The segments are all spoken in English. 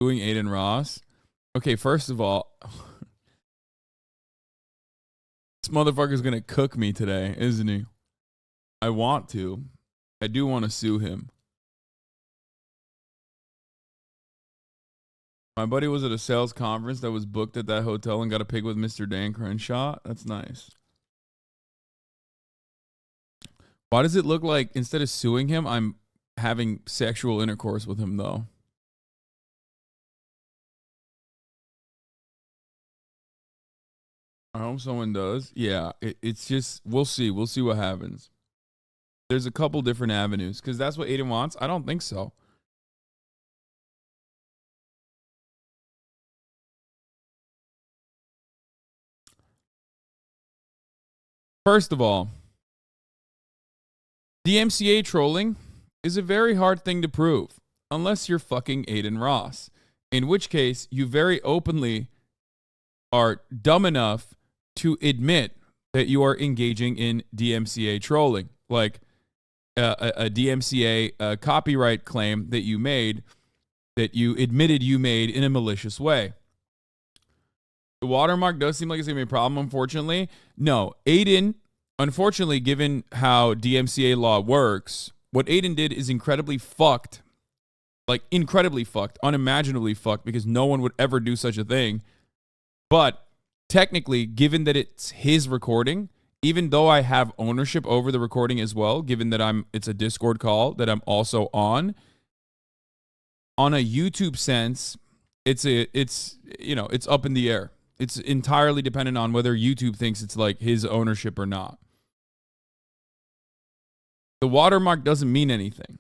Doing AdinRoss. Okay, first of all, this motherfucker's gonna cook me today, isn't he? I want to. I do want to sue him. My buddy was at a sales conference that was booked at that hotel and got a pig with Mr. Dan Crenshaw. That's nice. Why does it look like instead of suing him, I'm having sexual intercourse with him, though? I hope someone does. Yeah, it's just, we'll see. We'll see what happens. There's a couple different avenues, because that's what Aiden wants. I don't think so. First of all, DMCA trolling is a very hard thing to prove, unless you're fucking AdinRoss, in which case you very openly are dumb enough to admit that you are engaging in DMCA trolling, like a DMCA copyright claim that you made, that you admitted you made in a malicious way. The watermark does seem like it's going to be a problem, unfortunately. No, Aiden, unfortunately, given how DMCA law works, what Aiden did is incredibly fucked. Like, incredibly fucked, unimaginably fucked, because no one would ever do such a thing. But technically, given that it's his recording, even though I have ownership over the recording as well, given that it's a Discord call that I'm also on a YouTube sense, it's up in the air. It's entirely dependent on whether YouTube thinks it's like his ownership or not. The watermark doesn't mean anything.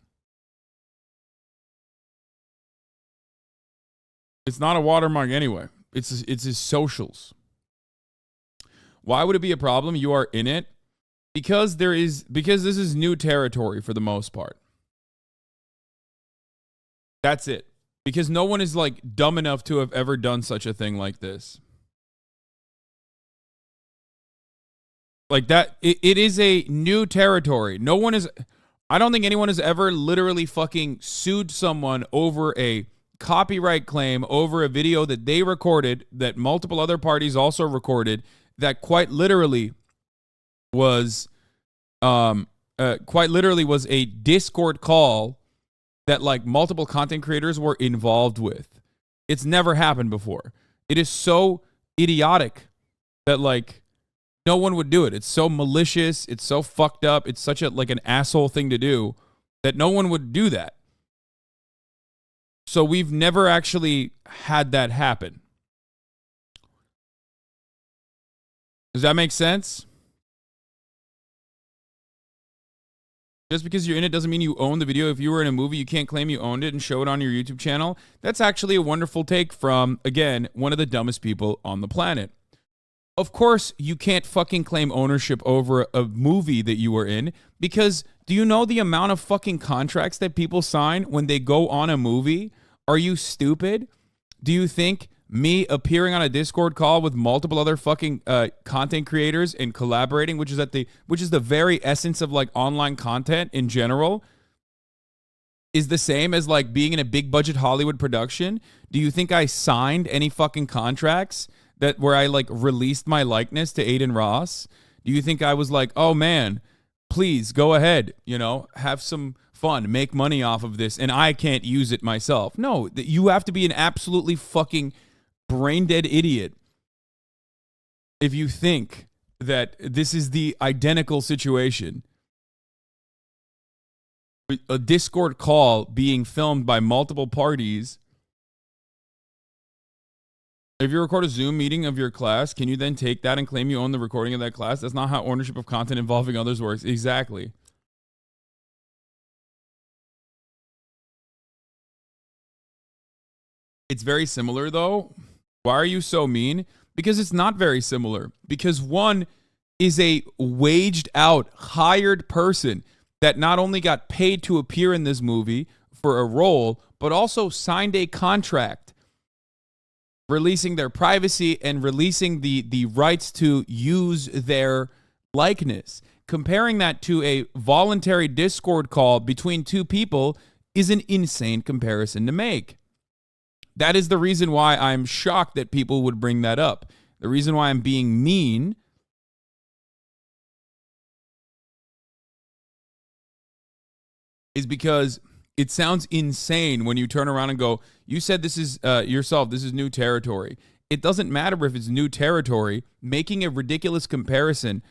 It's not a watermark anyway. It's his socials. Why would it be a problem? You are in it because this is new territory for the most part. That's it. Because no one is like dumb enough to have ever done such a thing like this. Like that, it is a new territory. I don't think anyone has ever literally fucking sued someone over a copyright claim over a video that they recorded, that multiple other parties also recorded, that quite literally was a Discord call that like multiple content creators were involved with. It's never happened before. It is so idiotic that like no one would do it. It's so malicious. It's so fucked up. It's such an asshole thing to do that no one would do that. So we've never actually had that happen. Does that make sense? Just because you're in it doesn't mean you own the video. If you were in a movie, you can't claim you owned it and show it on your YouTube channel. That's actually a wonderful take from, again, one of the dumbest people on the planet. Of course, you can't fucking claim ownership over a movie that you were in, because do you know the amount of fucking contracts that people sign when they go on a movie? Are you stupid? Do you think me appearing on a Discord call with multiple other fucking content creators and collaborating, which is the very essence of like online content in general, is the same as like being in a big budget Hollywood production? Do you think I signed any fucking contracts where I like released my likeness to AdinRoss? Do you think I was like, oh man, please go ahead, have some fun, make money off of this, and I can't use it myself? No, you have to be an absolutely fucking brain dead idiot if you think that this is the identical situation. A Discord call being filmed by multiple parties. If you record a Zoom meeting of your class, can you then take that and claim you own the recording of that class? That's not how ownership of content involving others works. Exactly. It's very similar, though. Why are you so mean? Because it's not very similar. Because one is a waged out, hired person that not only got paid to appear in this movie for a role, but also signed a contract releasing their privacy and releasing the rights to use their likeness. Comparing that to a voluntary Discord call between two people is an insane comparison to make. That is the reason why I'm shocked that people would bring that up. The reason why I'm being mean is because it sounds insane when you turn around and go, you said this is yourself, this is new territory. It doesn't matter if it's new territory. Making a ridiculous comparison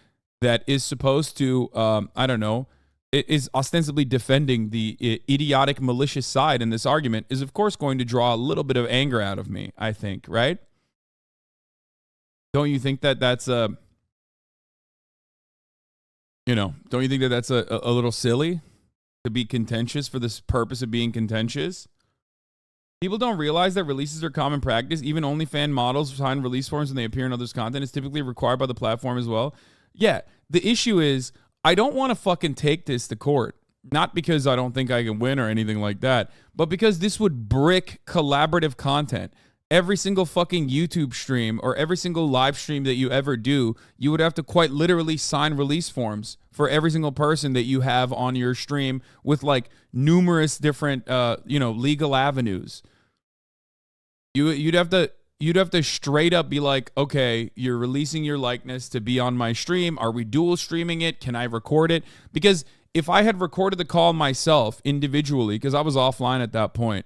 that is supposed to, I don't know, it is ostensibly defending the idiotic, malicious side in this argument is, of course, going to draw a little bit of anger out of me, I think, right? Don't you think that that's don't you think that that's a little silly to be contentious for this purpose of being contentious? People don't realize that releases are common practice. Even OnlyFans models sign release forms when they appear in others' content. It's typically required by the platform as well. Yeah, the issue is I don't want to fucking take this to court. Not because I don't think I can win or anything like that, but because this would brick collaborative content. Every single fucking YouTube stream or every single live stream that you ever do, you would have to quite literally sign release forms for every single person that you have on your stream with like numerous different, legal avenues. You'd have to straight up be like, okay, you're releasing your likeness to be on my stream. Are we dual streaming it? Can I record it? Because if I had recorded the call myself individually, because I was offline at that point,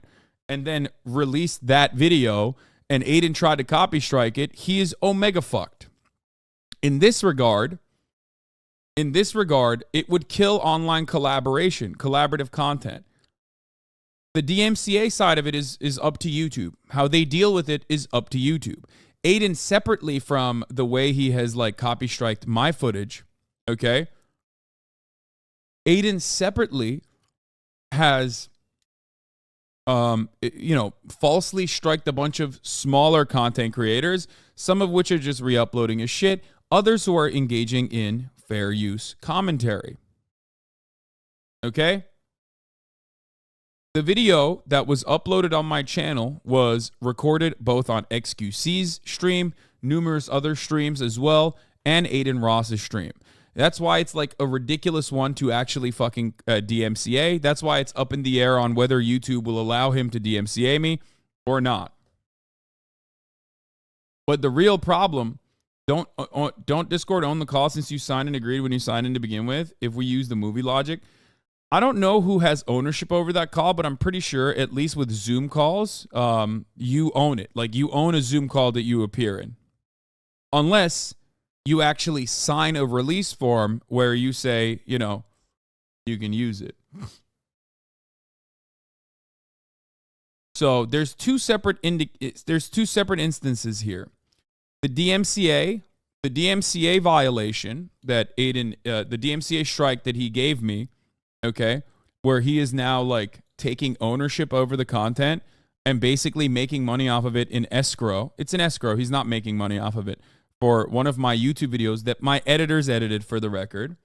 and then released that video and Adin tried to copy strike it, he is omega fucked. In this regard, it would kill online collaboration, collaborative content. The DMCA side of it is up to YouTube. How they deal with it is up to YouTube. Adin, separately from the way he has like copy striked my footage, okay? Adin separately has falsely striked a bunch of smaller content creators, some of which are just re-uploading his shit, others who are engaging in fair use commentary. Okay? The video that was uploaded on my channel was recorded both on XQC's stream, numerous other streams as well, and AdinRoss's stream. That's why it's like a ridiculous one to actually fucking DMCA. That's why it's up in the air on whether YouTube will allow him to DMCA me or not. But the real problem, don't Discord own the call since you signed and agreed when you signed in to begin with, if we use the movie logic. I don't know who has ownership over that call, but I'm pretty sure, at least with Zoom calls, you own it. Like, you own a Zoom call that you appear in. Unless you actually sign a release form where you say, you can use it. So there's two separate instances here. The DMCA violation that Adin, the DMCA strike that he gave me, okay, where he is now like taking ownership over the content and basically making money off of it in escrow. It's an escrow. He's not making money off of it. For one of my YouTube videos that my editors edited, for the record.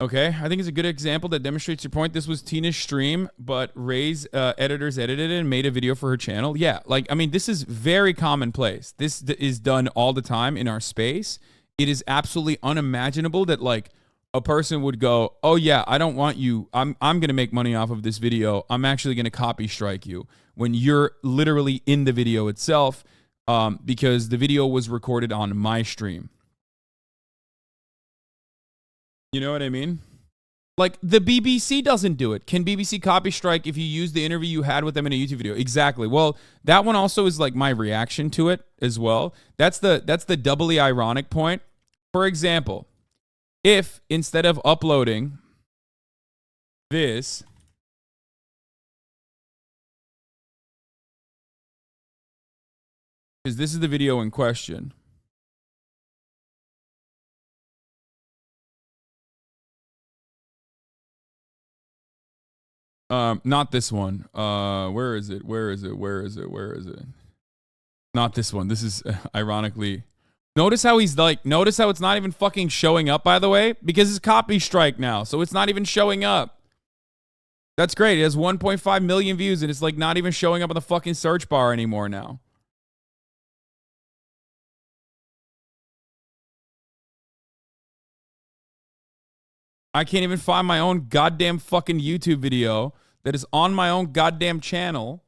Okay, I think it's a good example that demonstrates your point. This was Tina's stream, but Ray's editors edited it and made a video for her channel. Yeah, this is very commonplace. This is done all the time in our space. It is absolutely unimaginable that like a person would go, oh yeah, I don't want you. I'm going to make money off of this video. I'm actually going to copy strike you when you're literally in the video itself. Because the video was recorded on my stream. You know what I mean? Like, the BBC doesn't do it. Can BBC copy strike if you use the interview you had with them in a YouTube video? Exactly. Well, that one also is like my reaction to it as well. That's the doubly ironic point. For example, if instead of uploading this, because this is the video in question. Not this one. Where is it? Not this one. This is ironically. Notice how notice how it's not even fucking showing up, by the way, because it's copy strike now. So it's not even showing up. That's great. It has 1.5 million views and it's like not even showing up on the fucking search bar anymore now. I can't even find my own goddamn fucking YouTube video that is on my own goddamn channel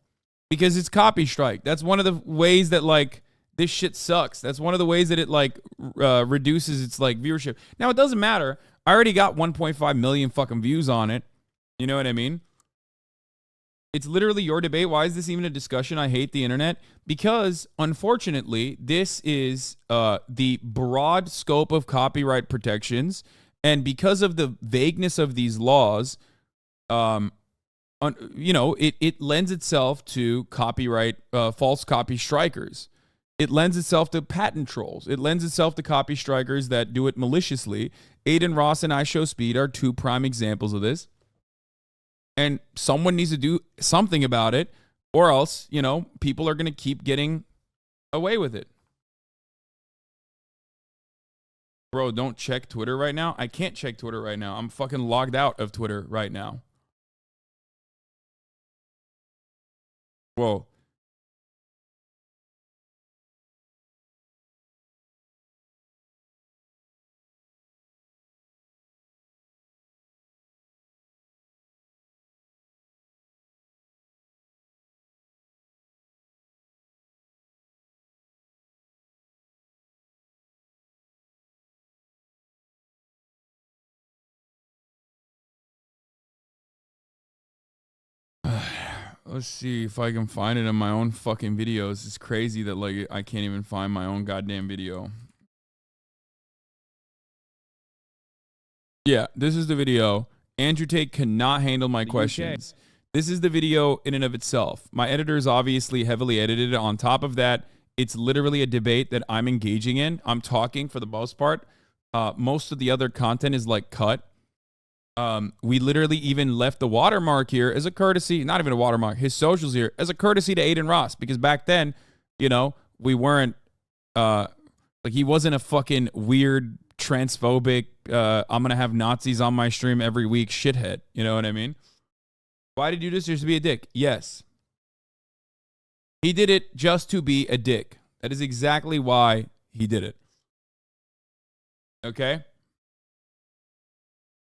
because it's copystrike. That's one of the ways that like this shit sucks. That's one of the ways that it like reduces its like viewership. Now it doesn't matter. I already got 1.5 million fucking views on it. You know what I mean? It's literally your debate. Why is this even a discussion? I hate the internet. Because, unfortunately, this is the broad scope of copyright protections. And because of the vagueness of these laws, you know, it lends itself to copyright, false copy strikers. It lends itself to patent trolls. It lends itself to copy strikers that do it maliciously. AdinRoss and iShowSpeed are two prime examples of this. And someone needs to do something about it, or else, you know, people are going to keep getting away with it. Bro, don't check Twitter right now. I can't check Twitter right now. I'm fucking logged out of Twitter right now. Whoa. Let's see if I can find it in my own fucking videos. It's crazy that like I can't even find my own goddamn video. Yeah, this is the video. Andrew Tate cannot handle my questions. This is the video in and of itself. My editor is obviously heavily edited. On top of that, it's literally a debate that I'm engaging in. I'm talking for the most part. Most of the other content is like cut. We literally even left the watermark here as a courtesy, not even a watermark, his socials here as a courtesy to AdinRoss, because back then, you know, we weren't, like he wasn't a fucking weird transphobic, I'm going to have Nazis on my stream every week shithead. You know what I mean? Why did you do this? Just to be a dick? Yes. He did it just to be a dick. That is exactly why he did it. Okay?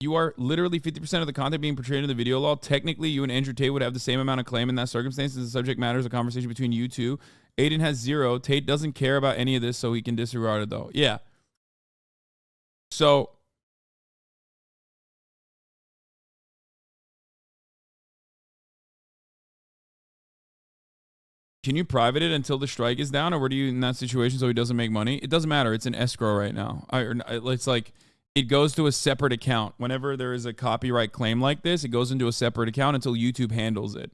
You are literally 50% of the content being portrayed in the video law. Technically, you and Andrew Tate would have the same amount of claim in that circumstance. The subject matter is a conversation between you two. Aiden has 0. Tate doesn't care about any of this, so he can disregard it, though. Yeah. So, can you private it until the strike is down, or were you in that situation so he doesn't make money? It doesn't matter. It's in escrow right now. It's like... it goes to a separate account. Whenever there is a copyright claim like this, it goes into a separate account until YouTube handles it.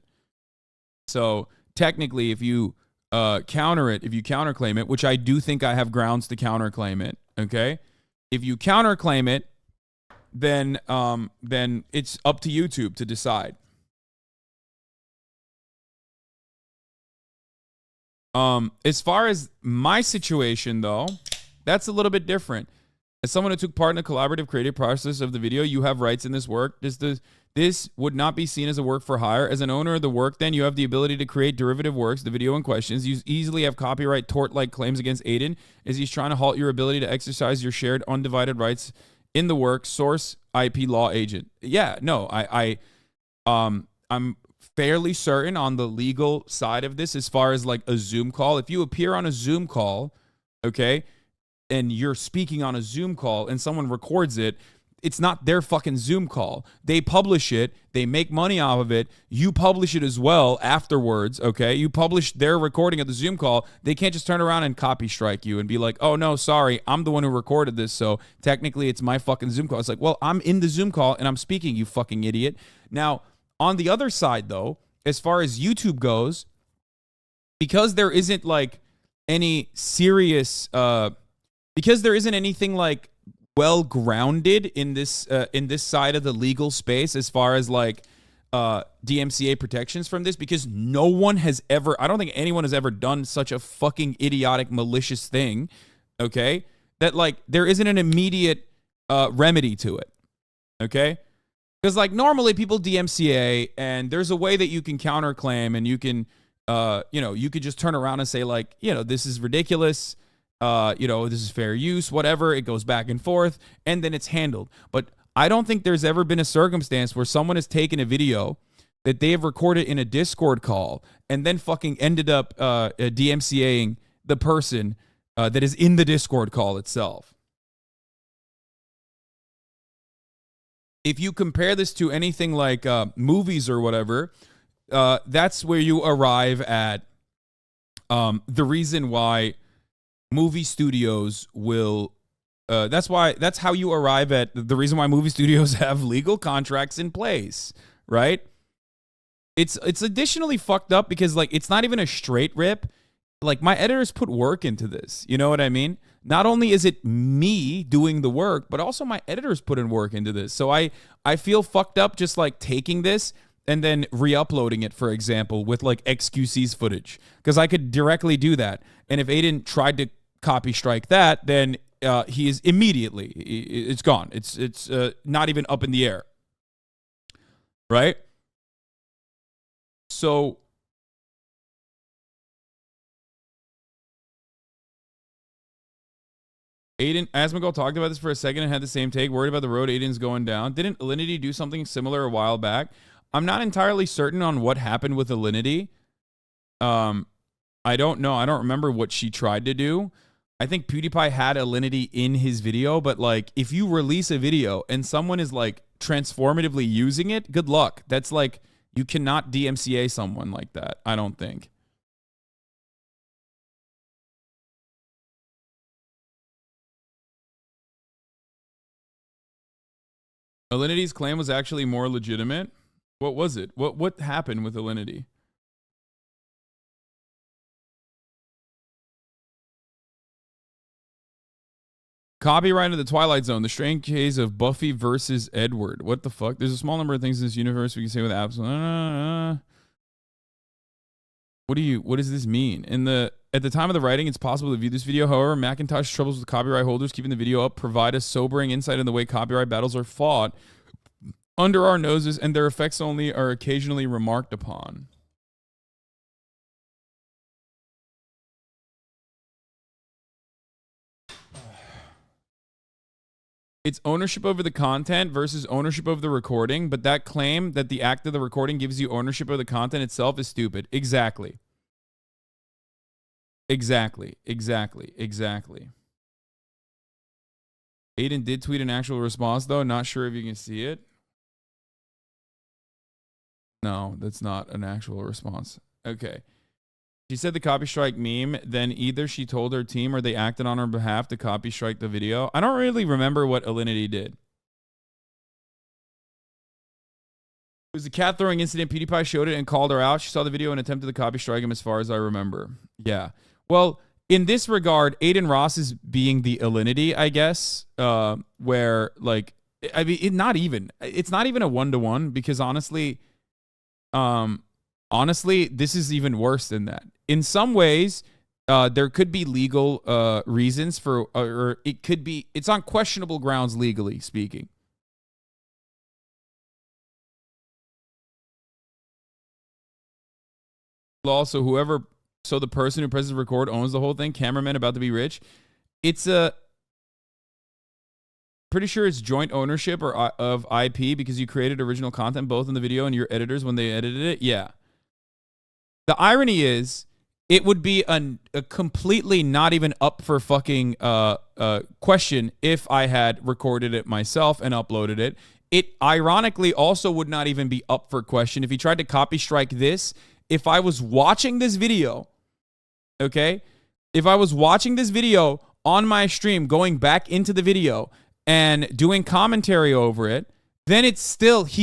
So technically, if you counterclaim it, which I do think I have grounds to counterclaim it, okay? If you counterclaim it, then it's up to YouTube to decide. As far as my situation, though, that's a little bit different. As someone who took part in the collaborative creative process of the video, you have rights in this work. This would not be seen as a work for hire. As an owner of the work, then, you have the ability to create derivative works, the video in questions. You easily have copyright tort-like claims against Aiden, as he's trying to halt your ability to exercise your shared undivided rights in the work. Source, IP law agent. Yeah, no, I'm fairly certain on the legal side of this as far as like a Zoom call. If you appear on a Zoom call, okay, and you're speaking on a Zoom call and someone records it, it's not their fucking Zoom call. They publish it. They make money off of it. You publish it as well afterwards, okay? You publish their recording of the Zoom call. They can't just turn around and copy strike you and be like, oh, no, sorry, I'm the one who recorded this, so technically it's my fucking Zoom call. It's like, well, I'm in the Zoom call and I'm speaking, you fucking idiot. Now, on the other side, though, as far as YouTube goes, because there isn't like any serious... because there isn't anything like well grounded in this side of the legal space as far as like DMCA protections from this, because no one has ever, I don't think anyone has ever done such a fucking idiotic, malicious thing, okay, that like there isn't an immediate remedy to it, okay? Because like normally people DMCA and there's a way that you can counterclaim and you can, you could just turn around and say like, this is ridiculous. This is fair use, whatever. It goes back and forth, and then it's handled. But I don't think there's ever been a circumstance where someone has taken a video, that they have recorded in a Discord call and then fucking ended up DMCAing the person that is in the Discord call itself. If you compare this to anything like movies or whatever, that's where you arrive at the reason why movie studios will that's how you arrive at the reason why movie studios have legal contracts in place, right? It's additionally fucked up because, like, it's not even a straight rip. Like, my editors put work into this. You know what I mean? Not only is it me doing the work, but also my editors put in work into this. So I feel fucked up just like taking this and then re-uploading it, for example, with like XQC's footage, because I could directly do that. And if Aiden tried to copy strike that, then he is immediately, it's gone. It's not even up in the air, right? So Aiden, Asmongold talked about this for a second and had the same take, worried about the road Aiden's going down. Didn't Alinity do something similar a while back? I'm not entirely certain on what happened with Alinity. I don't know. I don't remember what she tried to do. I think PewDiePie had Alinity in his video, but like if you release a video and someone is like transformatively using it, good luck. That's like, you cannot DMCA someone like that, I don't think. Alinity's claim was actually more legitimate. What was it? What happened with Alinity? Copyright of the Twilight Zone, the strange case of Buffy versus Edward. What the fuck? There's a small number of things in this universe we can say with absolute. What does this mean? At the time of the writing, it's possible to view this video. However, Macintosh's troubles with copyright holders keeping the video up provide a sobering insight in the way copyright battles are fought under our noses, and their effects only are occasionally remarked upon. It's ownership over the content versus ownership of the recording, but that claim that the act of the recording gives you ownership of the content itself is stupid. Exactly. Exactly. Aiden did tweet an actual response, though. Not sure if you can see it. No, that's not an actual response. Okay. She said the copy strike meme, then either she told her team or they acted on her behalf to copy strike the video. I don't really remember what Alinity did. It was a cat throwing incident. PewDiePie showed it and called her out. She saw the video and attempted to copy strike him as far as I remember. Yeah. Well, in this regard, AdinRoss is being the Alinity, I guess, where, like, I mean, it's not even a one-to-one because honestly, this is even worse than that. In some ways, there could be legal reasons for, or it's on questionable grounds legally speaking. Also, the person who presses record owns the whole thing. Cameraman about to be rich. It's pretty sure it's joint ownership or of IP because you created original content both in the video and your editors when they edited it. Yeah. The irony is, it would be a completely not even up for fucking question if I had recorded it myself and uploaded it. It ironically also would not even be up for question if he tried to copy strike this. If I was watching this video, okay? If I was watching this video on my stream, going back into the video and doing commentary over it, then he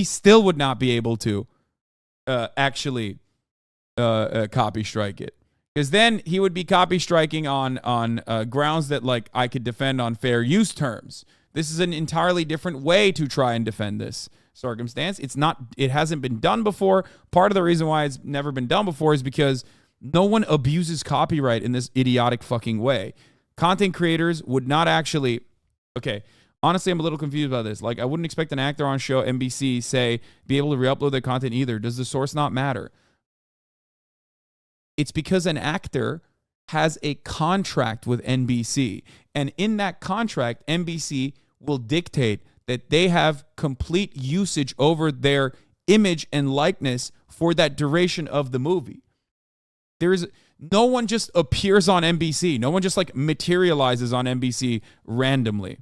still would not be able to actually copy strike it. Because then he would be copy striking on grounds that, like, I could defend on fair use terms. This is an entirely different way to try and defend this circumstance. It hasn't been done before. Part of the reason why it's never been done before is because no one abuses copyright in this idiotic fucking way. Content creators would not actually... Okay, honestly, I'm a little confused about this. Like, I wouldn't expect an actor on show NBC, say, be able to re-upload their content either. Does the source not matter? It's because an actor has a contract with NBC. And in that contract, NBC will dictate that they have complete usage over their image and likeness for that duration of the movie. No one just appears on NBC. No one just like materializes on NBC randomly.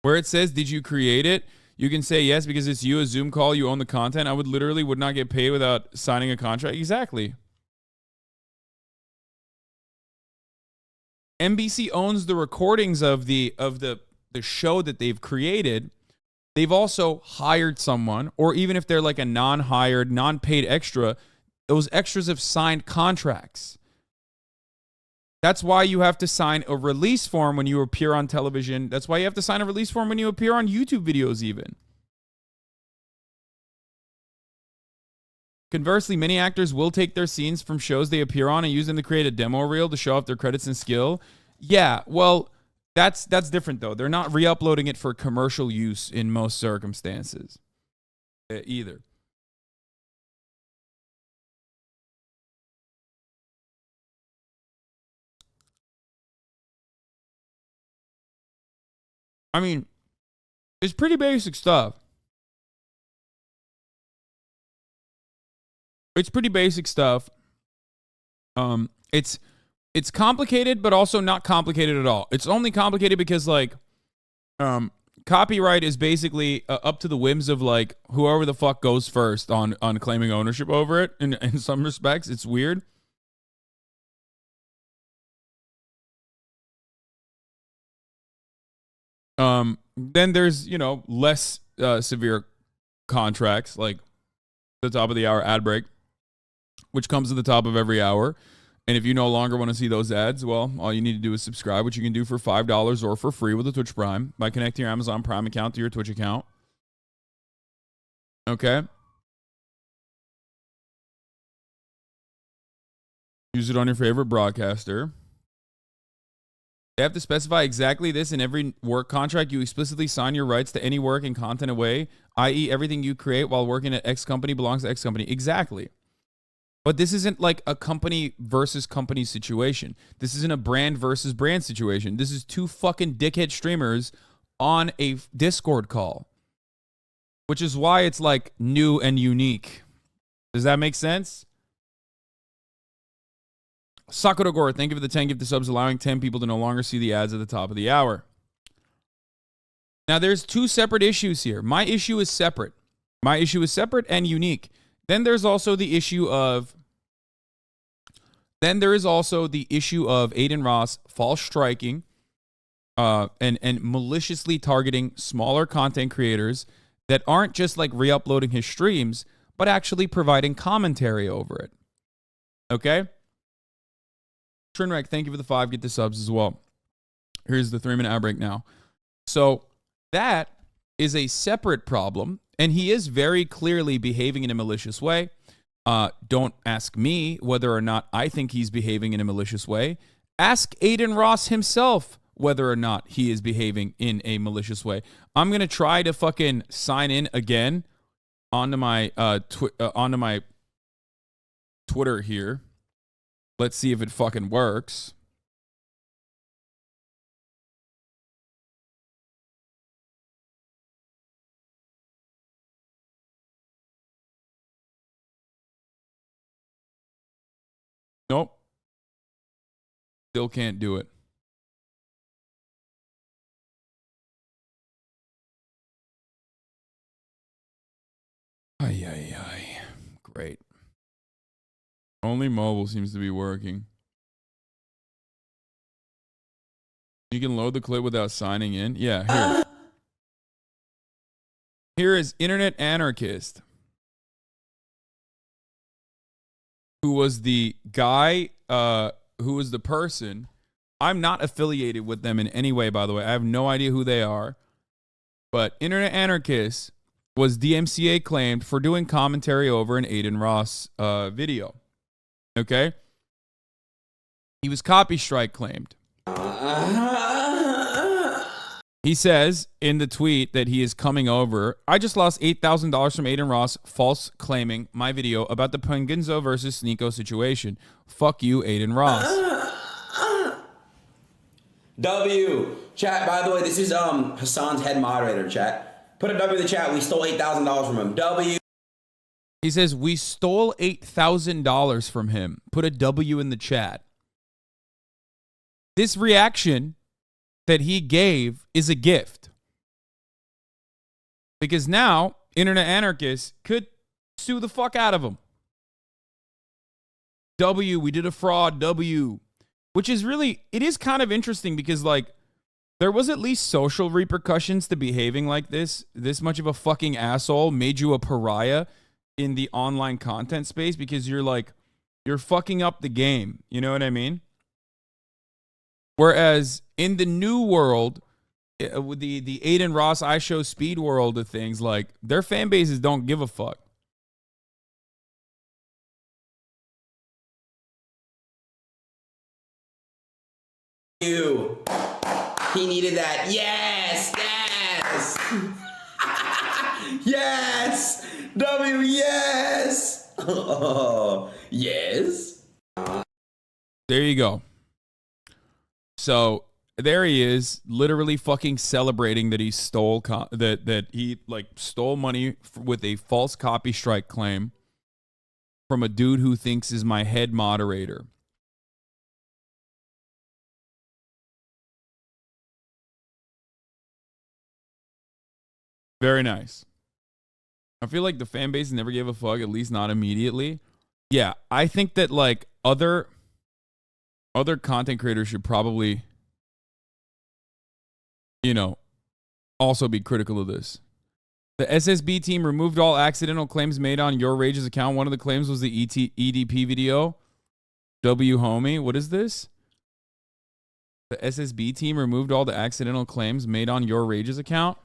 Where it says, did you create it? You can say yes because it's you, a Zoom call, you own the content. I would not get paid without signing a contract. Exactly. NBC owns the recordings of the show that they've created. They've also hired someone, or even if they're like a non-hired, non-paid extra, those extras have signed contracts. That's why you have to sign a release form when you appear on television. That's why you have to sign a release form when you appear on YouTube videos even. Conversely, many actors will take their scenes from shows they appear on and use them to create a demo reel to show off their credits and skill. Yeah, well, that's different though. They're not re-uploading it for commercial use in most circumstances either. I mean, it's pretty basic stuff. It's pretty basic stuff. It's complicated, but also not complicated at all. It's only complicated because like, copyright is basically up to the whims of like whoever the fuck goes first on claiming ownership over it. In some respects, it's weird. Then there's, you know, less severe contracts like the top of the hour ad break, which comes at the top of every hour. And if you no longer want to see those ads, well, all you need to do is subscribe, which you can do for $5 or for free with a Twitch Prime by connecting your Amazon Prime account to your Twitch account. Okay. Use it on your favorite broadcaster. They have to specify exactly this in every work contract. You explicitly sign your rights to any work and content away, i.e. everything you create while working at X company belongs to X company. Exactly. But this isn't like a company versus company situation. This isn't a brand versus brand situation. This is two fucking dickhead streamers on a Discord call, which is why it's like new and unique. Does that make sense? Sakuragora, thank you for the 10 gift subs, allowing 10 people to no longer see the ads at the top of the hour. Now, there's two separate issues here. My issue is separate. My issue is separate and unique. Then there's also the issue of AdinRoss false striking and maliciously targeting smaller content creators that aren't just like re-uploading his streams, but actually providing commentary over it. Okay? Trinrek, thank you for the 5. Get the subs as well. Here's the 3-minute ad break now. So that is a separate problem, and he is very clearly behaving in a malicious way. Don't ask me whether or not I think he's behaving in a malicious way. Ask AdinRoss himself whether or not he is behaving in a malicious way. I'm going to try to fucking sign in again onto my Twitter here. Let's see if it fucking works. Nope. Still can't do it. Ay, ay, ay. Great. Only mobile seems to be working. You can load the clip without signing in? Yeah, here. Here is Internet Anarchist, who was the guy, who was the person. I'm not affiliated with them in any way, by the way. I have no idea who they are. But Internet Anarchist was DMCA claimed for doing commentary over an AdinRoss video. Okay? He was copystrike claimed. He says in the tweet that he is coming over. I just lost $8,000 from AdinRoss, false claiming my video about the Penguinzo versus Sneeko situation. Fuck you, AdinRoss. W. Chat, by the way, this is Hasan's head moderator, chat. Put a W in the chat. We stole $8,000 from him. W. He says, we stole $8,000 from him. Put a W in the chat. This reaction that he gave is a gift. Because now, internet anarchists could sue the fuck out of him. W, we did a fraud, W. Which is really, it is kind of interesting because, like, there was at least social repercussions to behaving like this. This much of a fucking asshole made you a pariah in the online content space because you're like, you're fucking up the game. You know what I mean? Whereas in the new world, with the AdinRoss I Show Speed world of things, like, their fan bases don't give a fuck. You. He needed that. Yes, yes. Yes. W, yes. Oh, yes. There you go. So there he is, literally fucking celebrating that he stole that he like stole money with a false copy strike claim from a dude who thinks is my head moderator. Very nice. I feel like the fan base never gave a fuck, at least not immediately. Yeah, I think that like other content creators should probably, you know, also be critical of this. The SSB team removed all accidental claims made on Your Rage's account. One of the claims was the EDP video. W homie, what is this? The SSB team removed all the accidental claims made on Your Rage's account.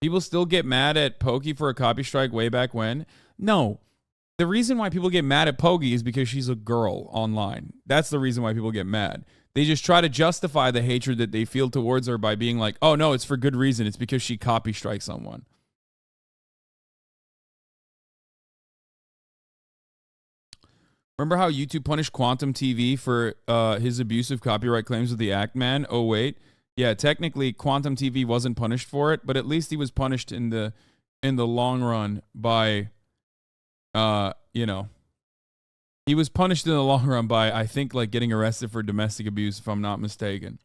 People still get mad at Pokey for a copy strike way back when? No. The reason why people get mad at Pokey is because she's a girl online. That's the reason why people get mad. They just try to justify the hatred that they feel towards her by being like, oh, no, it's for good reason. It's because she copy strikes someone. Remember how YouTube punished Quantum TV for his abusive copyright claims with the Act Man? Oh, wait. Yeah, technically, Quantum TV wasn't punished for it, but at least he was punished in the long run by, you know, he was punished in the long run by, I think, like getting arrested for domestic abuse, if I'm not mistaken.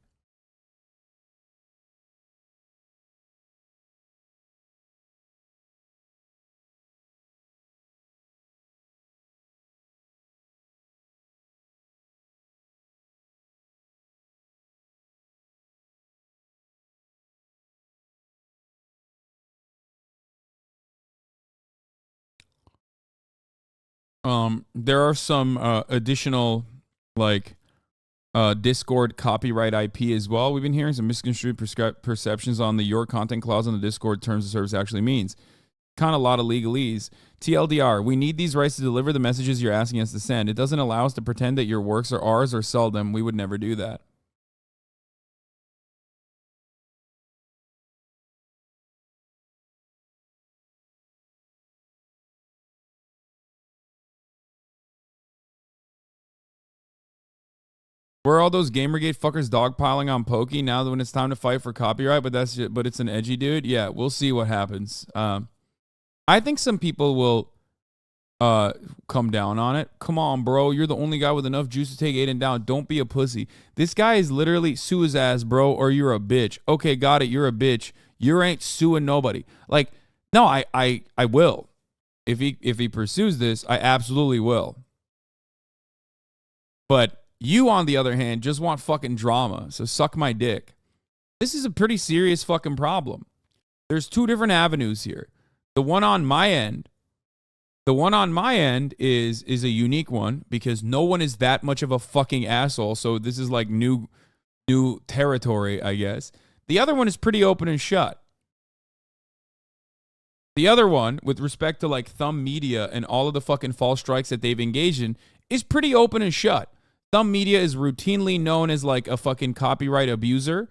There are some additional like Discord copyright IP as well. We've been hearing some misconstrued perceptions on the your content clause on the Discord terms of service actually means. Kind of a lot of legalese. TLDR, we need these rights to deliver the messages you're asking us to send. It doesn't allow us to pretend that your works are ours or sell them. We would never do that. Where are all those Gamergate fuckers dogpiling on Pokey now that when it's time to fight for copyright, but it's an edgy dude? Yeah, we'll see what happens. I think some people will come down on it. Come on, bro. You're the only guy with enough juice to take Aiden down. Don't be a pussy. This guy is literally sue his ass, bro, or you're a bitch. Okay, got it. You're a bitch. You ain't suing nobody. Like, no, I will. If he pursues this, I absolutely will. But you, on the other hand, just want fucking drama, so suck my dick. This is a pretty serious fucking problem. There's two different avenues here. The one on my end is a unique one because no one is that much of a fucking asshole, so this is like new territory, I guess. The other one is pretty open and shut. The other one, with respect to like Thumb Media and all of the fucking false strikes that they've engaged in, is pretty open and shut. Thumb Media is routinely known as like a fucking copyright abuser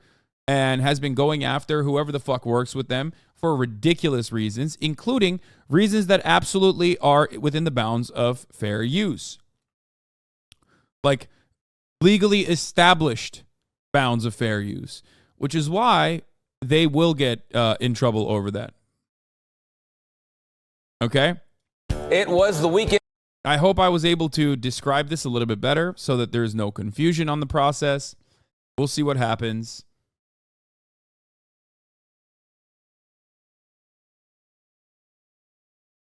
and has been going after whoever the fuck works with them for ridiculous reasons, including reasons that absolutely are within the bounds of fair use. Like legally established bounds of fair use, which is why they will get in trouble over that. Okay? It was the weekend. I hope I was able to describe this a little bit better so that there's no confusion on the process. We'll see what happens.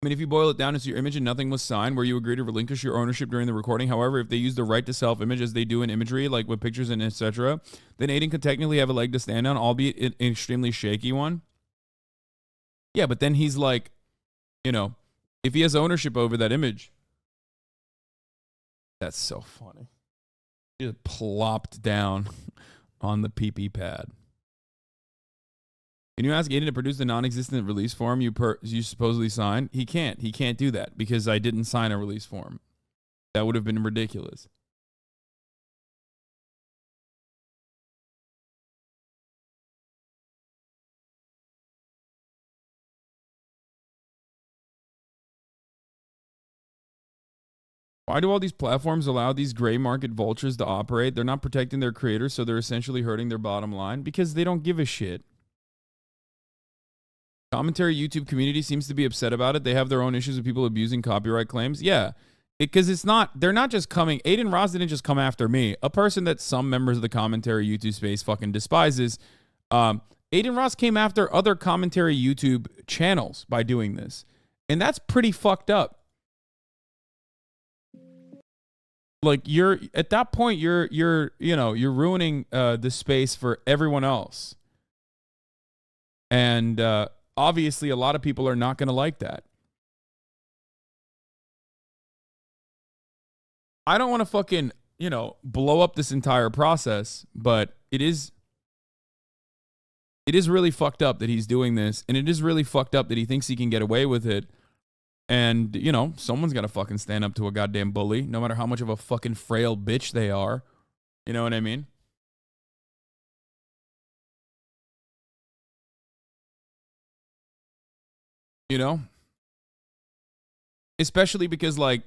I mean, if you boil it down as your image and nothing was signed where you agree to relinquish your ownership during the recording. However, if they use the right to self-image as they do in imagery, like with pictures and etc., then Aiden could technically have a leg to stand on, albeit an extremely shaky one. Yeah, but then he's like, you know, if he has ownership over that image. That's so funny. He just plopped down on the PP pad. Can you ask Aiden to produce the non-existent release form you supposedly signed? He can't. He can't do that because I didn't sign a release form. That would have been ridiculous. Why do all these platforms allow these gray market vultures to operate? They're not protecting their creators, so they're essentially hurting their bottom line because they don't give a shit. Commentary YouTube community seems to be upset about it. They have their own issues with people abusing copyright claims. Yeah, because it's not, they're not just coming, AdinRoss didn't just come after me. A person that some members of the commentary YouTube space fucking despises. AdinRoss came after other commentary YouTube channels by doing this. And that's pretty fucked up. Like you're at that point, you're ruining the space for everyone else. And obviously a lot of people are not going to like that. I don't want to fucking, blow up this entire process, but it is really fucked up that he's doing this, and it is really fucked up that he thinks he can get away with it. And, someone's got to fucking stand up to a goddamn bully, no matter how much of a fucking frail bitch they are. You know what I mean? Especially because, like,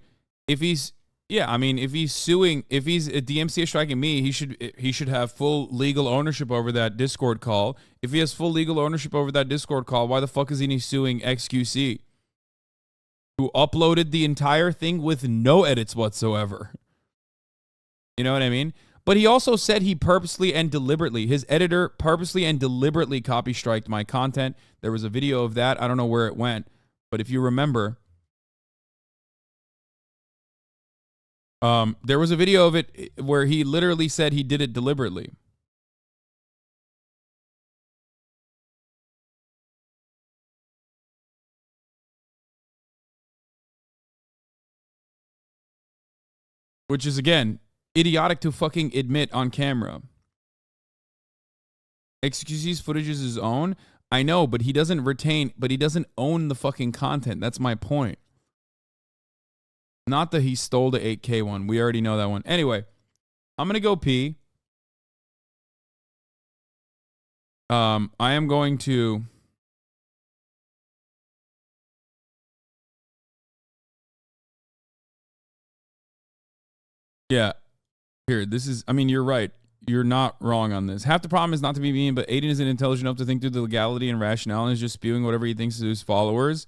if he's suing, if he's DMCA striking me, he should have full legal ownership over that Discord call. If he has full legal ownership over that Discord call, why the fuck isn't he suing XQC? Who uploaded the entire thing with no edits whatsoever. You know what I mean? But he also said he purposely and deliberately, his editor purposely and deliberately copy striked my content. There was a video of that. I don't know where it went. But if you remember, there was a video of it where he literally said he did it deliberately. Which is, again, idiotic to fucking admit on camera. XQC's footage is his own. I know, but he doesn't own the fucking content. That's my point. Not that he stole the 8K one. We already know that one. Anyway, I'm going to go pee. I am going to... Yeah. Here, this is, you're right. You're not wrong on this. Half the problem is not to be mean, but Aiden isn't intelligent enough to think through the legality and rationale and is just spewing whatever he thinks to his followers.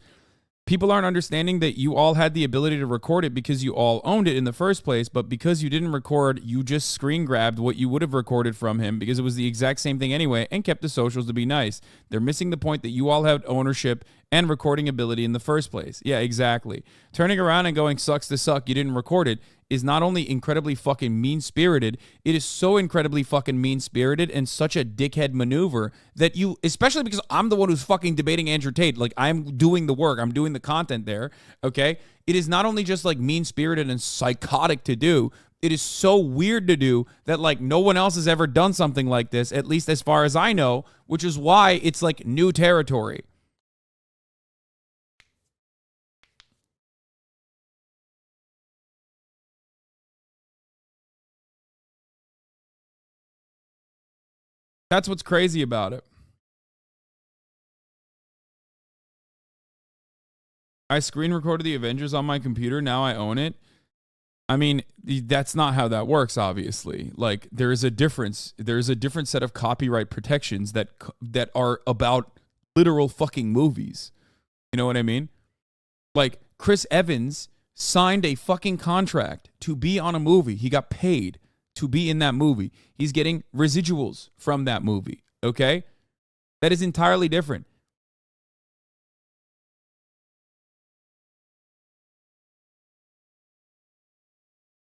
People aren't understanding that you all had the ability to record it because you all owned it in the first place, but because you didn't record, you just screen grabbed what you would have recorded from him because it was the exact same thing anyway and kept the socials to be nice. They're missing the point that you all had ownership and recording ability in the first place. Yeah, exactly. Turning around and going, sucks to suck, you didn't record it, is not only incredibly fucking mean-spirited, it is so incredibly fucking mean-spirited and such a dickhead maneuver that you, especially because I'm the one who's fucking debating Andrew Tate, like I'm doing the work, I'm doing the content there, okay? It is not only just like mean-spirited and psychotic to do, it is so weird to do that like no one else has ever done something like this, at least as far as I know, which is why it's like new territory. That's what's crazy about it. I screen recorded the Avengers on my computer. Now I own it. I mean, that's not how that works, obviously. Like, there is a difference. There is a different set of copyright protections that are about literal fucking movies. You know what I mean? Like, Chris Evans signed a fucking contract to be on a movie. He got paid to be in that movie. He's getting residuals from that movie, okay? That is entirely different.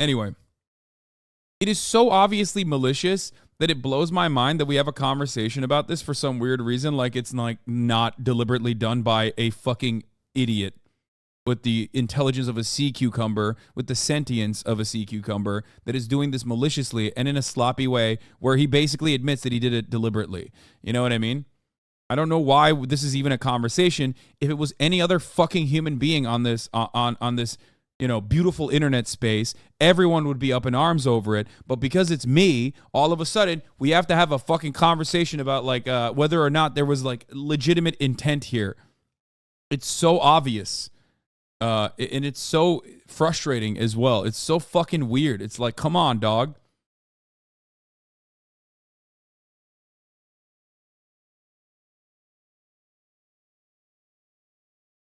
Anyway, it is so obviously malicious that it blows my mind that we have a conversation about this for some weird reason, like it's like not deliberately done by a fucking idiot with the intelligence of a sea cucumber, with the sentience of a sea cucumber, that is doing this maliciously and in a sloppy way where he basically admits that he did it deliberately. You know what I mean? I don't know why this is even a conversation. If it was any other fucking human being on this on this, you know, beautiful internet space, everyone would be up in arms over it. But because it's me, all of a sudden we have to have a fucking conversation about like whether or not there was like legitimate intent here. It's so obvious. And it's so frustrating as well. It's so fucking weird. It's like, come on, dog.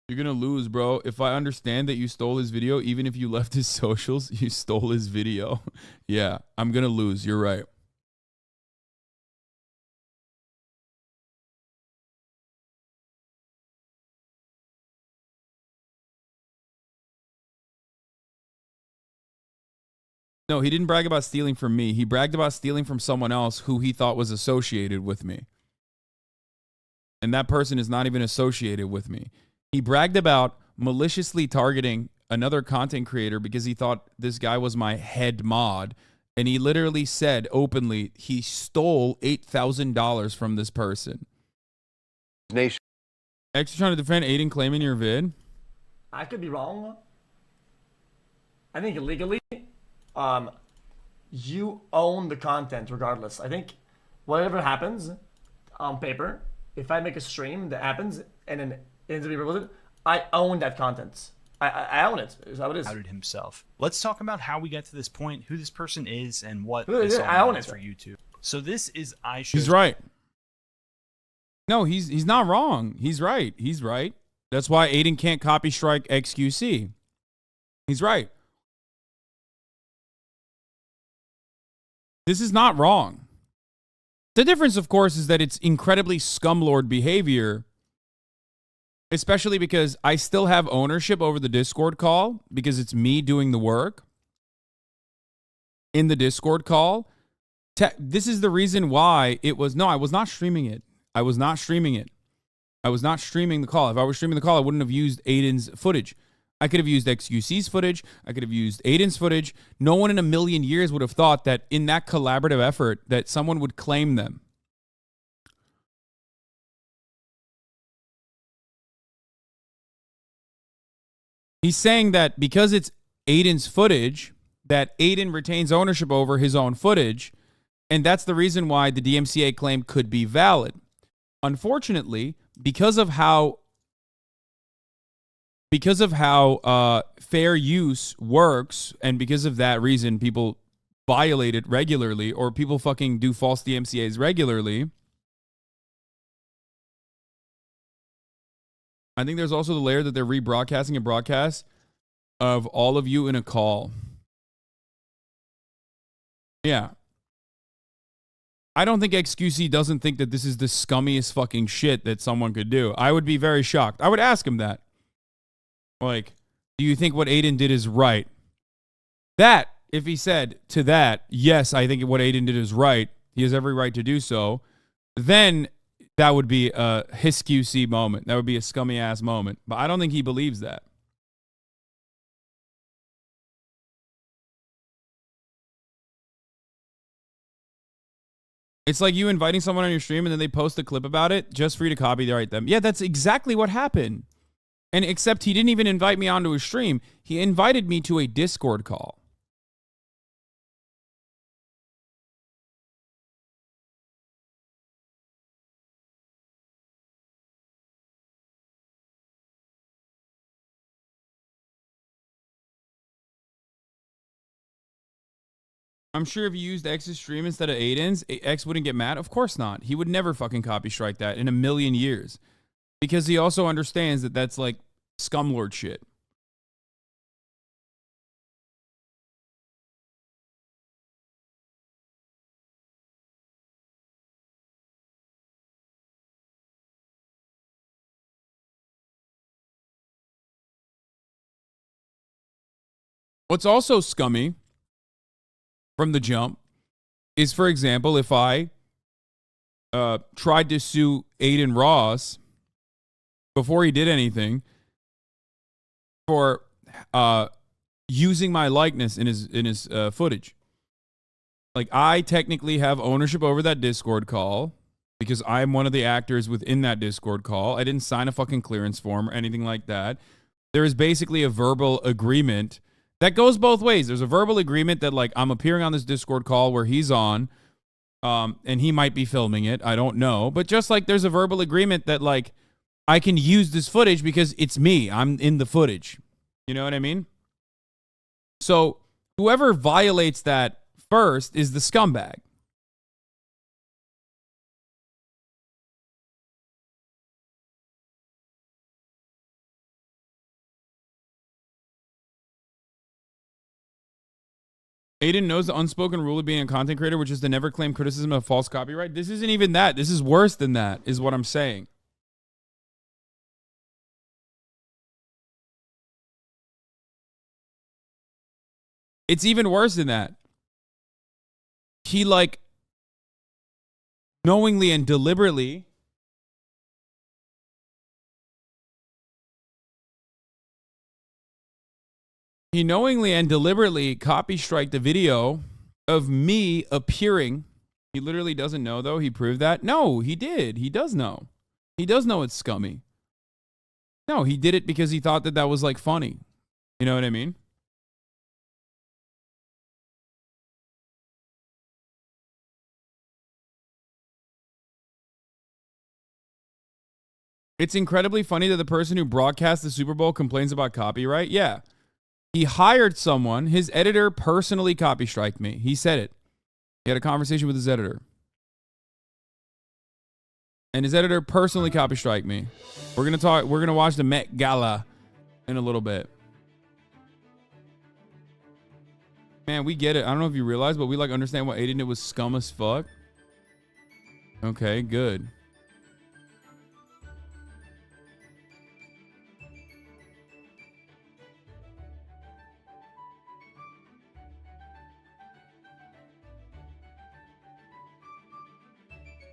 You're gonna lose, bro. If I understand that you stole his video, even if you left his socials, you stole his video. Yeah, I'm gonna lose. You're right. No, he didn't brag about stealing from me. He bragged about stealing from someone else who he thought was associated with me. And that person is not even associated with me. He bragged about maliciously targeting another content creator because he thought this guy was my head mod. And he literally said openly he stole $8,000 from this person. Nation. Extra trying to defend Aiden claiming your vid? I could be wrong. I think legally, you own the content regardless. I think whatever happens on paper, if I make a stream that happens and then it ends up being reposted, I own that content. I own it. Is how it is. Outed himself. Let's talk about how we got to this point, who this person is, and what Yeah, this I own it for YouTube. So this is iShow's. He's right. No, he's not wrong. He's right. He's right. That's why Aiden can't copy strike XQC. He's right. This is not wrong. The difference, of course, is that it's incredibly scumlord behavior, especially because I still have ownership over the Discord call because it's me doing the work in the Discord call. This is the reason why it was... No, I was not streaming it. I was not streaming it. I was not streaming the call. If I were streaming the call, I wouldn't have used Aiden's footage. I could have used XQC's footage. I could have used Aiden's footage. No one in a million years would have thought that in that collaborative effort that someone would claim them. He's saying that because it's Aiden's footage, that Aiden retains ownership over his own footage, and that's the reason why the DMCA claim could be valid. Unfortunately, because of how fair use works, and because of that reason people violate it regularly, or people fucking do false DMCAs regularly, I think there's also the layer that they're rebroadcasting a broadcast of all of you in a call. Yeah. I don't think XQC doesn't think that this is the scummiest fucking shit that someone could do. I would be very shocked. I would ask him that. Like, do you think what Aiden did is right? That, if he said to that, yes, I think what Aiden did is right, he has every right to do so, then that would be a HisQC moment. That would be a scummy ass moment. But I don't think he believes that. It's like you inviting someone on your stream and then they post a clip about it just for you to copyright them. Yeah, that's exactly what happened. And except he didn't even invite me onto his stream. He invited me to a Discord call. I'm sure if you used X's stream instead of Aiden's, X wouldn't get mad. Of course not. He would never fucking copy strike that in a million years. Because he also understands that that's like scumlord shit. What's also scummy from the jump is, for example, if I tried to sue AdinRoss before he did anything for using my likeness in his footage. Like, I technically have ownership over that Discord call because I'm one of the actors within that Discord call. I didn't sign a fucking clearance form or anything like that. There is basically a verbal agreement that goes both ways. There's a verbal agreement that, like, I'm appearing on this Discord call where he's on, and he might be filming it. I don't know. But just like there's a verbal agreement that, like, I can use this footage because it's me. I'm in the footage. You know what I mean? So whoever violates that first is the scumbag. Aiden knows the unspoken rule of being a content creator, which is to never claim criticism of false copyright. This isn't even that. This is worse than that, is what I'm saying. It's even worse than that. He, like, knowingly and deliberately copy striked the video of me appearing. He literally doesn't know, though. He proved that. No, he did. He does know. He does know it's scummy. No, he did it because he thought that that was, like, funny. You know what I mean? It's incredibly funny that the person who broadcast the Super Bowl complains about copyright. Yeah. He hired someone. His editor personally copy striked me. He said it. He had a conversation with his editor. And his editor personally copy striked me. We're going to watch the Met Gala in a little bit. Man, we get it. I don't know if you realize, but we, like, understand what Aiden did was scum as fuck. Okay, good.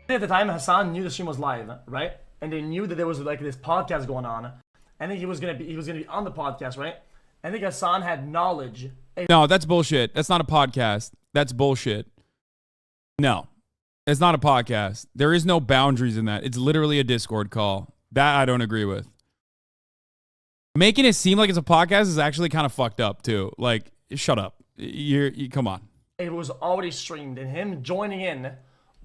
At the time, Hasan knew the stream was live, right? And they knew that there was, like, this podcast going on. I think he was gonna be on the podcast, right? I think Hasan had knowledge. No, that's bullshit. That's not a podcast. That's bullshit. No, it's not a podcast. There is no boundaries in that. It's literally a Discord call. That I don't agree with. Making it seem like it's a podcast is actually kind of fucked up too. Like, shut up. You come on. It was already streamed, and him joining in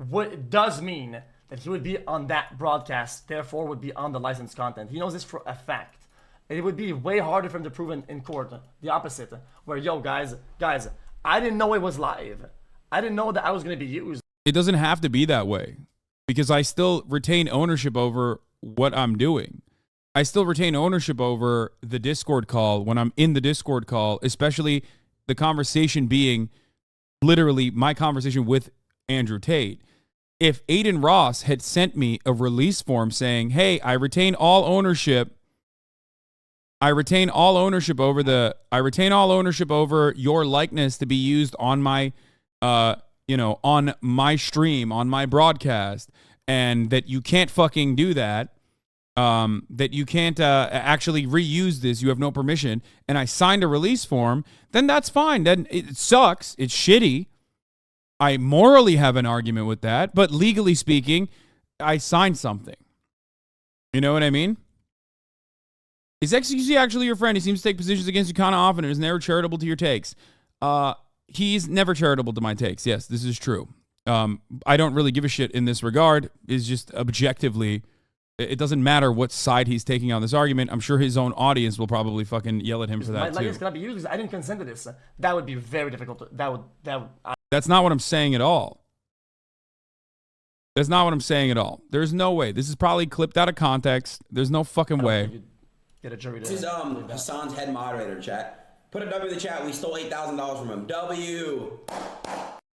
what does mean that he would be on that broadcast, therefore would be on the licensed content. He knows this for a fact. It would be way harder for him to prove in court the opposite, where, yo, guys, I didn't know it was live. I didn't know that I was going to be used. It doesn't have to be that way because I still retain ownership over what I'm doing. I still retain ownership over the Discord call when I'm in the Discord call, especially the conversation being literally my conversation with Andrew Tate. If AdinRoss had sent me a release form saying, hey, I retain all ownership over your likeness to be used on my on my stream, on my broadcast, and that you can't fucking do that, that you can't actually reuse this, you have no permission, and I signed a release form, then that's fine. Then it sucks. It's shitty. I morally have an argument with that, but legally speaking, I signed something. You know what I mean? Is XQC actually your friend? He seems to take positions against you kind of often and is never charitable to your takes. He's never charitable to my takes. Yes, this is true. I don't really give a shit in this regard. It's just objectively, it doesn't matter what side he's taking on this argument. I'm sure his own audience will probably fucking yell at him for that too. My likeness cannot be used because I didn't consent to this. That would be very difficult. That's not what I'm saying at all. That's not what I'm saying at all. There's no way. This is probably clipped out of context. There's no fucking way. Get a jury to This is Hasan's head moderator, chat. Put a W in the chat. We stole $8,000 from him. W.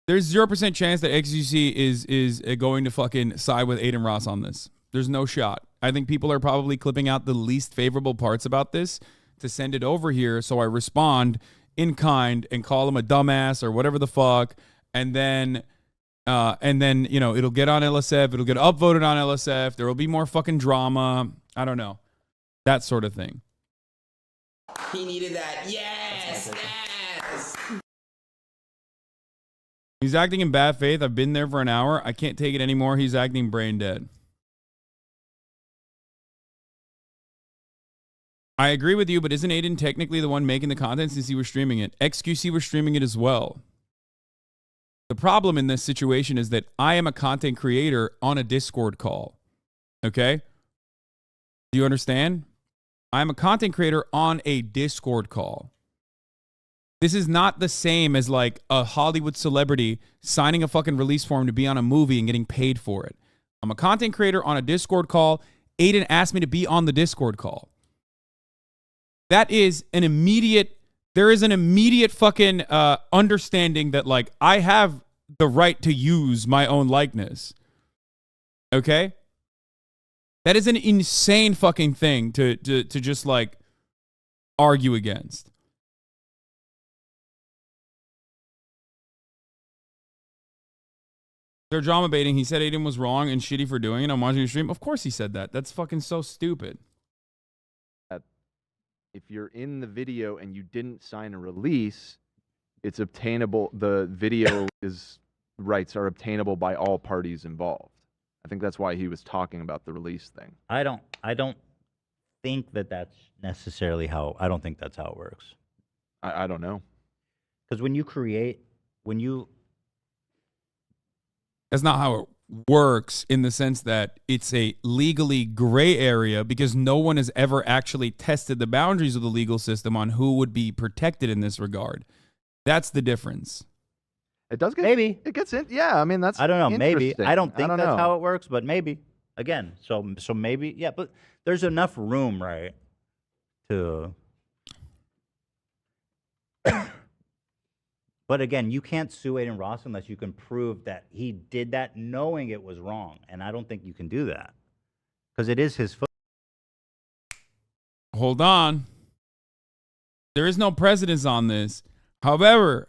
There's 0% chance that XQC is going to fucking side with AdinRoss on this. There's no shot. I think people are probably clipping out the least favorable parts about this to send it over here, so I respond in kind and call him a dumbass or whatever the fuck, and then you know, it'll get on LSF, it'll get upvoted on LSF, there will be more fucking drama. I don't know. That sort of thing. He needed that. Yes. Yes. He's acting in bad faith. I've been there for an hour. I can't take it anymore. He's acting brain dead. I agree with you, but isn't Aiden technically the one making the content since he was streaming it? XQC was streaming it as well. The problem in this situation is that I am a content creator on a Discord call. Okay? Do you understand? I'm a content creator on a Discord call. This is not the same as like a Hollywood celebrity signing a fucking release form to be on a movie and getting paid for it. I'm a content creator on a Discord call. Aiden asked me to be on the Discord call. That is an immediate, there is an immediate fucking understanding that like I have the right to use my own likeness. Okay? That is an insane fucking thing to just like argue against. They're drama baiting. He said Aiden was wrong and shitty for doing it. I'm watching your stream. Of course he said that. That's fucking so stupid. If you're in the video and you didn't sign a release, it's obtainable. The video rights are obtainable by all parties involved. I think that's why he was talking about the release thing. I don't think that that's necessarily how. I don't think that's how it works. I don't know. Because when you That's not how it works in the sense that it's a legally gray area because no one has ever actually tested the boundaries of the legal system on who would be protected in this regard. That's the difference. It does get maybe it gets in. Yeah, I mean that's. I don't know. Maybe I don't think that's know. how it works, but maybe again. So maybe yeah. But there's enough room, right, to. But again, you can't sue AdinRoss unless you can prove that he did that knowing it was wrong. And I don't think you can do that. Because it is his fault. Hold on. There is no precedence on this. However,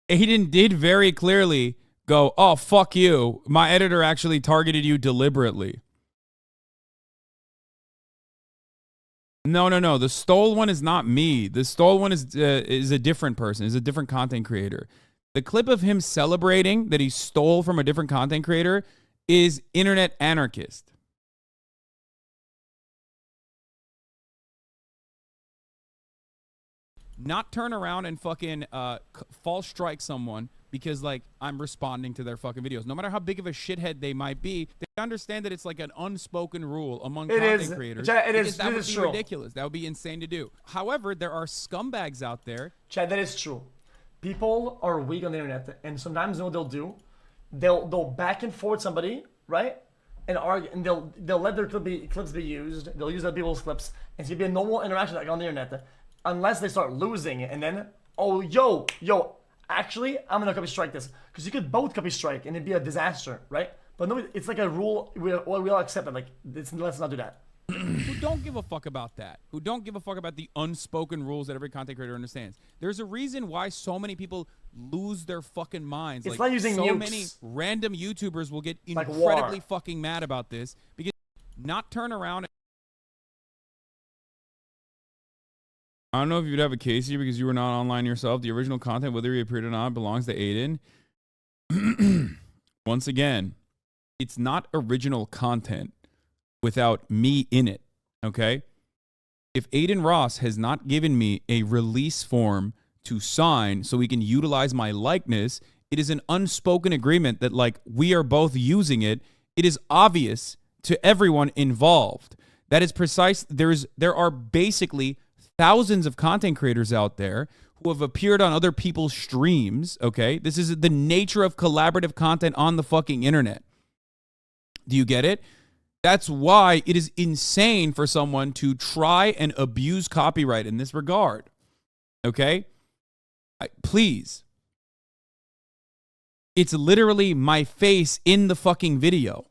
Aiden did very clearly go, oh, fuck you. My editor actually targeted you deliberately. No. The stole one is not me. The stole one is a different person. Is a different content creator. The clip of him celebrating that he stole from a different content creator is internet anarchist. Not turn around and fucking false strike someone because like I'm responding to their fucking videos. No matter how big of a shithead they might be, they understand that it's like an unspoken rule among content creators. Chad, that would is be true. ridiculous. That would be insane to do. However, there are scumbags out there. Chad, that is true. People are weak on the internet, and sometimes you know what they'll do? They'll back and forth somebody, right? And argue, and they'll let their clips be used. They'll use other people's clips, and it's gonna be a normal interaction like on the internet, unless they start losing, and then oh yo. Actually, I'm gonna copy strike this because you could both copy strike and it'd be a disaster, right? But no, it's like a rule. We all accept it. Like, let's not do that. Who don't give a fuck about that? Who don't give a fuck about the unspoken rules that every content creator understands? There's a reason why so many people lose their fucking minds. It's like using so nukes. many random YouTubers will get like incredibly fucking mad about this because not turn around. I don't know if you'd have a case here because you were not online yourself. The original content, whether he appeared or not, belongs to Aiden. Once again, it's not original content without me in it, okay? If AdinRoss has not given me a release form to sign so we can utilize my likeness, it is an unspoken agreement that, like, we are both using it. It is obvious to everyone involved. That is precise. There are basically thousands of content creators out there who have appeared on other people's streams, okay? This is the nature of collaborative content on the fucking internet. Do you get it? That's why it is insane for someone to try and abuse copyright in this regard, okay? Please. It's literally my face in the fucking video.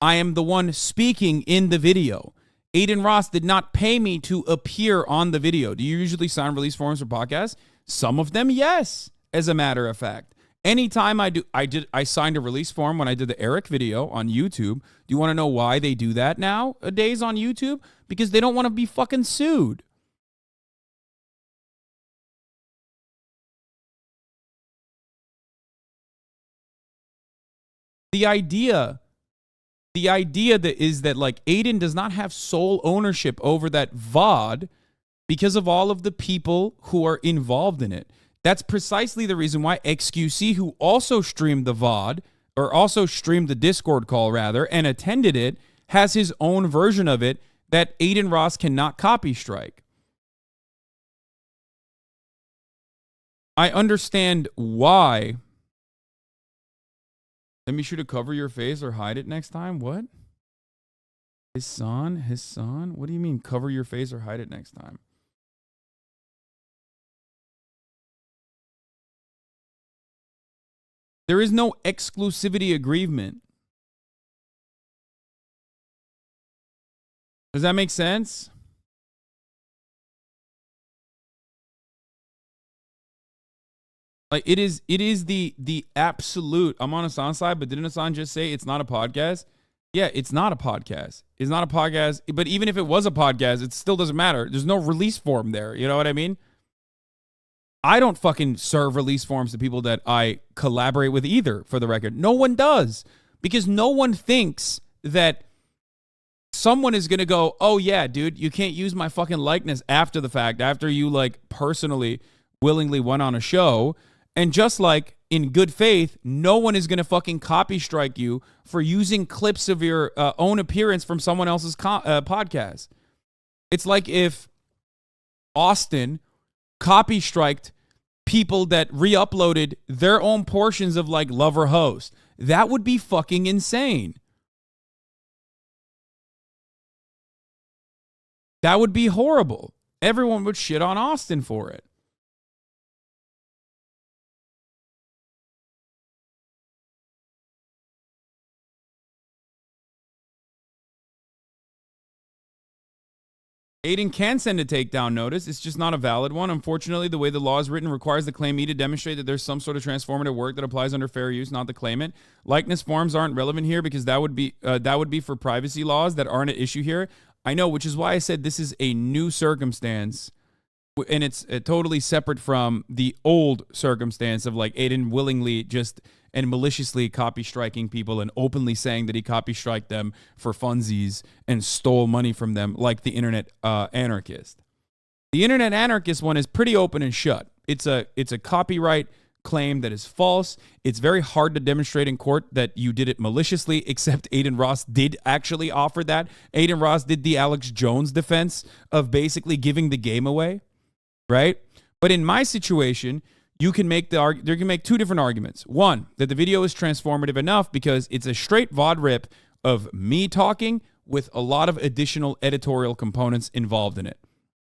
I am the one speaking in the video. AdinRoss did not pay me to appear on the video. Do you usually sign release forms for podcasts? Some of them, yes, as a matter of fact. Anytime I signed a release form when I did the Eric video on YouTube. Do you want to know why they do that nowadays on YouTube? Because they don't want to be fucking sued. The idea that is that like Adin does not have sole ownership over that VOD because of all of the people who are involved in it. That's precisely the reason why XQC, who also streamed the VOD, or also streamed the Discord call rather, and attended it, has his own version of it that AdinRoss cannot copy strike. I understand why. Let me shoot to cover your face or hide it next time. What? Hasan? What do you mean cover your face or hide it next time? There is no exclusivity agreement. Does that make sense? Like it is the absolute. I'm on Hasan's side, but didn't Hasan just say it's not a podcast? Yeah, it's not a podcast. It's not a podcast. But even if it was a podcast, it still doesn't matter. There's no release form there. You know what I mean? I don't fucking serve release forms to people that I collaborate with either, for the record. No one does. Because no one thinks that someone is going to go, oh yeah, dude, you can't use my fucking likeness after the fact, after you like personally, willingly went on a show. And just like in good faith, no one is going to fucking copy strike you for using clips of your own appearance from someone else's podcast. It's like if Austin copy striked people that re-uploaded their own portions of like Lover Host. That would be fucking insane. That would be horrible. Everyone would shit on Austin for it. Adin can send a takedown notice. It's just not a valid one. Unfortunately, the way the law is written requires the claimee to demonstrate that there's some sort of transformative work that applies under fair use, not the claimant. Likeness forms aren't relevant here because that would be for privacy laws that aren't at issue here. I know, which is why I said this is a new circumstance, and it's totally separate from the old circumstance of like Adin willingly just and maliciously copy striking people and openly saying that he copy striked them for funsies and stole money from them like the internet anarchist. The internet anarchist one is pretty open and shut. It's a copyright claim that is false. It's very hard to demonstrate in court that you did it maliciously, except AdinRoss did actually offer that. AdinRoss did the Alex Jones defense of basically giving the game away, right? But in my situation, you can make two different arguments. One, that the video is transformative enough because it's a straight VOD rip of me talking with a lot of additional editorial components involved in it.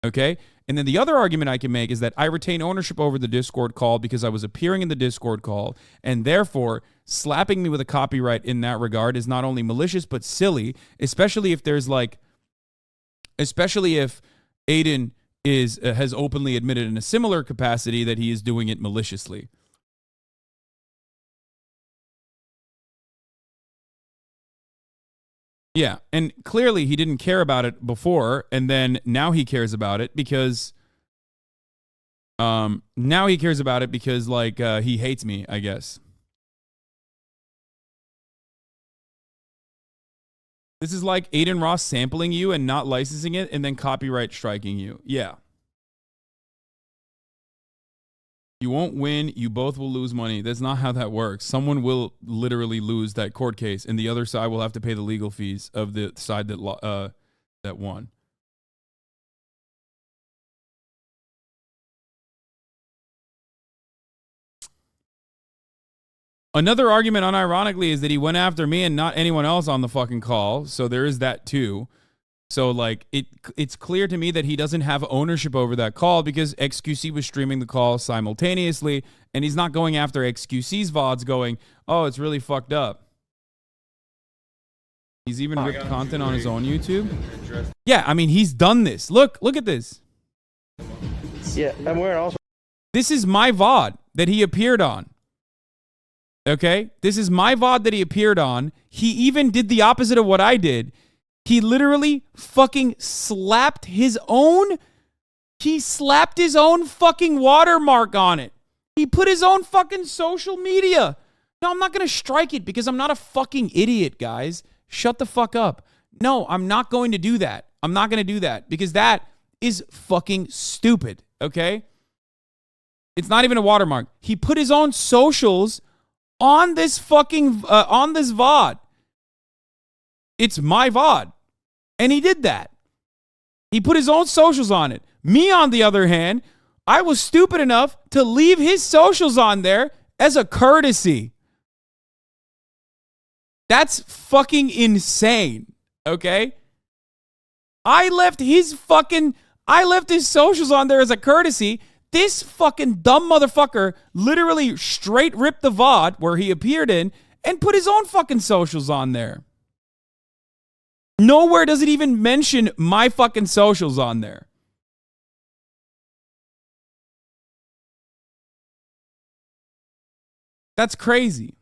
Okay? And then the other argument I can make is that I retain ownership over the Discord call because I was appearing in the Discord call, and therefore slapping me with a copyright in that regard is not only malicious but silly, especially if Adin has openly admitted in a similar capacity that he is doing it maliciously. Yeah, and clearly he didn't care about it before, and then now he cares about it because like he hates me, I guess. This is like AdinRoss sampling you and not licensing it and then copyright striking you. Yeah. You won't win. You both will lose money. That's not how that works. Someone will literally lose that court case, and the other side will have to pay the legal fees of the side that won. Another argument, unironically, is that he went after me and not anyone else on the fucking call. So there is that too. So like it's clear to me that he doesn't have ownership over that call because XQC was streaming the call simultaneously, and he's not going after XQC's VODs going, oh, it's really fucked up. He's even ripped content on his own YouTube. Yeah, I mean, he's done this. Look at this. Yeah, I'm wearing also. This is my VOD that he appeared on. Okay? This is my VOD that he appeared on. He even did the opposite of what I did. He literally fucking slapped his own fucking watermark on it. He put his own fucking social media. No, I'm not going to strike it because I'm not a fucking idiot, guys. Shut the fuck up. No, I'm not going to do that. I'm not going to do that because that is fucking stupid, okay? It's not even a watermark. He put his own socials on this fucking, on this VOD. It's my VOD. And he did that. He put his own socials on it. Me, on the other hand, I was stupid enough to leave his socials on there as a courtesy. That's fucking insane, okay? I left his socials on there as a courtesy. This fucking dumb motherfucker literally straight ripped the VOD where he appeared in and put his own fucking socials on there. Nowhere does it even mention my fucking socials on there. That's crazy.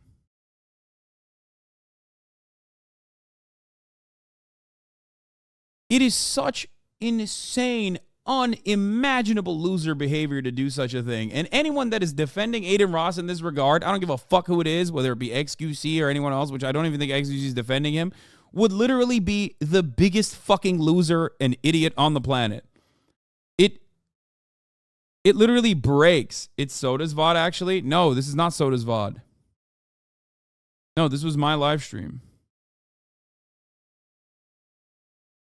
It is such insane, unimaginable loser behavior to do such a thing. And anyone that is defending AdinRoss in this regard, I don't give a fuck who it is, whether it be XQC or anyone else, which I don't even think XQC is defending him, would literally be the biggest fucking loser and idiot on the planet. It literally breaks. It's Soda's VOD, actually. No, this is not Soda's VOD. No, this was my live stream.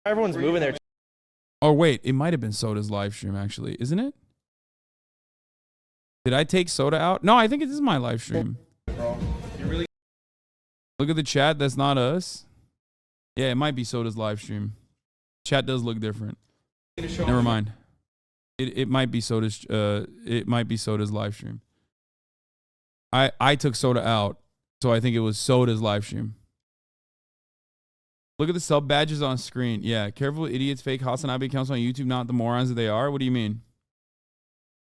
Everyone's moving there. Oh, wait. It might have been Soda's live stream, actually. Isn't it? Did I take Soda out? No, I think it is my live stream. Look at the chat. That's not us. Yeah, it might be Soda's live stream. Chat does look different. Never mind. It might be Soda's live stream. I took Soda out, so I think it was Soda's live stream. Look at the sub badges on screen. Yeah, careful idiots fake HasanAbi accounts on YouTube, not the morons that they are. What do you mean?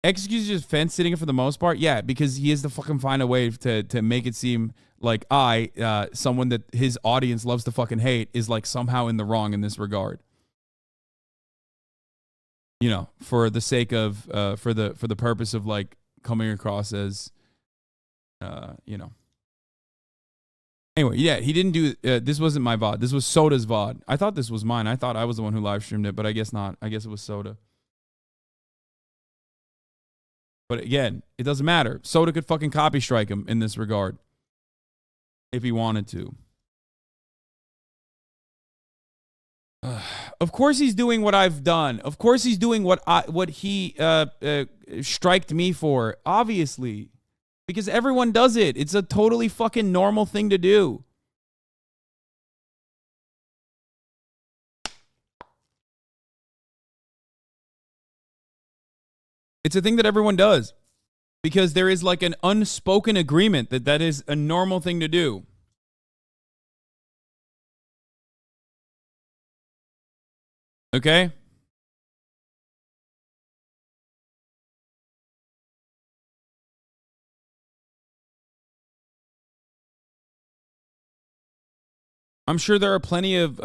XQC is just fence sitting for the most part. Yeah, because he has to fucking find a way to make it seem like someone that his audience loves to fucking hate, is like somehow in the wrong in this regard. You know, for the sake of for the purpose of like coming across as you know. Anyway, yeah, he didn't do this. Wasn't my VOD. This was Soda's VOD. I thought this was mine. I thought I was the one who live streamed it, but I guess not. I guess it was Soda. But again, it doesn't matter. Soda could fucking copy strike him in this regard if he wanted to. Of course he's doing what I've done. Of course he's doing what he striked me for. Obviously. Because everyone does it. It's a totally fucking normal thing to do. It's a thing that everyone does. Because there is like an unspoken agreement that that is a normal thing to do. Okay? I'm sure there are plenty of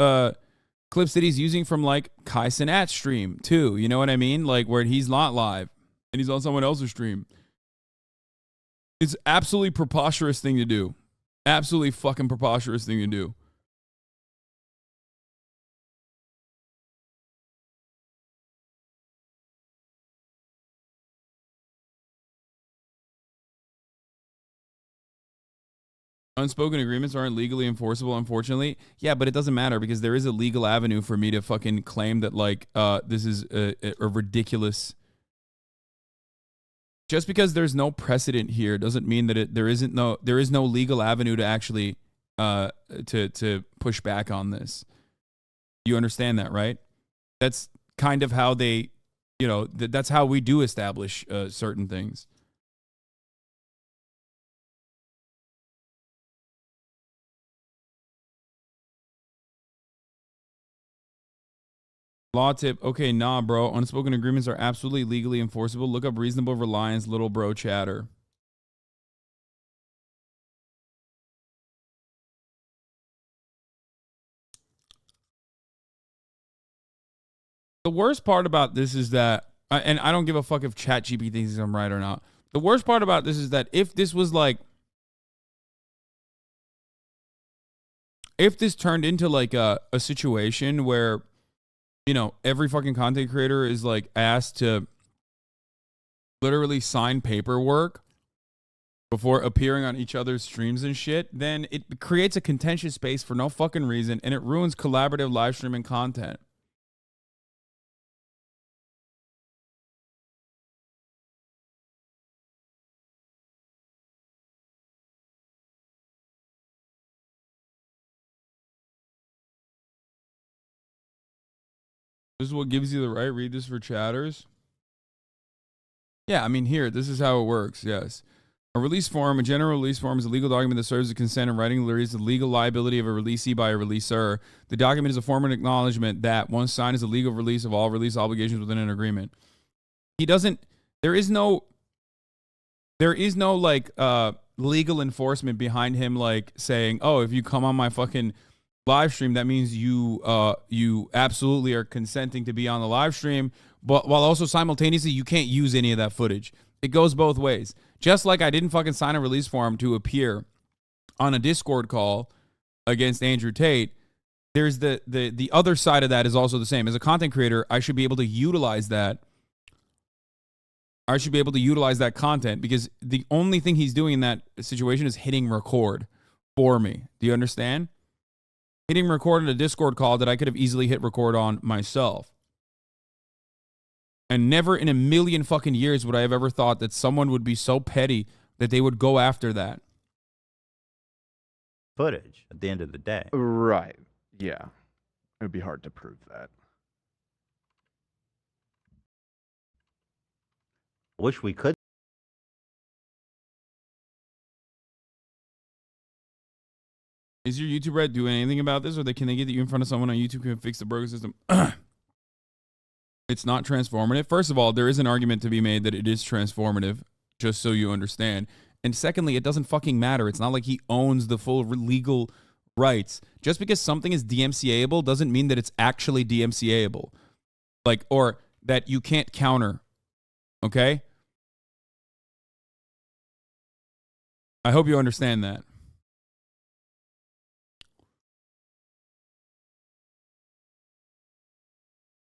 clips that he's using from like HasanAbi's stream too. You know what I mean? Like where he's not live and he's on someone else's stream. It's absolutely preposterous thing to do. Absolutely fucking preposterous thing to do. Unspoken agreements aren't legally enforceable, unfortunately. Yeah, but it doesn't matter because there is a legal avenue for me to fucking claim that, like, this is a ridiculous just because there's no precedent here doesn't mean that there is no legal avenue to actually to push back on this. You understand that, right? That's kind of how they, you know, that's how we do establish certain things. Law tip. Okay, nah, bro. Unspoken agreements are absolutely legally enforceable. Look up reasonable reliance, little bro chatter. The worst part about this is that, and I don't give a fuck if ChatGPT thinks I'm right or not. The worst part about this is that if this was like, if this turned into like a situation where, you know, every fucking content creator is like asked to literally sign paperwork before appearing on each other's streams and shit, then it creates a contentious space for no fucking reason, and it ruins collaborative live streaming content. This is what gives you the right. Read this for chatters. Yeah, I mean, here, this is how it works. Yes. A release form, a general release form, is a legal document that serves as consent in writing relates to the legal liability of a releasee by a releaser. The document is a form of acknowledgement that, once signed, is a legal release of all release obligations within an agreement. He doesn't, there is no like legal enforcement behind him, like saying, oh, if you come on my fucking live stream, that means you absolutely are consenting to be on the live stream, but while also simultaneously you can't use any of that footage. It goes both ways. Just like I didn't fucking sign a release form to appear on a Discord call against Andrew Tate, there's the other side of that is also the same. As a content creator, I should be able to utilize that. I should be able to utilize that content because the only thing he's doing in that situation is hitting record for me. Do you understand? Hitting record on a Discord call that I could have easily hit record on myself. And never in a million fucking years would I have ever thought that someone would be so petty that they would go after that. Footage at the end of the day. Right. Yeah. It would be hard to prove that. Wish we could. Is your YouTube Red doing anything about this, or can they get you in front of someone on YouTube who can fix the broken system? It's not transformative. First of all, there is an argument to be made that it is transformative, just so you understand. And secondly, it doesn't fucking matter. It's not like he owns the full legal rights. Just because something is DMCA-able doesn't mean that it's actually DMCA-able. Like, or that you can't counter. Okay? I hope you understand that.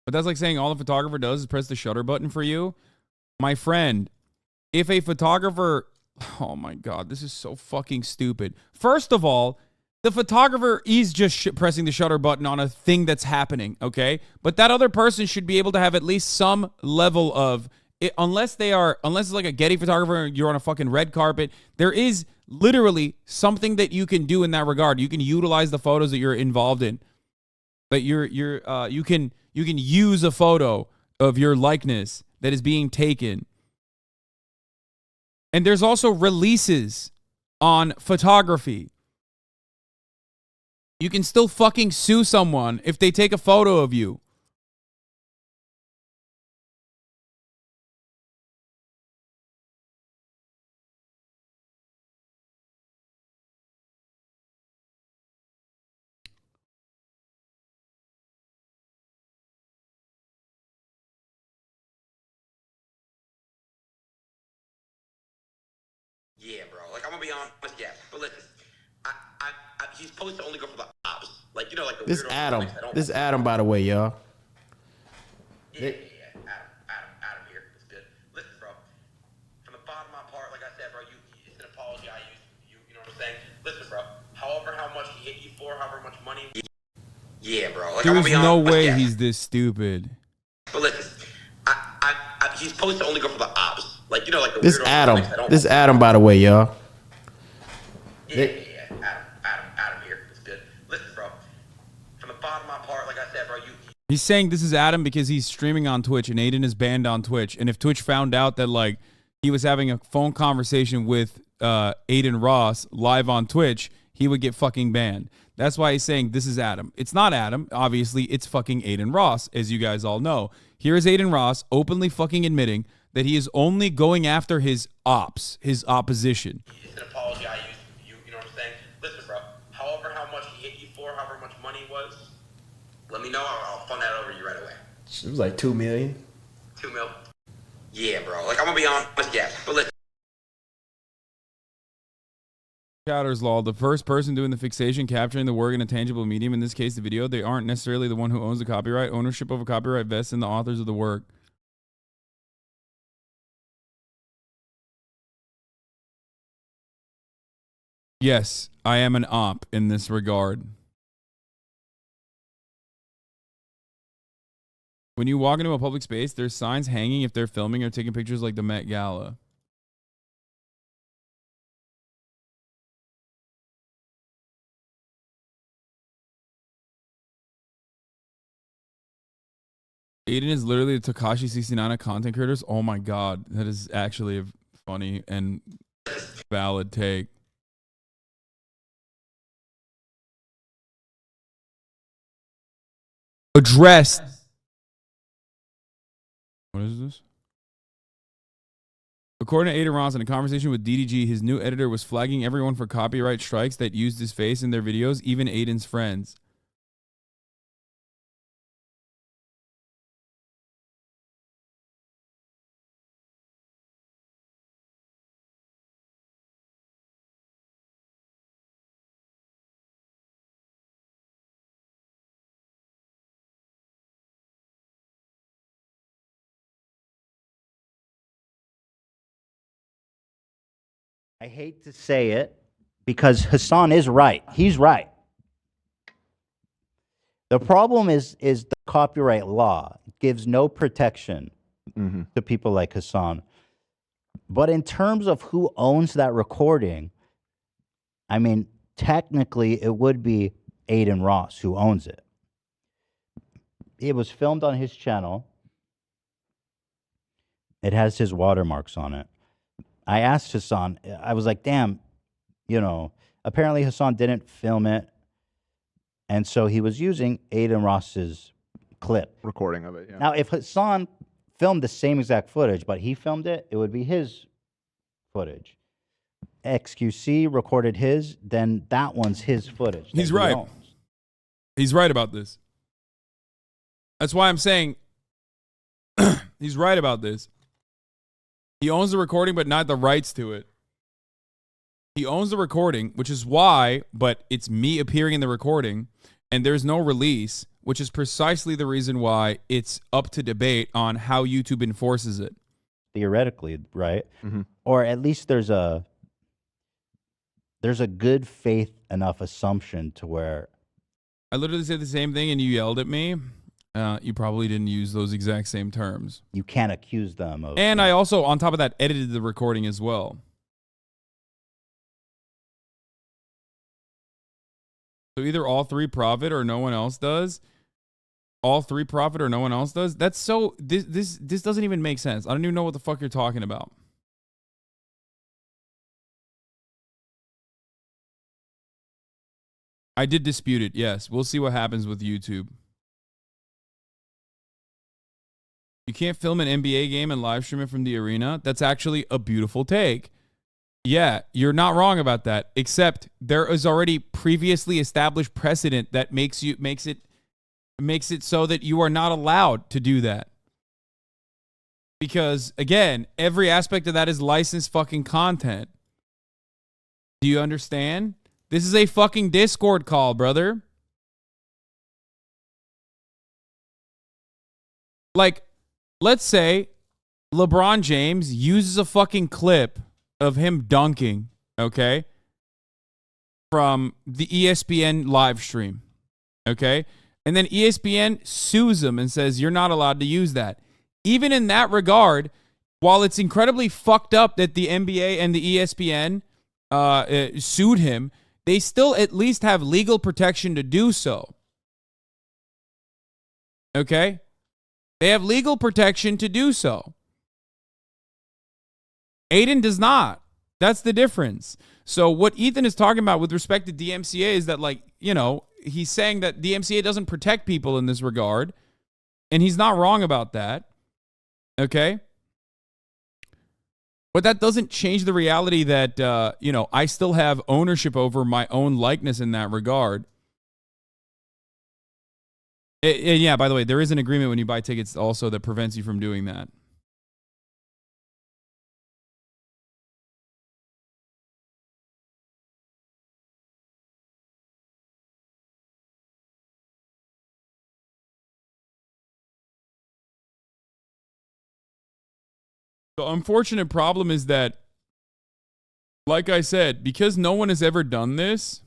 But that's like saying all a photographer does is press the shutter button for you. My friend, if a photographer... Oh my God, this is so fucking stupid. First of all, the photographer is just pressing the shutter button on a thing that's happening, okay? But that other person should be able to have at least some level of... unless it's like a Getty photographer and you're on a fucking red carpet, there is literally something that you can do in that regard. You can utilize the photos that you're involved in. That you can use a photo of your likeness that is being taken. And there's also releases on photography. You can still fucking sue someone if they take a photo of you. Yeah, bro. Like, I'm gonna be honest, yeah. But listen, he's supposed to only go for the ops. Like, you know, like the This weirdo Adam. comics that don't- This Adam, by the way, y'all. Yeah. Adam here. It's good. Listen, bro. From the bottom of my heart, like I said, bro, it's an apology I use. You know what I'm saying? Listen, bro. However, how much he hit you for, however much money. Yeah, bro. Like, There's no way yeah. he's this stupid. But listen, he's supposed to only go for the ops. Like, you know, like the This weirdo Adam. comics that don't- This Adam, by the way, y'all. Yeah. Adam here. It's good. Listen, bro. From the bottom of my heart, like I said, bro, He's saying this is Adam because he's streaming on Twitch and Aiden is banned on Twitch. And if Twitch found out that like he was having a phone conversation with AdinRoss live on Twitch, he would get fucking banned. That's why he's saying this is Adam. It's not Adam. Obviously, it's fucking AdinRoss, as you guys all know. Here is AdinRoss openly fucking admitting that he is only going after his ops, his opposition. it's an apology I used. You know what I'm saying? Listen, bro. However, how much he hit you for, however much money it was, let me know. I'll fund that over to you right away. It was like 2 million. 2 mil. Yeah, bro. Like, I'm gonna be honest, yes. But listen. Chatter's law, the first person doing the fixation, capturing the work in a tangible medium, in this case the video, they aren't necessarily the one who owns the copyright. Ownership of a copyright vests in the authors of the work. Yes, I am an op in this regard. When you walk into a public space, there's signs hanging if they're filming or taking pictures like the Met Gala. Aiden is literally the Takashi 69 of content creators. Oh my god, that is actually a funny and valid take. Addressed. What is this? According to AdinRoss, in a conversation with DDG, his new editor was flagging everyone for copyright strikes that used his face in their videos, even Aiden's friends. I hate to say it because Hasan is right. He's right. The problem is the copyright law gives no protection to people like Hasan. But in terms of who owns that recording, I mean, technically it would be AdinRoss who owns it. It was filmed on his channel. It has his watermarks on it. I asked Hasan, I was like, damn, you know, apparently Hasan didn't film it. And so he was using AdinRoss's clip. Recording of it, yeah. Now, if Hasan filmed the same exact footage, but he filmed it, it would be his footage. XQC recorded his, then that one's his footage. He's right. He's right about this. That's why I'm saying he's right about this. He owns the recording, but not the rights to it. He owns the recording, which is why, but it's me appearing in the recording, and there's no release, which is precisely the reason why it's up to debate on how YouTube enforces it. Theoretically, right? Or at least there's a good faith enough assumption to where I literally said the same thing, and you yelled at me. You probably didn't use those exact same terms. You can't accuse them of. And I also, on top of that, edited the recording as well. So either all three profit or no one else does. All three profit or no one else does. That's so. This doesn't even make sense. I don't even know what the fuck you're talking about. I did dispute it. Yes, we'll see what happens with YouTube. You can't film an NBA game and live stream it from the arena. That's actually a beautiful take. Yeah, you're not wrong about that. Except there is already previously established precedent that makes it so that you are not allowed to do that. Because again, every aspect of that is licensed fucking content. Do you understand? This is a fucking Discord call, brother. Like, let's say LeBron James uses a fucking clip of him dunking, okay, from the ESPN live stream, okay? And then ESPN sues him and says, you're not allowed to use that. Even in that regard, while it's incredibly fucked up that the NBA and the ESPN sued him, they still at least have legal protection to do so. Okay? They have legal protection to do so. Adin does not. That's the difference. So what Ethan is talking about with respect to DMCA is that, like, you know, he's saying that DMCA doesn't protect people in this regard, and he's not wrong about that. Okay? But that doesn't change the reality that, you know, I still have ownership over my own likeness in that regard. And yeah, by the way, there is an agreement when you buy tickets also that prevents you from doing that. The unfortunate problem is that, like I said, because no one has ever done this,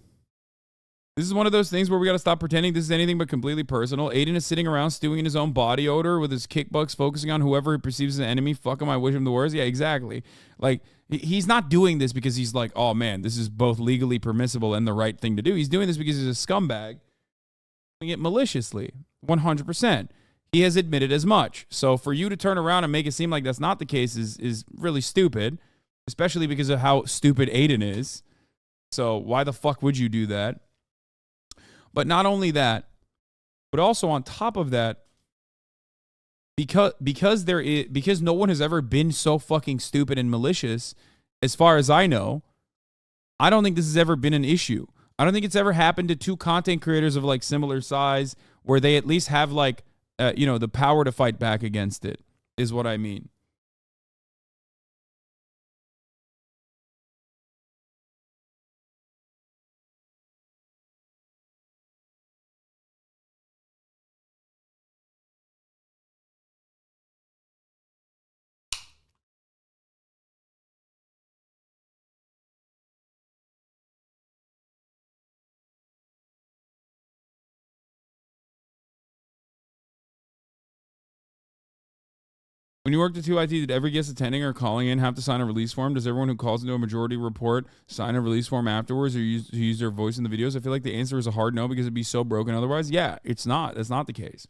this is one of those things where we got to stop pretending this is anything but completely personal. Adin is sitting around stewing in his own body odor with his kickbucks, focusing on whoever he perceives as an enemy. Fuck him, I wish him the worst. Yeah, exactly. Like, he's not doing this because he's like, oh man, this is both legally permissible and the right thing to do. He's doing this because he's a scumbag, doing it maliciously, 100%. He has admitted as much. So for you to turn around and make it seem like that's not the case is really stupid, especially because of how stupid Adin is. So why the fuck would you do that? But not only that, but also on top of that, because no one has ever been so fucking stupid and malicious, as far as I know, I don't think this has ever been an issue. I don't think it's ever happened to two content creators of like similar size where they at least have like, you know, the power to fight back against it, is what I mean. When you worked at 2IT, did every guest attending or calling in have to sign a release form? Does everyone who calls into a majority report sign a release form afterwards or use their voice in the videos? I feel like the answer is a hard no because it'd be so broken otherwise. Yeah, it's not. That's not the case.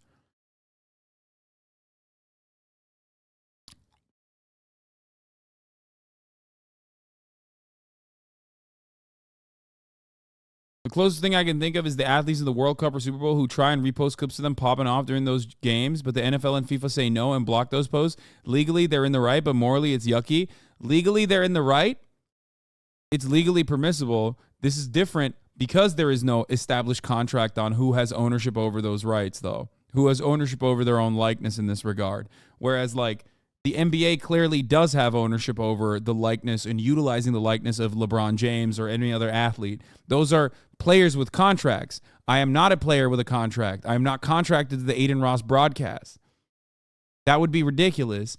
The closest thing I can think of is the athletes in the World Cup or Super Bowl who try and repost clips of them popping off during those games, but the NFL and FIFA say no and block those posts. Legally, they're in the right, but morally, it's yucky. Legally, they're in the right. It's legally permissible. This is different because there is no established contract on who has ownership over those rights, though. Who has ownership over their own likeness in this regard. Whereas, like, the NBA clearly does have ownership over the likeness and utilizing the likeness of LeBron James or any other athlete. Those are players with contracts. I am not a player with a contract. I am not contracted to the AdinRoss broadcast. That would be ridiculous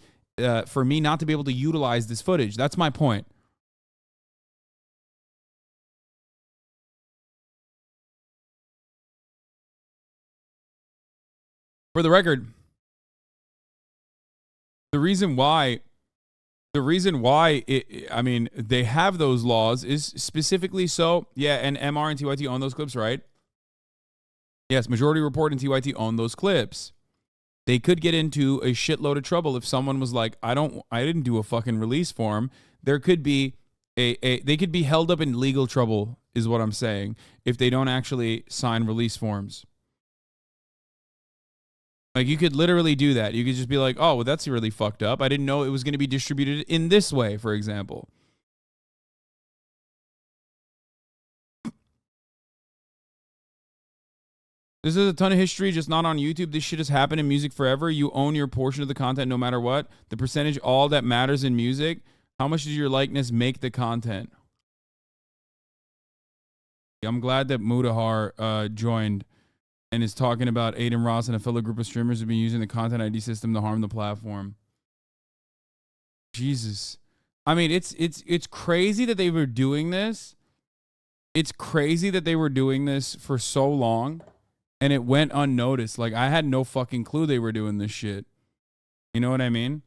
for me not to be able to utilize this footage. That's my point. For the record, the reason why I mean, they have those laws is specifically so, yeah, and MR and TYT own those clips, right? Yes, Majority Report and TYT own those clips. They could get into a shitload of trouble if someone was like, I didn't do a fucking release form. There could be they could be held up in legal trouble, is what I'm saying, if they don't actually sign release forms. Like, you could literally do that. You could just be like, oh, well, that's really fucked up. I didn't know it was going to be distributed in this way, for example. This is a ton of history, just not on YouTube. This shit has happened in music forever. You own your portion of the content no matter what. The percentage, all that matters in music. How much does your likeness make the content? I'm glad that Mudahar joined and is talking about AdinRoss and a fellow group of streamers who've been using the content ID system to harm the platform. Jesus. I mean, it's crazy that they were doing this. It's crazy that they were doing this for so long and it went unnoticed. Like, I had no fucking clue they were doing this shit. You know what I mean?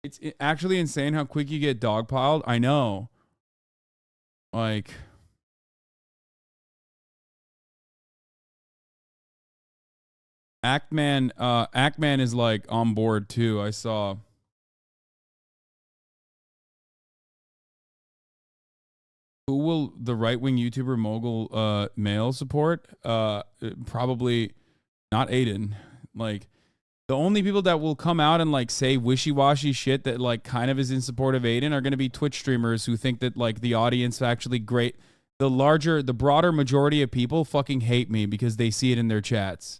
It's actually insane how quick you get dogpiled. I know. Like, Actman is like on board too. I saw. Who will the right-wing YouTuber mogul male support? Probably not Aiden. Like, the only people that will come out and like say wishy-washy shit that like kind of is in support of Aiden are going to be Twitch streamers who think that like the audience actually great. The broader majority of people fucking hate me because they see it in their chats.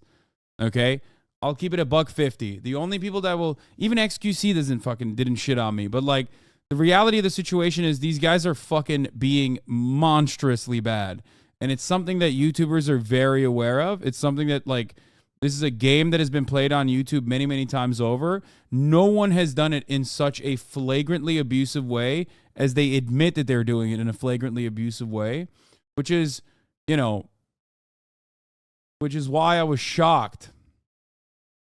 Okay? I'll keep it $150. The only people that will, even XQC didn't shit on me, but like the reality of the situation is these guys are fucking being monstrously bad. And it's something that YouTubers are very aware of. It's something that like, this is a game that has been played on YouTube many, many times over. No one has done it in such a flagrantly abusive way as they admit that they're doing it in a flagrantly abusive way, which is, you know, which is why I was shocked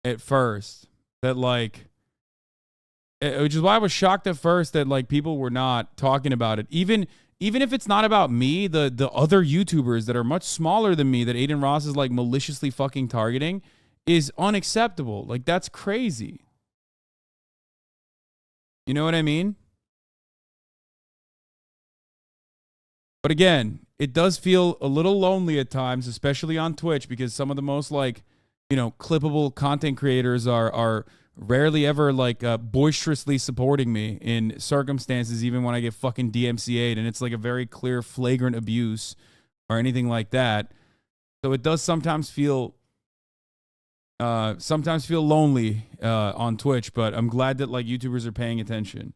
at first that like, which is why I was shocked at first that like people were not talking about it. Even if it's not about me, the other YouTubers that are much smaller than me that AdinRoss is like maliciously fucking targeting is unacceptable. Like, that's crazy. You know what I mean? But again, it does feel a little lonely at times, especially on Twitch, because some of the most like, you know, clippable content creators are rarely ever like boisterously supporting me in circumstances, even when I get fucking DMCA'd and it's like a very clear flagrant abuse or anything like that. So it does sometimes feel lonely on Twitch, but I'm glad that like YouTubers are paying attention.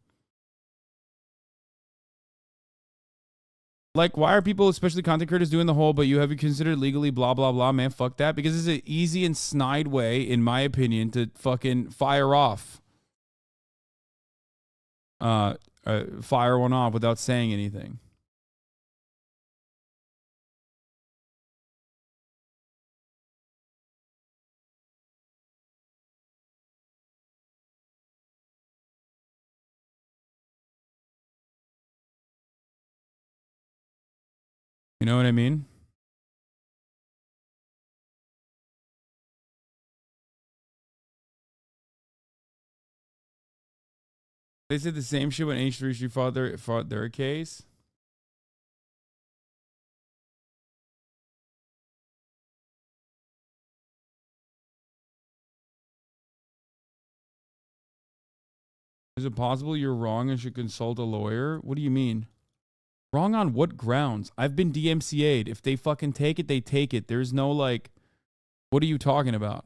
Like, why are people, especially content creators, doing the whole, but you have you considered legally blah, blah, blah? Man, fuck that. Because it's an easy and snide way, in my opinion, to fucking fire off. Fire one off without saying anything. You know what I mean? They said the same shit when H3 fought their case. Is it possible you're wrong and should consult a lawyer? What do you mean? Wrong on what grounds? I've been DMCA'd. If they fucking take it, they take it. There's no like, what are you talking about?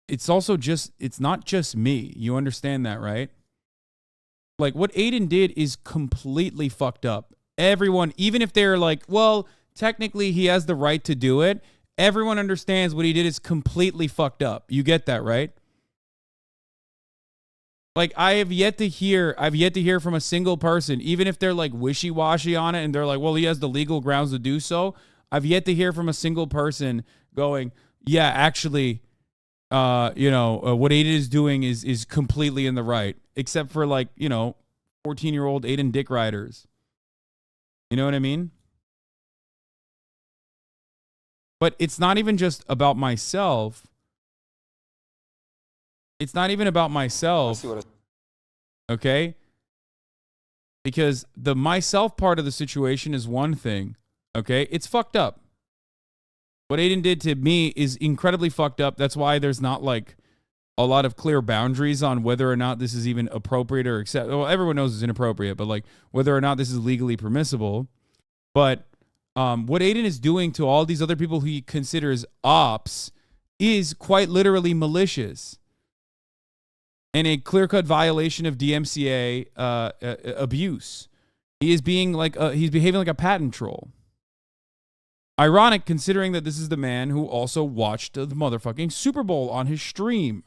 It's also just, it's not just me. You understand that, right? Like, what Aiden did is completely fucked up. Everyone, even if they're like, well, technically he has the right to do it, everyone understands what he did is completely fucked up. You get that, right? Like, I've yet to hear from a single person, even if they're like wishy-washy on it and they're like, well, he has the legal grounds to do so. I've yet to hear from a single person going, yeah, actually, what Aiden is doing is completely in the right, except for like, 14-year-old Aiden dick riders. You know what I mean? But it's not even just about myself. It's not even about myself. Okay? Because the myself part of the situation is one thing. Okay? It's fucked up. What Aiden did to me is incredibly fucked up. That's why there's not like a lot of clear boundaries on whether or not this is even appropriate or acceptable. Well, everyone knows it's inappropriate, but like whether or not this is legally permissible. But what Aiden is doing to all these other people who he considers ops is quite literally malicious and a clear-cut violation of DMCA abuse. He is being like he's behaving like a patent troll. Ironic, considering that this is the man who also watched the motherfucking Super Bowl on his stream.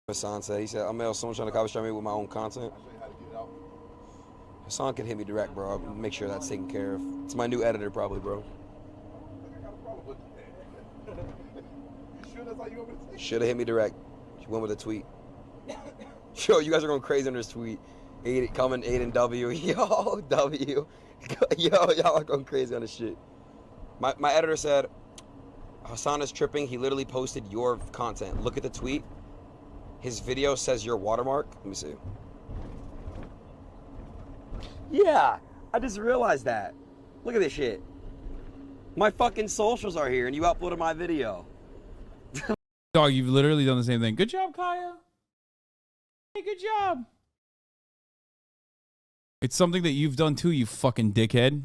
Hasan said, he said, I'm someone trying to copystrike me with my own content. Hasan can hit me direct, bro. I'll make sure that's taken care of. It's my new editor, probably, bro. Should have hit me direct. She went with a tweet. Yo, you guys are going crazy on this tweet. Comment Aiden W. Yo, W. Yo, y'all are going crazy on this shit. My editor said, Hasan is tripping. He literally posted your content. Look at the tweet. His video says your watermark. Let me see. Yeah, I just realized that. Look at this shit. My fucking socials are here and you uploaded my video. Dog, you've literally done the same thing. Good job, Kaya. Hey, good job. It's something that you've done too, you fucking dickhead.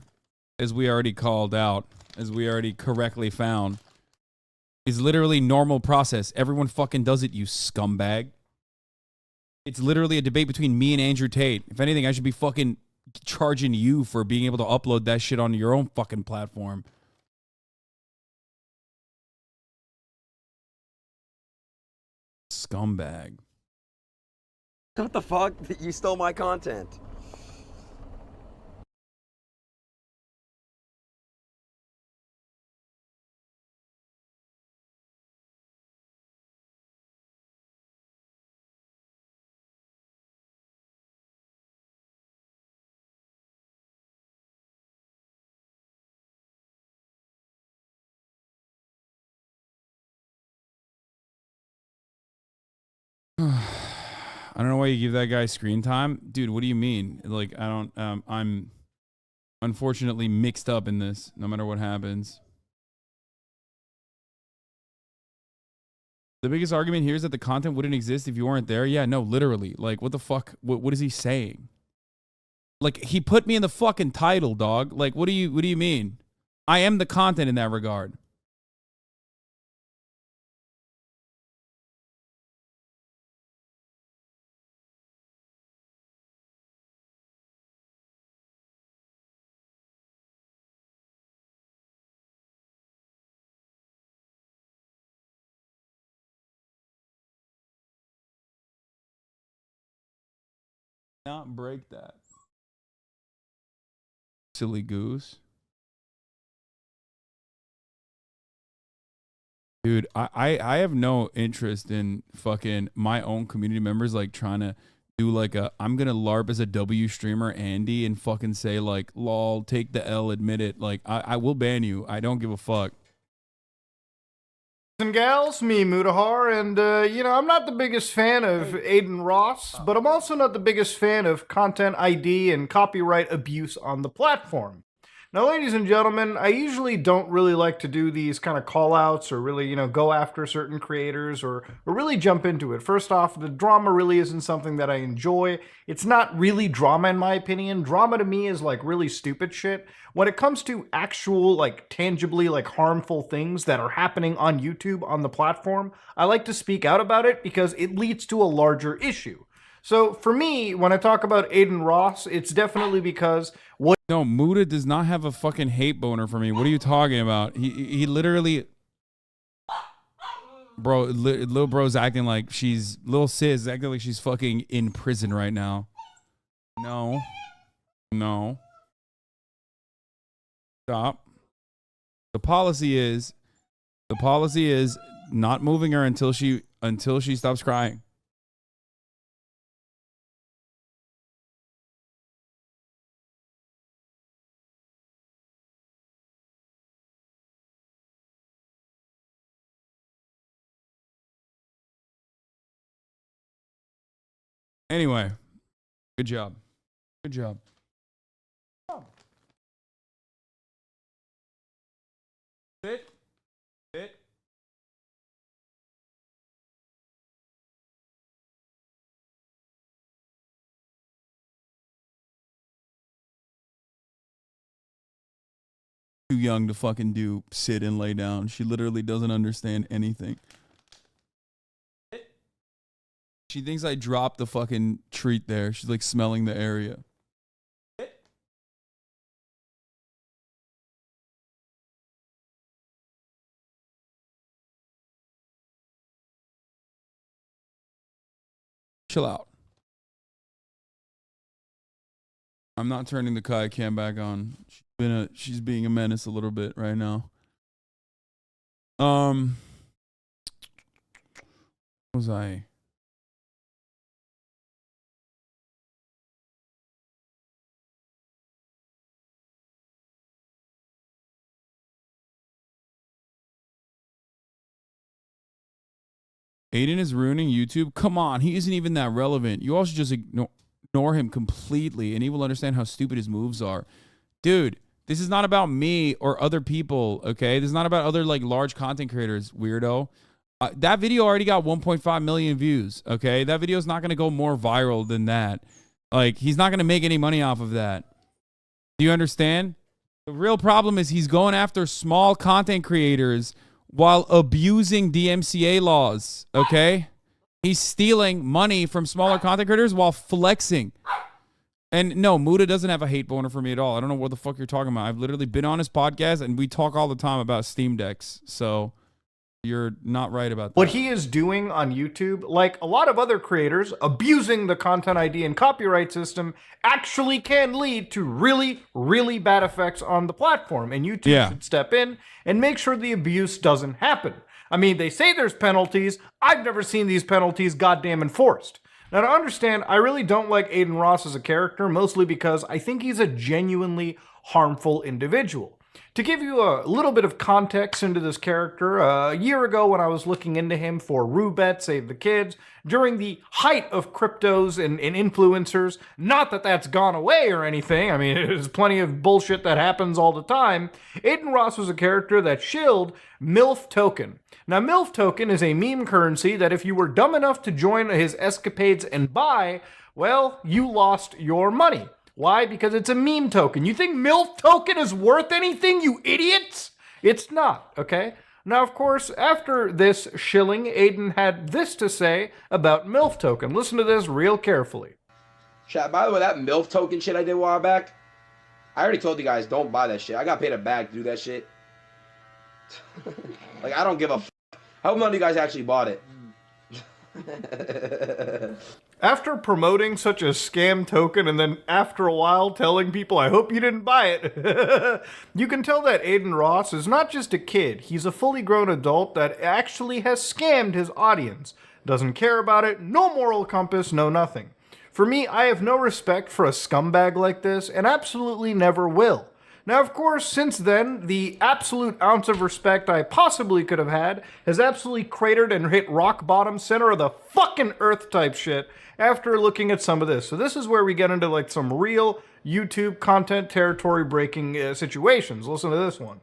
As we already called out, as we already correctly found. It's literally normal process. Everyone fucking does it, you scumbag. It's literally a debate between me and Andrew Tate. If anything, I should be fucking charging you for being able to upload that shit onto your own fucking platform. Scumbag. What the fuck? You stole my content. I don't know why you give that guy screen time. Dude, what do you mean? Like, I don't, I'm unfortunately mixed up in this, no matter what happens. The biggest argument here is that the content wouldn't exist if you weren't there. Yeah, no, literally. Like, what the fuck? What is he saying? Like, he put me in the fucking title, dog. Like, what do you mean? I am the content in that regard. Not break that. Silly goose. Dude, I have no interest in fucking my own community members like trying to do like a I'm gonna LARP as a W streamer Andy and fucking say like lol, take the L, admit it. Like I will ban you. I don't give a fuck. And gals, me Mutahar, and you know, I'm not the biggest fan of AdinRoss, but I'm also not the biggest fan of content ID and copyright abuse on the platform. Now, ladies and gentlemen, I usually don't really like to do these kind of call-outs or really, you know, go after certain creators or really jump into it. First off, the drama really isn't something that I enjoy. It's not really drama in my opinion. Drama to me is like really stupid shit. When it comes to actual, like, tangibly, like, harmful things that are happening on YouTube, on the platform, I like to speak out about it because it leads to a larger issue. So for me, when I talk about AdinRoss, it's definitely because No, Muda does not have a fucking hate boner for me. What are you talking about? He literally, bro, little bro's acting like she's little sis acting like she's fucking in prison right now. No, stop. The policy is not moving her until she stops crying. Anyway, good job. Good job. Sit. Sit. Too young to fucking do sit and lay down. She literally doesn't understand anything. She thinks I dropped the fucking treat there. She's like smelling the area. Chill out. I'm not turning the Kai cam back on. She's being a menace a little bit right now. What was I? Aiden is ruining YouTube. Come on, he isn't even that relevant. You all should just ignore him completely, and he will understand how stupid his moves are. Dude, this is not about me or other people, okay? This is not about other, like, large content creators, weirdo. That video already got 1.5 million views, okay? That video is not going to go more viral than that. Like, he's not going to make any money off of that. Do you understand? The real problem is he's going after small content creators while abusing DMCA laws, okay? He's stealing money from smaller content creators while flexing. And no, Muda doesn't have a hate boner for me at all. I don't know what the fuck you're talking about. I've literally been on his podcast, and we talk all the time about Steam Decks. So you're not right about that. What he is doing on YouTube, like a lot of other creators, abusing the content ID and copyright system actually can lead to really, really bad effects on the platform. And YouTube should step in and make sure the abuse doesn't happen. I mean, they say there's penalties. I've never seen these penalties goddamn enforced. Now, to understand, I really don't like AdinRoss as a character, mostly because I think he's a genuinely harmful individual. To give you a little bit of context into this character, a year ago when I was looking into him for Rubet, Save the Kids, during the height of cryptos and influencers, not that that's gone away or anything, I mean, there's plenty of bullshit that happens all the time, AdinRoss was a character that shilled MILF Token. Now, MILF Token is a meme currency that if you were dumb enough to join his escapades and buy, well, you lost your money. Why? Because it's a meme token. You think MILF Token is worth anything, you idiots? It's not, okay? Now, of course, after this shilling, Aiden had this to say about MILF Token. Listen to this real carefully. Chat, by the way, that MILF Token shit I did a while back, I already told you guys, don't buy that shit. I got paid a bag to do that shit. Like, I don't give a f***. I hope none of you guys actually bought it. After promoting such a scam token and then after a while telling people, I hope you didn't buy it, you can tell that AdinRoss is not just a kid. He's a fully grown adult that actually has scammed his audience. Doesn't care about it, no moral compass, no nothing. For me, I have no respect for a scumbag like this and absolutely never will. Now, of course, since then, the absolute ounce of respect I possibly could have had has absolutely cratered and hit rock bottom, center of the fucking earth type shit after looking at some of this. So this is where we get into like some real YouTube content territory breaking situations. Listen to this one.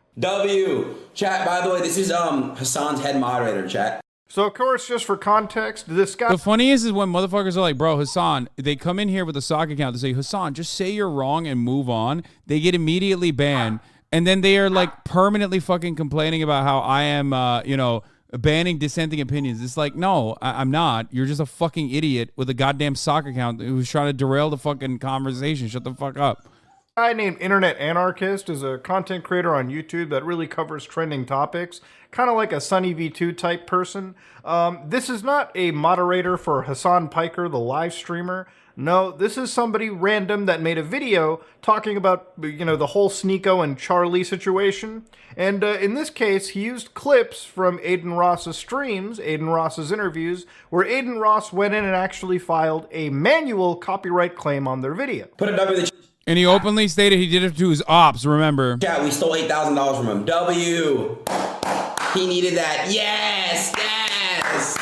Chat, by the way, this is Hassan's head moderator, chat. So, of course, just for context, this guy... The funniest is when motherfuckers are like, bro, Hassan, they come in here with a sock account. They say, Hassan, just say you're wrong and move on. They get immediately banned. And then they are, like, permanently fucking complaining about how I am, banning dissenting opinions. It's like, no, I'm not. You're just a fucking idiot with a goddamn sock account who's trying to derail the fucking conversation. Shut the fuck up. A guy named Internet Anarchist is a content creator on YouTube that really covers trending topics, kind of like a Sunny V2 type person. This is not a moderator for Hassan Piker, the live streamer. No, this is somebody random that made a video talking about, the whole Sneeko and Charlie situation. And in this case, he used clips from AdinRoss's streams, AdinRoss's interviews, where AdinRoss went in and actually filed a manual copyright claim on their video. Put a W in the And he openly stated he did it to his ops, remember? chat. We stole $8,000 from him. W. He needed that. Yes. Yes.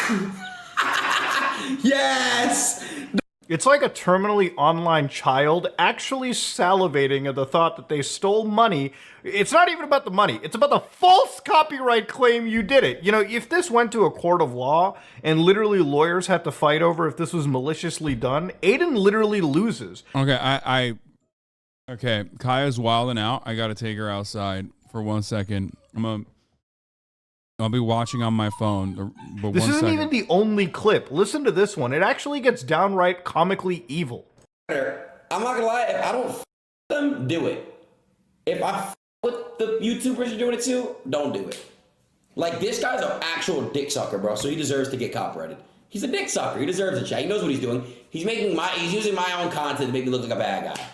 Yes. It's like a terminally online child actually salivating at the thought that they stole money. It's not even about the money. It's about the false copyright claim you did it. If this went to a court of law and literally lawyers had to fight over if this was maliciously done, Aiden literally loses. Okay, Okay, Kaya's wilding out. I gotta take her outside for 1 second. I'll be watching on my phone. But this isn't even the only clip. Listen to this one. It actually gets downright comically evil. I'm not gonna lie. If I don't f them, do it. If I f with the YouTubers are doing it too, don't do it. Like, this guy's an actual dick sucker, bro. So he deserves to get copyrighted. He's a dick sucker. He deserves it, chat. He knows what he's doing. He's using my own content to make me look like a bad guy.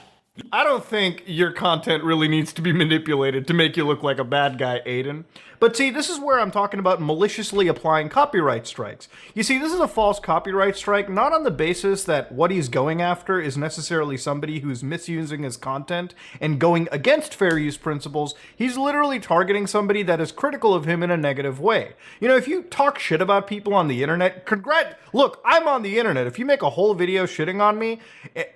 I don't think your content really needs to be manipulated to make you look like a bad guy, Aiden. But see, this is where I'm talking about maliciously applying copyright strikes. You see, this is a false copyright strike, not on the basis that what he's going after is necessarily somebody who's misusing his content and going against fair use principles. He's literally targeting somebody that is critical of him in a negative way. You know, if you talk shit about people on the internet, look, I'm on the internet. If you make a whole video shitting on me,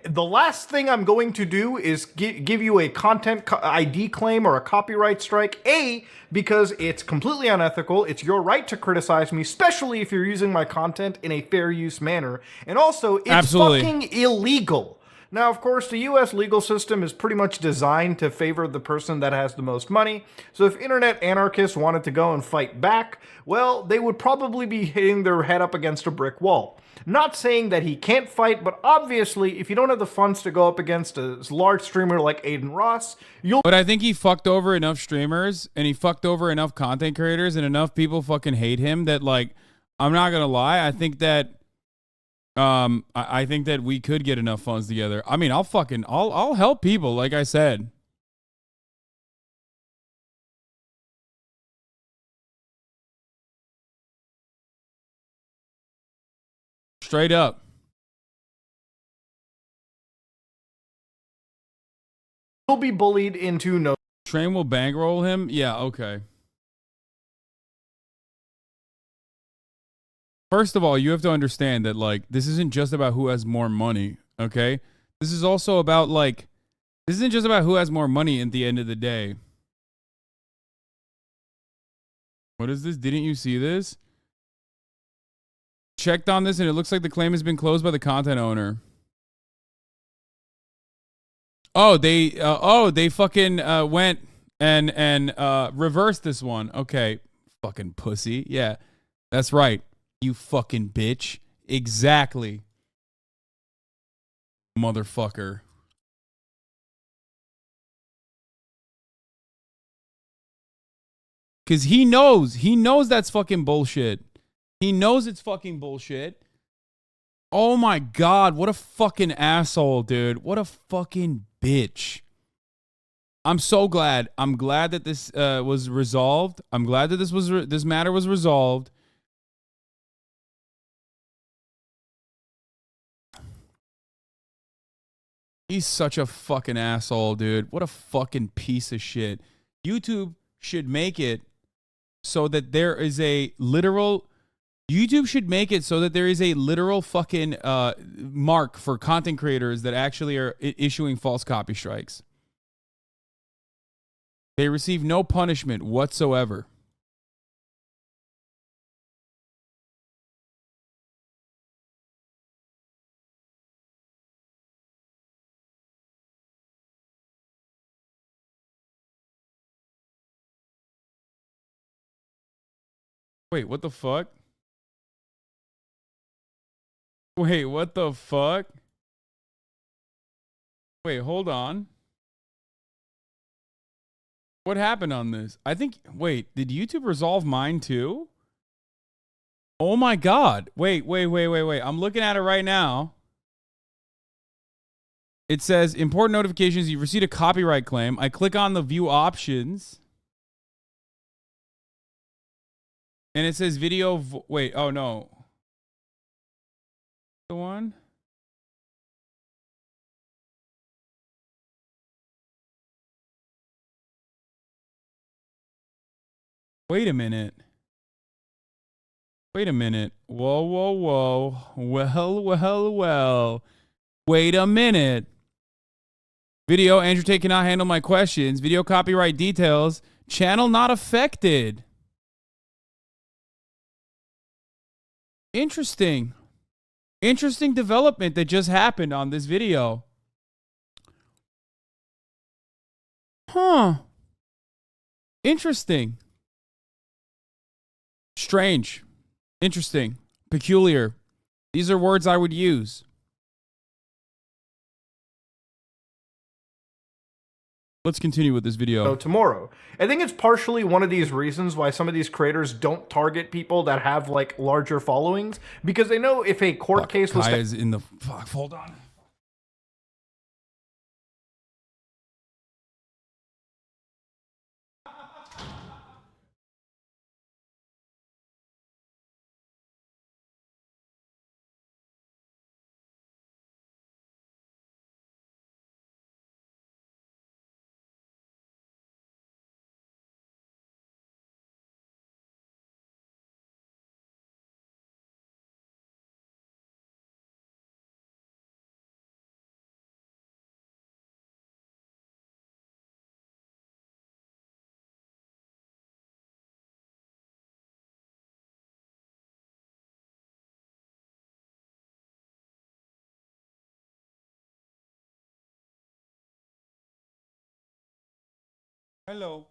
the last thing I'm going to do is give you a content ID claim or a copyright strike. A, because it's completely unethical. It's your right to criticize me, especially if you're using my content in a fair use manner. And also, it's fucking illegal. Now, of course, the US legal system is pretty much designed to favor the person that has the most money. So if internet anarchists wanted to go and fight back, well, they would probably be hitting their head up against a brick wall. Not saying that he can't fight, but obviously, if you don't have the funds to go up against a large streamer like AdinRoss, you'll... But I think he fucked over enough streamers, and he fucked over enough content creators, and enough people fucking hate him that, like, I'm not gonna lie, I think that... I think that we could get enough funds together. I mean, I'll help people, like I said. Straight up. He'll be bullied into no... Train will bankroll him? Yeah, okay. First of all, you have to understand that, like, this isn't just about who has more money, okay? This is also about, like, this isn't just about who has more money at the end of the day. What is this? Didn't you see this? Checked on this and it looks like the claim has been closed by the content owner. Oh, they fucking went and reversed this one. Okay. Fucking pussy. Yeah. That's right. You fucking bitch. Exactly. Motherfucker. Cause he knows that's fucking bullshit. He knows it's fucking bullshit. Oh my God, what a fucking asshole, dude. What a fucking bitch. I'm so glad. I'm glad that this was resolved. I'm glad that this matter was resolved. He's such a fucking asshole, dude. What a fucking piece of shit. YouTube should make it so that there is a literal... YouTube should make it so that there is a literal fucking mark for content creators that actually are issuing false copy strikes. They receive no punishment whatsoever. Wait, what the fuck? Wait, what the fuck? Wait, hold on. What happened on this? I think, wait, did YouTube resolve mine too? Oh my God. Wait. I'm looking at it right now. It says, important notifications, you've received a copyright claim. I click on the view options. And it says video, wait, oh no. The one? Wait a minute. Wait a minute. Whoa. Well. Wait a minute. Video, Andrew Tate cannot handle my questions. Video copyright details. Channel not affected. Interesting. Interesting development that just happened on this video. Huh. Interesting. Strange. Interesting. Peculiar. These are words I would use. Let's continue with this video. Tomorrow. I think it's partially one of these reasons why some of these creators don't target people that have like larger followings, because they know if a court case was Kaya's in the fuck. Hold on. Hello.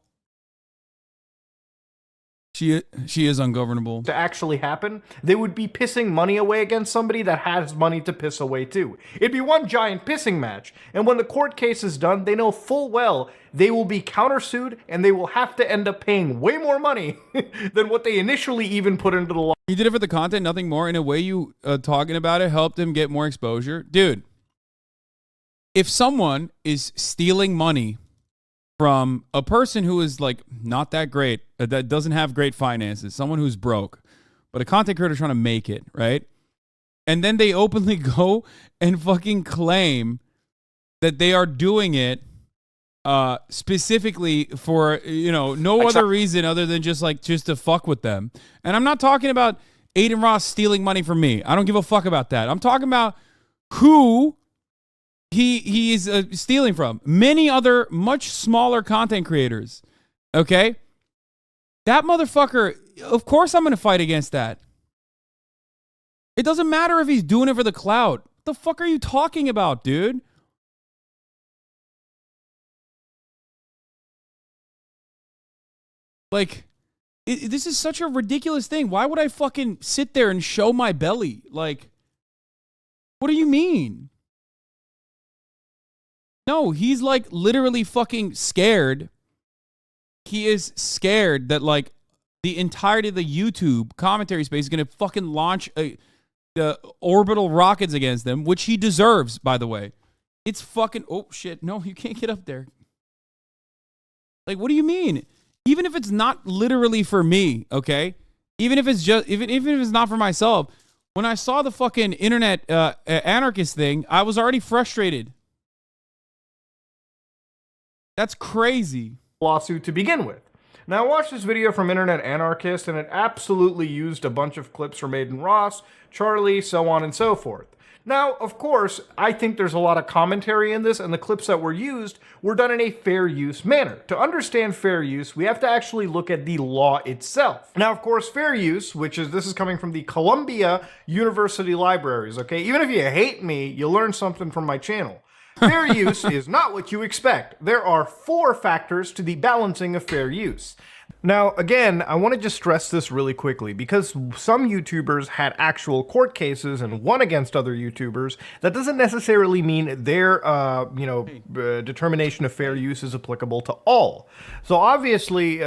She is ungovernable. To actually happen, they would be pissing money away against somebody that has money to piss away too. It'd be one giant pissing match, and when the court case is done, they know full well they will be countersued and they will have to end up paying way more money than what they initially even put into the law. He did it for the content, nothing more. In a way, you talking about it helped him get more exposure. Dude, if someone is stealing money from a person who is like not that great, that doesn't have great finances, someone who's broke, but a content creator trying to make it, right? And then they openly go and fucking claim that they are doing it specifically for, no other reason other than just to fuck with them. And I'm not talking about AdinRoss stealing money from me. I don't give a fuck about that. I'm talking about who he is stealing from. Many other much smaller content creators. Okay? That motherfucker, of course I'm going to fight against that. It doesn't matter if he's doing it for the clout. What the fuck are you talking about, dude? Like, this is such a ridiculous thing. Why would I fucking sit there and show my belly? Like, what do you mean? No, he's like literally fucking scared. He is scared that like the entirety of the YouTube commentary space is going to fucking launch the orbital rockets against them, which he deserves, by the way. It's fucking, oh shit, no, you can't get up there. Like, what do you mean? Even if it's not literally for me, okay? Even if it's just, even if it's not for myself, when I saw the fucking internet anarchist thing, I was already frustrated. That's crazy. Lawsuit to begin with. Now, I watched this video from Internet Anarchist, and it absolutely used a bunch of clips from AdinRoss, Charlie, so on and so forth. Now, of course, I think there's a lot of commentary in this, and the clips that were used were done in a fair use manner. To understand fair use, we have to actually look at the law itself. Now, of course, fair use, this is coming from the Columbia University Libraries, okay? Even if you hate me, you learn something from my channel. Fair use is not what you expect. There are 4 factors to the balancing of fair use. Now, again, I want to just stress this really quickly because some YouTubers had actual court cases and won against other YouTubers. That doesn't necessarily mean their, determination of fair use is applicable to all. So obviously,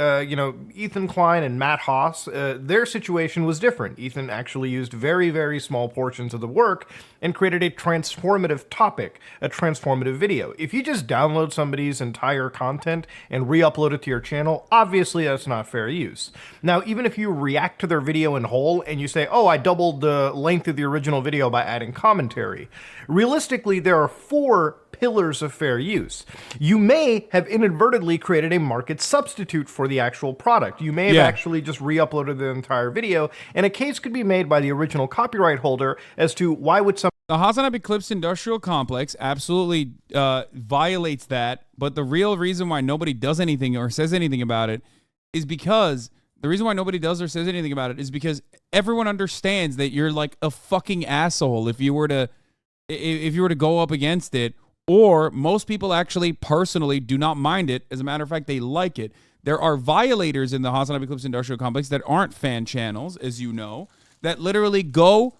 Ethan Klein and Matt Haas, their situation was different. Ethan actually used very, very small portions of the work and created a transformative topic, a transformative video. If you just download somebody's entire content and re-upload it to your channel, obviously that's not fair use. Now, even if you react to their video in whole and you say, oh, I doubled the length of the original video by adding commentary, realistically, there are 4 pillars of fair use. You may have inadvertently created a market substitute for the actual product. You may have actually just re-uploaded the entire video, and a case could be made by the original copyright holder as to why would some... The HasanAbi Clips Industrial Complex absolutely violates that, but the real reason why nobody does anything or says anything about it is because the reason why nobody does or says anything about it is because everyone understands that you're like a fucking asshole if you were to go up against it, or most people actually personally do not mind it. As a matter of fact, they like it. There are violators in the HasanAbi Clips Industrial Complex that aren't fan channels, as you know, that literally go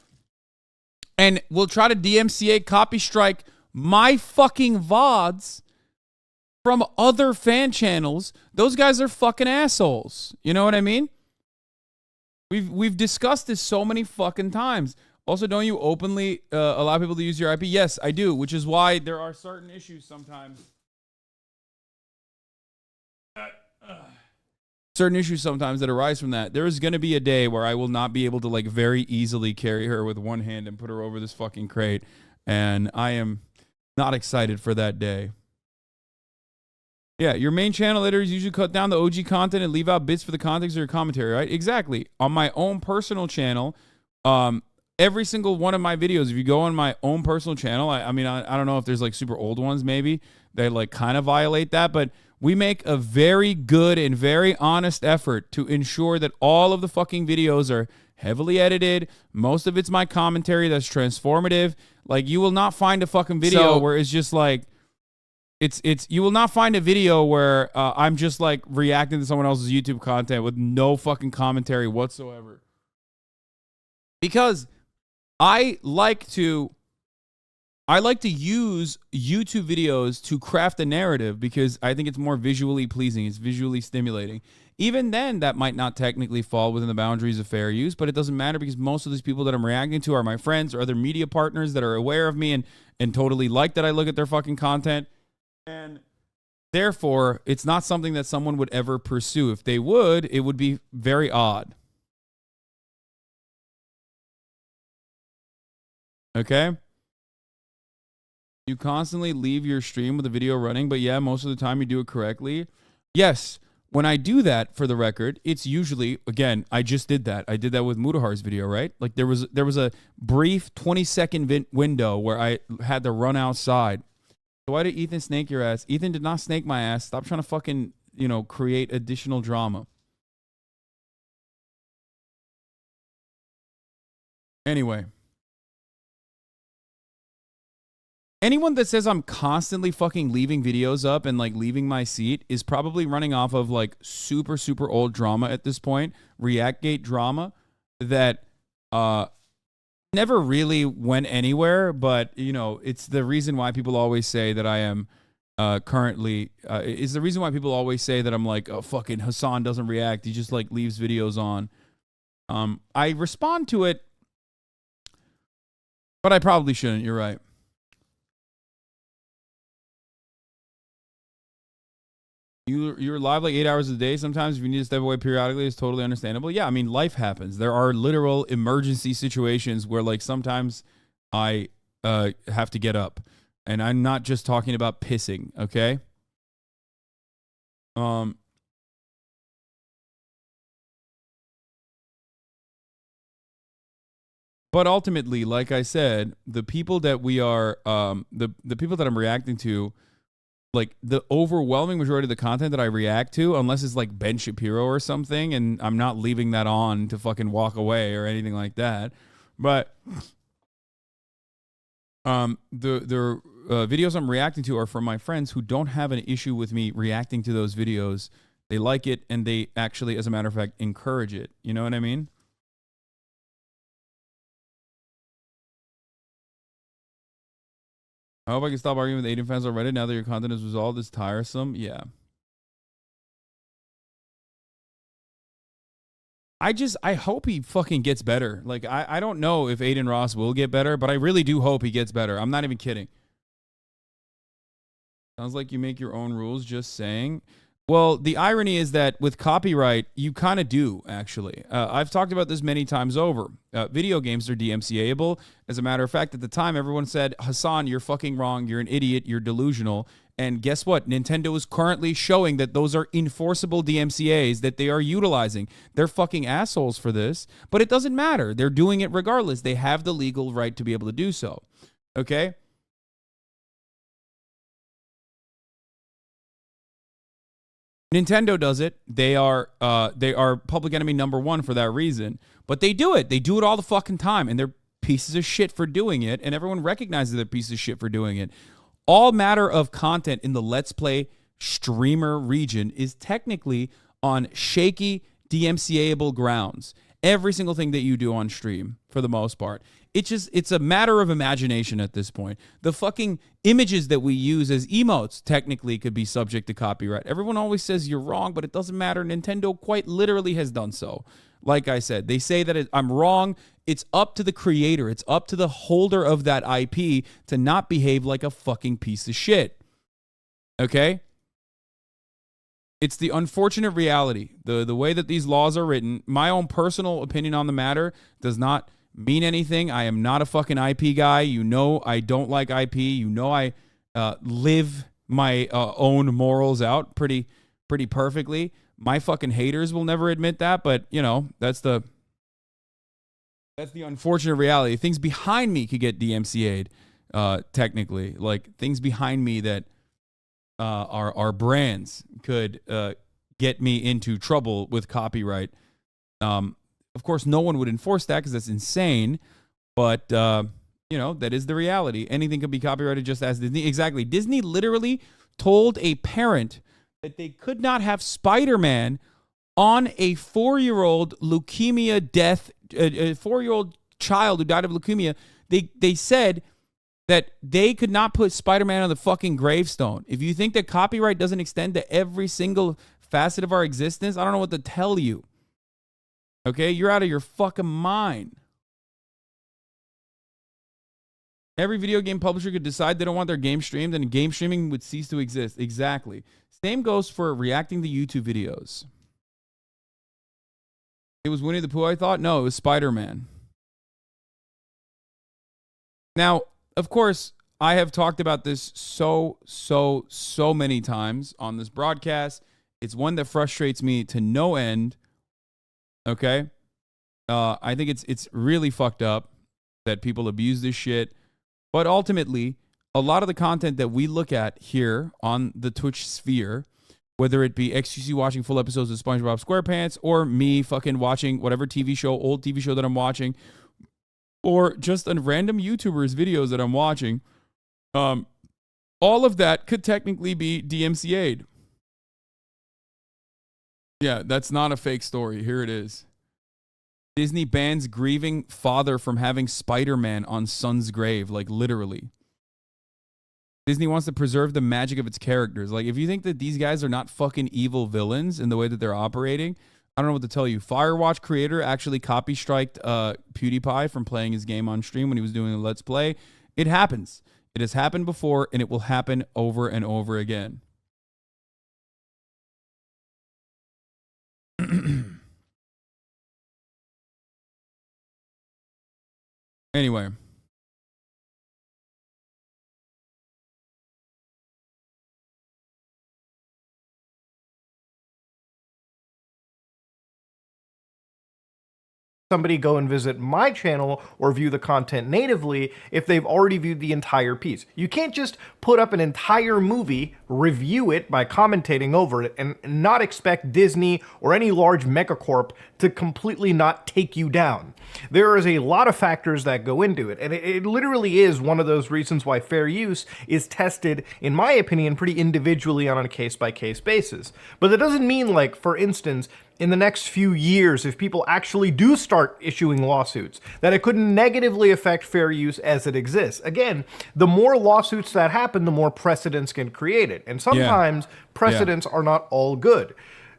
and will try to DMCA copy strike my fucking VODs from other fan channels. Those guys are fucking assholes. You know what I mean? We've discussed this so many fucking times. Also, don't you openly allow people to use your IP? Yes, I do, which is why there are certain issues sometimes. Certain issues sometimes that arise from that. There is going to be a day where I will not be able to like very easily carry her with one hand and put her over this fucking crate. And I am not excited for that day. Yeah, your main channel editors usually cut down the OG content and leave out bits for the context of your commentary, right? Exactly. On my own personal channel, every single one of my videos, if you go on my own personal channel, I don't know if there's like super old ones maybe that like kind of violate that, but we make a very good and very honest effort to ensure that all of the fucking videos are heavily edited. Most of it's my commentary that's transformative. Like, you will not find a fucking video where it's just like, You will not find a video where I'm just like reacting to someone else's YouTube content with no fucking commentary whatsoever. Because I like to use YouTube videos to craft a narrative because I think it's more visually pleasing. It's visually stimulating. Even then, that might not technically fall within the boundaries of fair use, but it doesn't matter because most of these people that I'm reacting to are my friends or other media partners that are aware of me and totally like that I look at their fucking content. And therefore, it's not something that someone would ever pursue. If they would, it would be very odd. Okay? You constantly leave your stream with the video running, but yeah, most of the time you do it correctly. Yes, when I do that, for the record, it's usually, again, I just did that. I did that with Mudahar's video, right? Like there was a brief 20-second window where I had to run outside. So why did Ethan snake your ass? Ethan did not snake my ass. Stop trying to fucking, create additional drama. Anyway. Anyone that says I'm constantly fucking leaving videos up and like leaving my seat is probably running off of like super, super old drama at this point. Reactgate drama that never really went anywhere, but it's the reason why people always say that I am is the reason why people always say that I'm like, oh, fucking Hasan doesn't react. He just like leaves videos on. I respond to it, but I probably shouldn't. You're right. You're live like 8 hours a day. Sometimes if you need to step away periodically, it's totally understandable. Yeah, I mean, life happens. There are literal emergency situations where like sometimes I have to get up. And I'm not just talking about pissing, okay? But ultimately, like I said, the people that we are the people that I'm reacting to, like the overwhelming majority of the content that I react to, unless it's like Ben Shapiro or something, and I'm not leaving that on to fucking walk away or anything like that. But the videos I'm reacting to are from my friends who don't have an issue with me reacting to those videos. They like it, and they actually, as a matter of fact, encourage it. You know what I mean? I hope I can stop arguing with Aiden fans on Reddit now that your content is resolved. It's tiresome. Yeah. I hope he fucking gets better. Like, I don't know if AdinRoss will get better, but I really do hope he gets better. I'm not even kidding. Sounds like you make your own rules, just saying. Well, the irony is that with copyright, you kind of do, actually. I've talked about this many times over. Video games are DMCA-able. As a matter of fact, at the time, everyone said, Hasan, you're fucking wrong. You're an idiot. You're delusional. And guess what? Nintendo is currently showing that those are enforceable DMCAs that they are utilizing. They're fucking assholes for this, but it doesn't matter. They're doing it regardless. They have the legal right to be able to do so. Okay? Nintendo does it. They are public enemy #1 for that reason. But they do it. They do it all the fucking time, and they're pieces of shit for doing it, and everyone recognizes they're pieces of shit for doing it. All matter of content in the Let's Play streamer region is technically on shaky DMCA-able grounds. Every single thing that you do on stream, for the most part. It's a matter of imagination at this point. The fucking images that we use as emotes technically could be subject to copyright. Everyone always says you're wrong, but it doesn't matter. Nintendo quite literally has done so. Like I said, they say that I'm wrong. It's up to the creator. It's up to the holder of that IP to not behave like a fucking piece of shit. Okay? It's the unfortunate reality. The way that these laws are written, my own personal opinion on the matter does not mean anything. I am not a fucking IP guy. You know I don't like IP. You know I live my own morals out pretty perfectly. My fucking haters will never admit that, but you know, that's the unfortunate reality. Things behind me could get DMCA'd technically. Like things behind me that are brands could get me into trouble with copyright. Of course, no one would enforce that because that's insane. But, you know, that is the reality. Anything could be copyrighted just as Disney. Exactly. Disney literally told a parent that they could not have Spider-Man on a 4-year-old leukemia death, a 4-year-old child who died of leukemia. They said that they could not put Spider-Man on the fucking gravestone. If you think that copyright doesn't extend to every single facet of our existence, I don't know what to tell you. Okay, you're out of your fucking mind. Every video game publisher could decide they don't want their game streamed, and game streaming would cease to exist. Exactly. Same goes for reacting to YouTube videos. It was Winnie the Pooh, I thought? No, it was Spider-Man. Now, of course, I have talked about this so many times on this broadcast. It's one that frustrates me to no end. Okay? I think it's really fucked up that people abuse this shit. But ultimately, a lot of the content that we look at here on the Twitch sphere, whether it be XQC watching full episodes of SpongeBob SquarePants, or me fucking watching whatever TV show, old TV show that I'm watching, or just a random YouTuber's videos that I'm watching, all of that could technically be DMCA'd. Yeah, that's not a fake story. Here it is. Disney bans grieving father from having Spider-Man on son's grave, like literally. Disney wants to preserve the magic of its characters. Like, if you think that these guys are not fucking evil villains in the way that they're operating, I don't know what to tell you. Firewatch creator actually copy-striked PewDiePie from playing his game on stream when he was doing a Let's Play. It happens. It has happened before, and it will happen over and over again. Anyway. Somebody go and visit my channel or view the content natively if they've already viewed the entire piece. You can't just put up an entire movie, review it by commentating over it, and not expect Disney or any large megacorp to completely not take you down. There is a lot of factors that go into it, and it literally is one of those reasons why fair use is tested, in my opinion, pretty individually on a case-by-case basis. But that doesn't mean, like, for instance, in the next few years, if people actually do start issuing lawsuits, that it could negatively affect fair use as it exists. Again, the more lawsuits that happen, the more precedents get created. And sometimes precedents are not all good.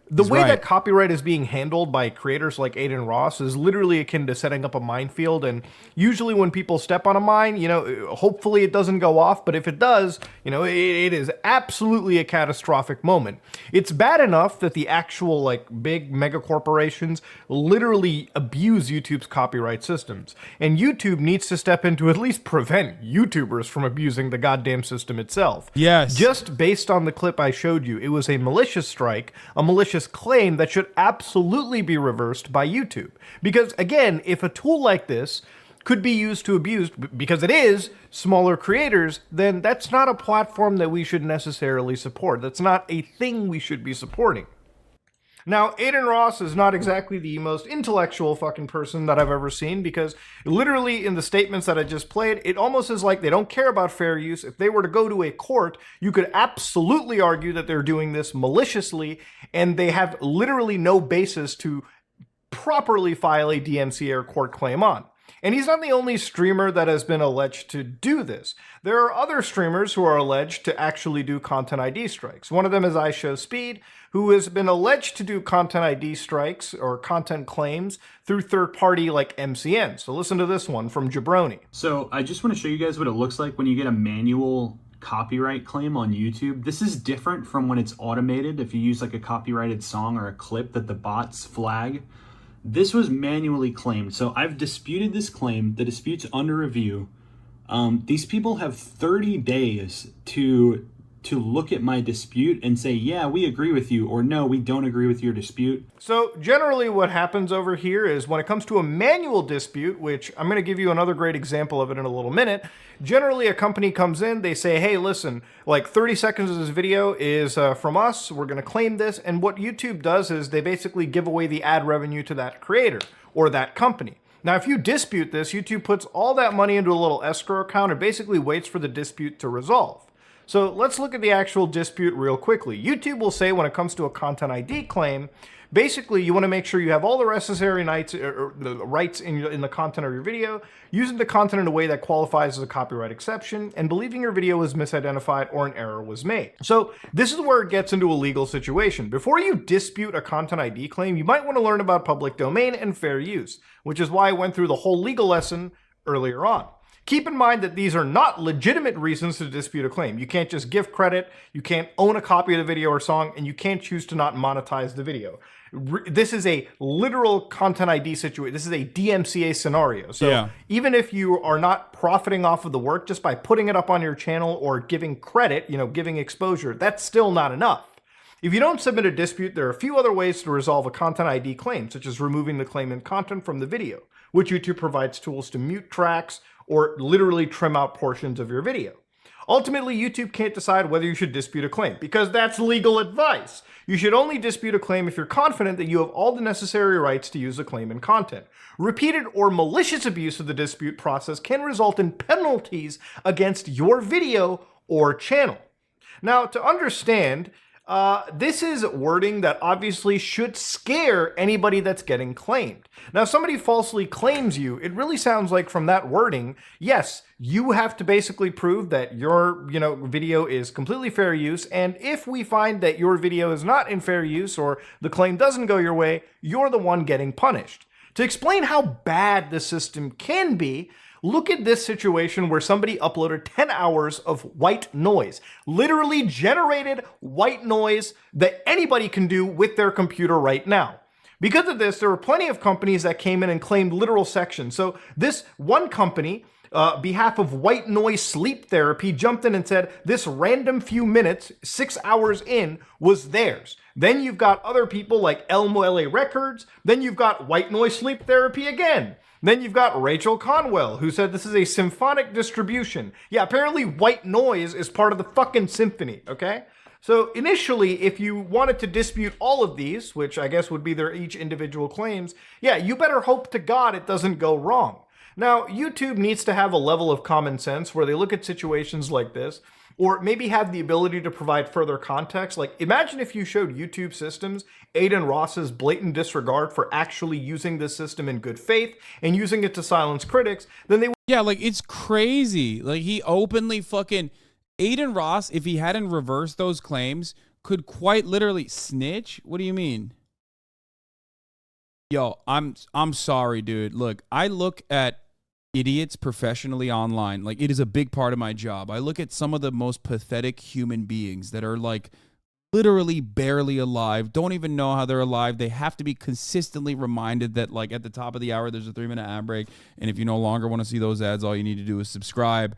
The way that copyright is being handled by creators like AdinRoss is literally akin to setting up a minefield, and usually when people step on a mine, you know, hopefully it doesn't go off, but if it does, you know, it is absolutely a catastrophic moment. It's bad enough that the actual, like, big mega corporations literally abuse YouTube's copyright systems, and YouTube needs to step in to at least prevent YouTubers from abusing the goddamn system itself. Yes. Just based on the clip I showed you, it was a malicious strike, a malicious claim that should absolutely be reversed by YouTube. Because again, if a tool like this could be used to abuse, because it is, smaller creators, then that's not a platform that we should necessarily support. That's not a thing we should be supporting. Now, AdinRoss is not exactly the most intellectual fucking person that I've ever seen, because literally in the statements that I just played, it almost is like they don't care about fair use. If they were to go to a court, you could absolutely argue that they're doing this maliciously, and they have literally no basis to properly file a DMCA or court claim on. And he's not the only streamer that has been alleged to do this. There are other streamers who are alleged to actually do content ID strikes. One of them is iShowSpeed, who has been alleged to do content ID strikes or content claims through third-party like MCN. So listen to this one from Jabroni. So I just want to show you guys what it looks like when you get a manual copyright claim on YouTube. This is different from when it's automated. If you use like a copyrighted song or a clip that the bots flag, this was manually claimed. So I've disputed this claim. The dispute's under review. These people have 30 days to look at my dispute and say, yeah, we agree with you, or no, we don't agree with your dispute. So generally what happens over here is when it comes to a manual dispute, which I'm going to give you another great example of it in a little minute, generally a company comes in, they say, hey, listen, like 30 seconds of this video is from us, we're going to claim this, and what YouTube does is they basically give away the ad revenue to that creator or that company. Now, if you dispute this, YouTube puts all that money into a little escrow account and basically waits for the dispute to resolve. So let's look at the actual dispute real quickly. YouTube will say when it comes to a content ID claim, basically you want to make sure you have all the necessary rights in the content of your video, using the content in a way that qualifies as a copyright exception, and believing your video was misidentified or an error was made. So this is where it gets into a legal situation. Before you dispute a content ID claim, you might want to learn about public domain and fair use, which is why I went through the whole legal lesson earlier on. Keep in mind that these are not legitimate reasons to dispute a claim. You can't just give credit, you can't own a copy of the video or song, and you can't choose to not monetize the video. This is a literal content ID situation. This is a DMCA scenario. So even if you are not profiting off of the work just by putting it up on your channel or giving credit, giving exposure, that's still not enough. If you don't submit a dispute, there are a few other ways to resolve a content ID claim, such as removing the claimant content from the video, which YouTube provides tools to mute tracks or literally trim out portions of your video. Ultimately, YouTube can't decide whether you should dispute a claim, because that's legal advice. You should only dispute a claim if you're confident that you have all the necessary rights to use the claim and content. Repeated or malicious abuse of the dispute process can result in penalties against your video or channel. Now, to understand, this is wording that obviously should scare anybody that's getting claimed. Now, if somebody falsely claims you, it really sounds like from that wording, yes, you have to basically prove that your, video is completely fair use. And if we find that your video is not in fair use or the claim doesn't go your way, you're the one getting punished. To explain how bad the system can be, look at this situation where somebody uploaded 10 hours of white noise, literally generated white noise that anybody can do with their computer right now. Because of this, there were plenty of companies that came in and claimed literal sections. So this one company, behalf of white noise sleep therapy, jumped in and said this random few minutes, 6 hours in, was theirs. Then you've got other people like Elmo LA Records. Then you've got white noise sleep therapy again. Then you've got Rachel Conwell, who said this is a symphonic distribution. Yeah, apparently white noise is part of the fucking symphony, okay? So initially, if you wanted to dispute all of these, which I guess would be their each individual claims, yeah, you better hope to God it doesn't go wrong. Now, YouTube needs to have a level of common sense where they look at situations like this, or maybe have the ability to provide further context. Like, imagine if you showed YouTube systems AdinRoss's blatant disregard for actually using this system in good faith and using it to silence critics, then they would. Yeah, like, it's crazy. Like, he openly fucking... AdinRoss, if he hadn't reversed those claims, could quite literally snitch? What do you mean? Yo, I'm sorry, dude. Look, I look at idiots professionally online. Like, it is a big part of my job. I look at some of the most pathetic human beings that are like literally barely alive, don't even know how they're alive. They have to be consistently reminded that, like, at the top of the hour, there's a 3-minute ad break. And if you no longer want to see those ads, all you need to do is subscribe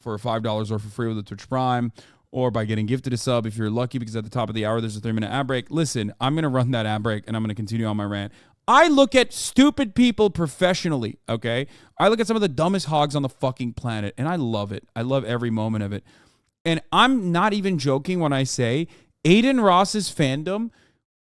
for $5 or for free with a Twitch Prime, or by getting gifted a sub if you're lucky, because at the top of the hour, there's a 3-minute ad break. Listen, I'm going to run that ad break and I'm going to continue on my rant. I look at stupid people professionally, okay? I look at some of the dumbest hogs on the fucking planet, and I love it. I love every moment of it. And I'm not even joking when I say AdinRoss's fandom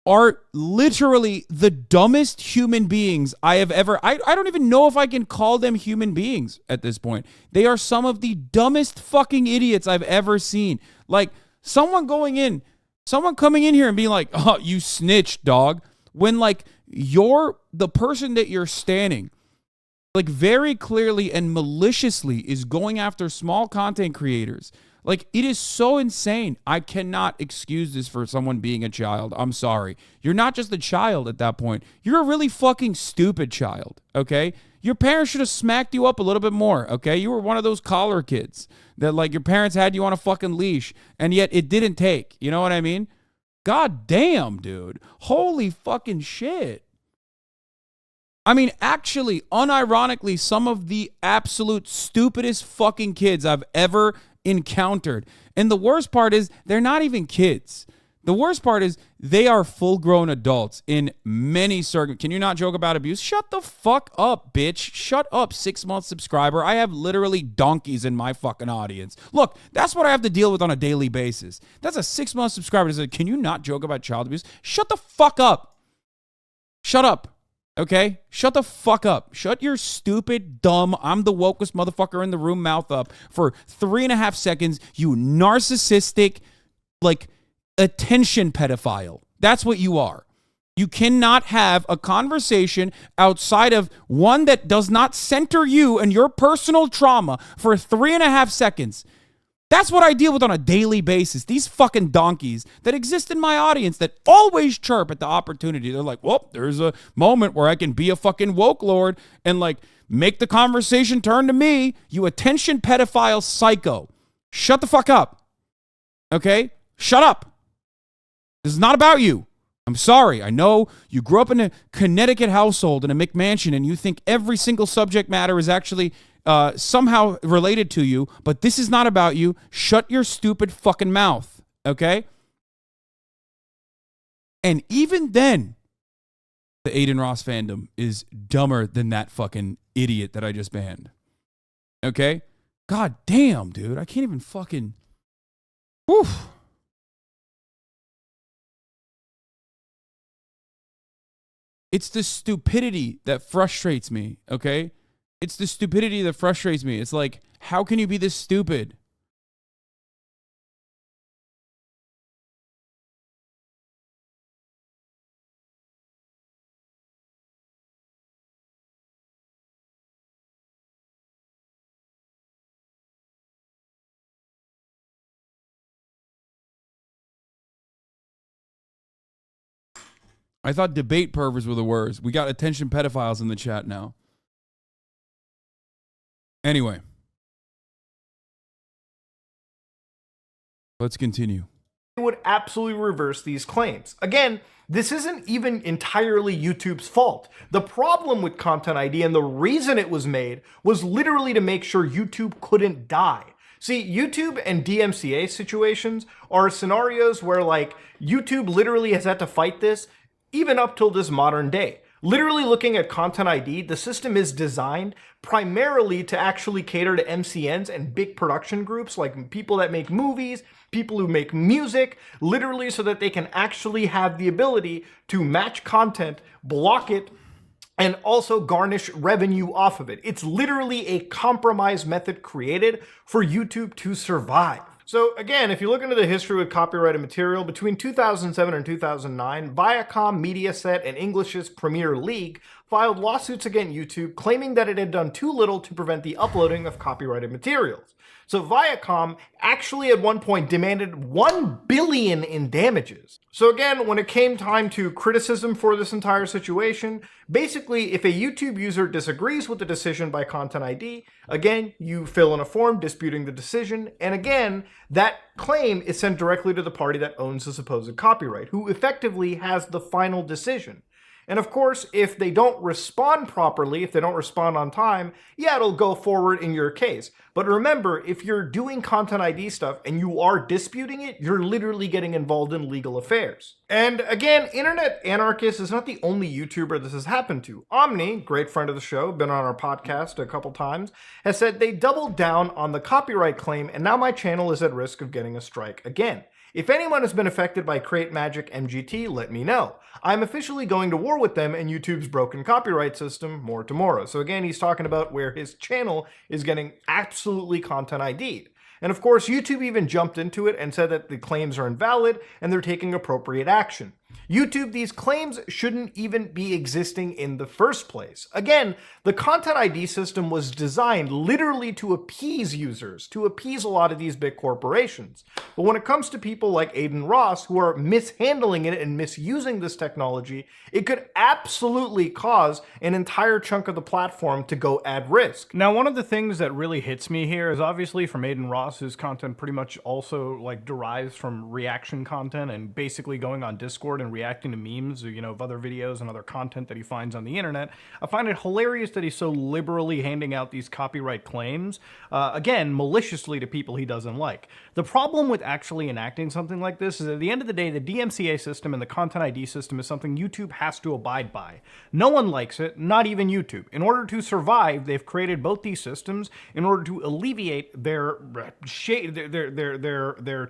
are literally the dumbest human beings I have ever... I don't even know if I can call them human beings at this point. They are some of the dumbest fucking idiots I've ever seen. Like, someone coming in here and being like, oh, you snitched, dog. When, like, the person that you're standing, like, very clearly and maliciously is going after small content creators. Like, it is so insane. I cannot excuse this for someone being a child. I'm sorry. You're not just a child at that point. You're a really fucking stupid child, okay? Your parents should have smacked you up a little bit more, okay? You were one of those collar kids that, like, your parents had you on a fucking leash, and yet it didn't take. You know what I mean? God damn, dude. Holy fucking shit. I mean, actually, unironically, some of the absolute stupidest fucking kids I've ever encountered. And the worst part is they're not even kids. The worst part is they are full-grown adults in many circumstances. Can you not joke about abuse? Shut the fuck up, bitch. Shut up, 6-month subscriber. I have literally donkeys in my fucking audience. Look, that's what I have to deal with on a daily basis. That's a 6-month subscriber that says, can you not joke about child abuse? Shut the fuck up. Shut up. Okay? Shut the fuck up. Shut your stupid, dumb, I'm the wokest motherfucker in the room mouth up for 3.5 seconds, you narcissistic, like, attention pedophile. That's what you are. You cannot have a conversation outside of one that does not center you and your personal trauma for 3.5 seconds. That's what I deal with on a daily basis. These fucking donkeys that exist in my audience that always chirp at the opportunity. They're like, well, there's a moment where I can be a fucking woke lord and like make the conversation turn to me. You attention pedophile psycho. Shut the fuck up. Okay? Shut up. This is not about you. I'm sorry. I know you grew up in a Connecticut household in a McMansion and you think every single subject matter is actually somehow related to you, but this is not about you. Shut your stupid fucking mouth, okay? And even then, the AdinRoss fandom is dumber than that fucking idiot that I just banned, okay? God damn, dude. I can't even fucking... Oof. It's the stupidity that frustrates me, okay? It's the stupidity that frustrates me. It's like, how can you be this stupid? I thought debate perverts were the worst. We got attention pedophiles in the chat now. Anyway, let's continue. It would absolutely reverse these claims. Again, this isn't even entirely YouTube's fault. The problem with Content ID and the reason it was made was literally to make sure YouTube couldn't die. See, YouTube and DMCA situations are scenarios where like YouTube literally has had to fight this even up till this modern day. Literally looking at Content ID, the system is designed primarily to actually cater to MCNs and big production groups like people that make movies, people who make music, literally so that they can actually have the ability to match content, block it, and also garnish revenue off of it. It's literally a compromise method created for YouTube to survive. So again, if you look into the history with copyrighted material, between 2007 and 2009, Viacom, Mediaset, and English's Premier League filed lawsuits against YouTube claiming that it had done too little to prevent the uploading of copyrighted materials. So Viacom actually at one point demanded $1 billion in damages. So again, when it came time to criticism for this entire situation, basically if a YouTube user disagrees with the decision by Content ID, again, you fill in a form disputing the decision, and again, that claim is sent directly to the party that owns the supposed copyright, who effectively has the final decision. And of course, if they don't respond properly, if they don't respond on time, yeah, it'll go forward in your case. But remember, if you're doing Content ID stuff and you are disputing it, you're literally getting involved in legal affairs. And again, Internet Anarchist is not the only YouTuber this has happened to. Omni, great friend of the show, been on our podcast a couple times, has said they doubled down on the copyright claim and now my channel is at risk of getting a strike again. If anyone has been affected by Create Magic MGT, let me know. I'm officially going to war with them and YouTube's broken copyright system more tomorrow. So again, he's talking about where his channel is getting absolutely Content ID'd. And of course, YouTube even jumped into it and said that the claims are invalid and they're taking appropriate action. YouTube, these claims shouldn't even be existing in the first place. Again, the Content ID system was designed literally to appease users, to appease a lot of these big corporations. But when it comes to people like AdinRoss who are mishandling it and misusing this technology, it could absolutely cause an entire chunk of the platform to go at risk. Now, one of the things that really hits me here is obviously from AdinRoss, his content pretty much also like derives from reaction content and basically going on Discord and reacting to memes, you know, of other videos and other content that he finds on the internet. I find it hilarious that he's so liberally handing out these copyright claims, again, maliciously to people he doesn't like. The problem with actually enacting something like this is at the end of the day, the DMCA system and the Content ID system is something YouTube has to abide by. No one likes it, not even YouTube. In order to survive, they've created both these systems in order to alleviate their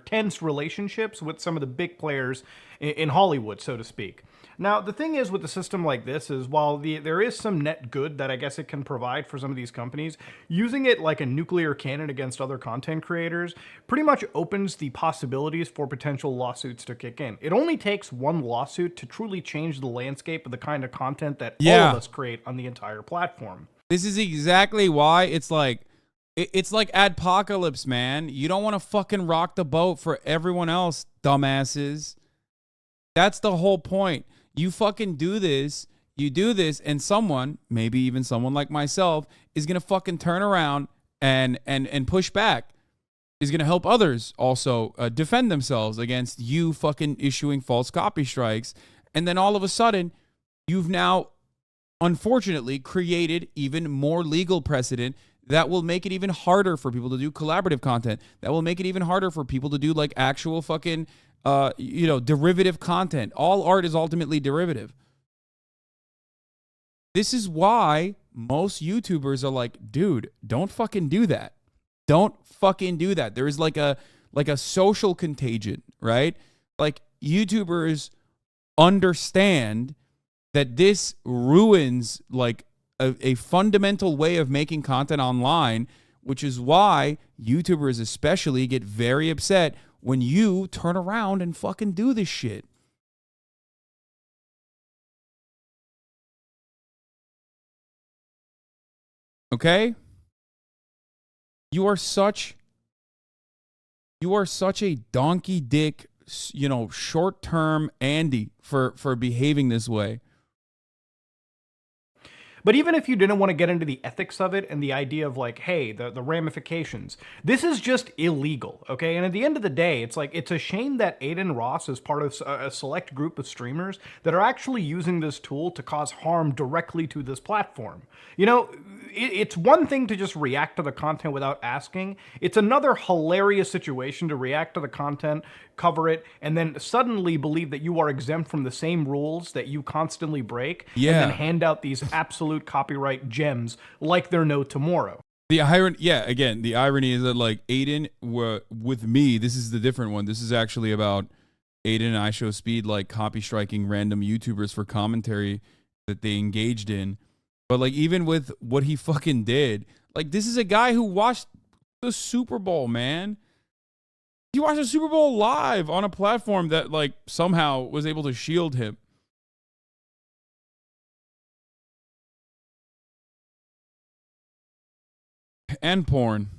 tense relationships with some of the big players in Hollywood. would, so to speak. Now, the thing is with a system like this is while there is some net good that I guess it can provide for some of these companies, using it like a nuclear cannon against other content creators pretty much opens the possibilities for potential lawsuits to kick in. It only takes one lawsuit to truly change the landscape of the kind of content that all of us create on the entire platform. This is exactly why it's like adpocalypse, man. You don't want to fucking rock the boat for everyone else, dumbasses. That's the whole point. You fucking do this, and someone, maybe even someone like myself, is gonna fucking turn around and push back. Is gonna help others also defend themselves against you fucking issuing false copy strikes, and then all of a sudden, you've now, unfortunately, created even more legal precedent that will make it even harder for people to do collaborative content. That will make it even harder for people to do like actual fucking derivative content. All art is ultimately derivative. This is why most YouTubers are like, dude, don't fucking do that. Don't fucking do that. There is like a social contagion, right? Like YouTubers understand that this ruins like a fundamental way of making content online, which is why YouTubers especially get very upset when you turn around and fucking do this shit. Okay? You are such a donkey dick, short-term Andy for behaving this way. But even if you didn't want to get into the ethics of it and the idea of like, hey, the ramifications, this is just illegal, okay? And at the end of the day, it's like, it's a shame that AdinRoss is part of a select group of streamers that are actually using this tool to cause harm directly to this platform. You know, it's one thing to just react to the content without asking. It's another hilarious situation to react to the content, cover it, and then suddenly believe that you are exempt from the same rules that you constantly break, and then hand out these absolute copyright gems like they're no tomorrow. The irony is that like Aiden with me, this is the different one. This is actually about Aiden and I Show Speed like copy striking random YouTubers for commentary that they engaged in. But like even with what he fucking did, like this is a guy who watched the Super Bowl, man. He watched the Super Bowl live on a platform that like somehow was able to shield him. And porn.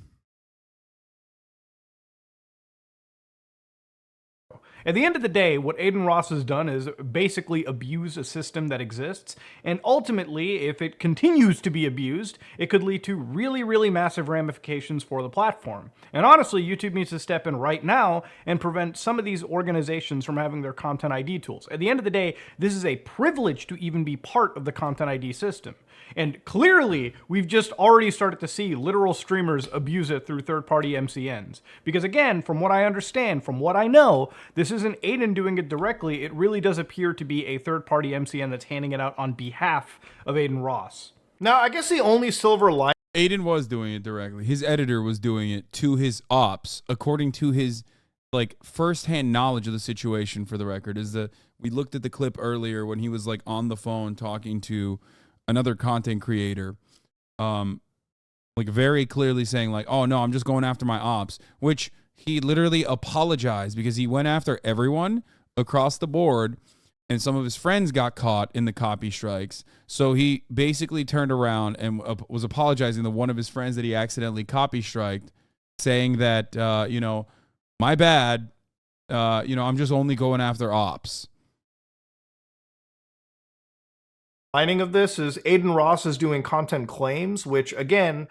At the end of the day, what AdinRoss has done is basically abuse a system that exists, and ultimately, if it continues to be abused, it could lead to really, really massive ramifications for the platform. And honestly, YouTube needs to step in right now and prevent some of these organizations from having their Content ID tools. At the end of the day, this is a privilege to even be part of the Content ID system. And clearly, we've just already started to see literal streamers abuse it through third-party MCNs. Because again, from what I understand, from what I know, this isn't Aiden doing it directly. It really does appear to be a third-party MCN that's handing it out on behalf of AdinRoss. Now, I guess the only silver lining... Aiden was doing it directly. His editor was doing it to his ops, according to his like first-hand knowledge of the situation, for the record. We looked at the clip earlier when he was like on the phone talking to another content creator, like very clearly saying like, oh no, I'm just going after my ops, which he literally apologized because he went after everyone across the board and some of his friends got caught in the copy strikes. So he basically turned around and was apologizing to one of his friends that he accidentally copy striked, saying that, my bad, I'm just only going after ops. Lining of this is AdinRoss is doing content claims, which again,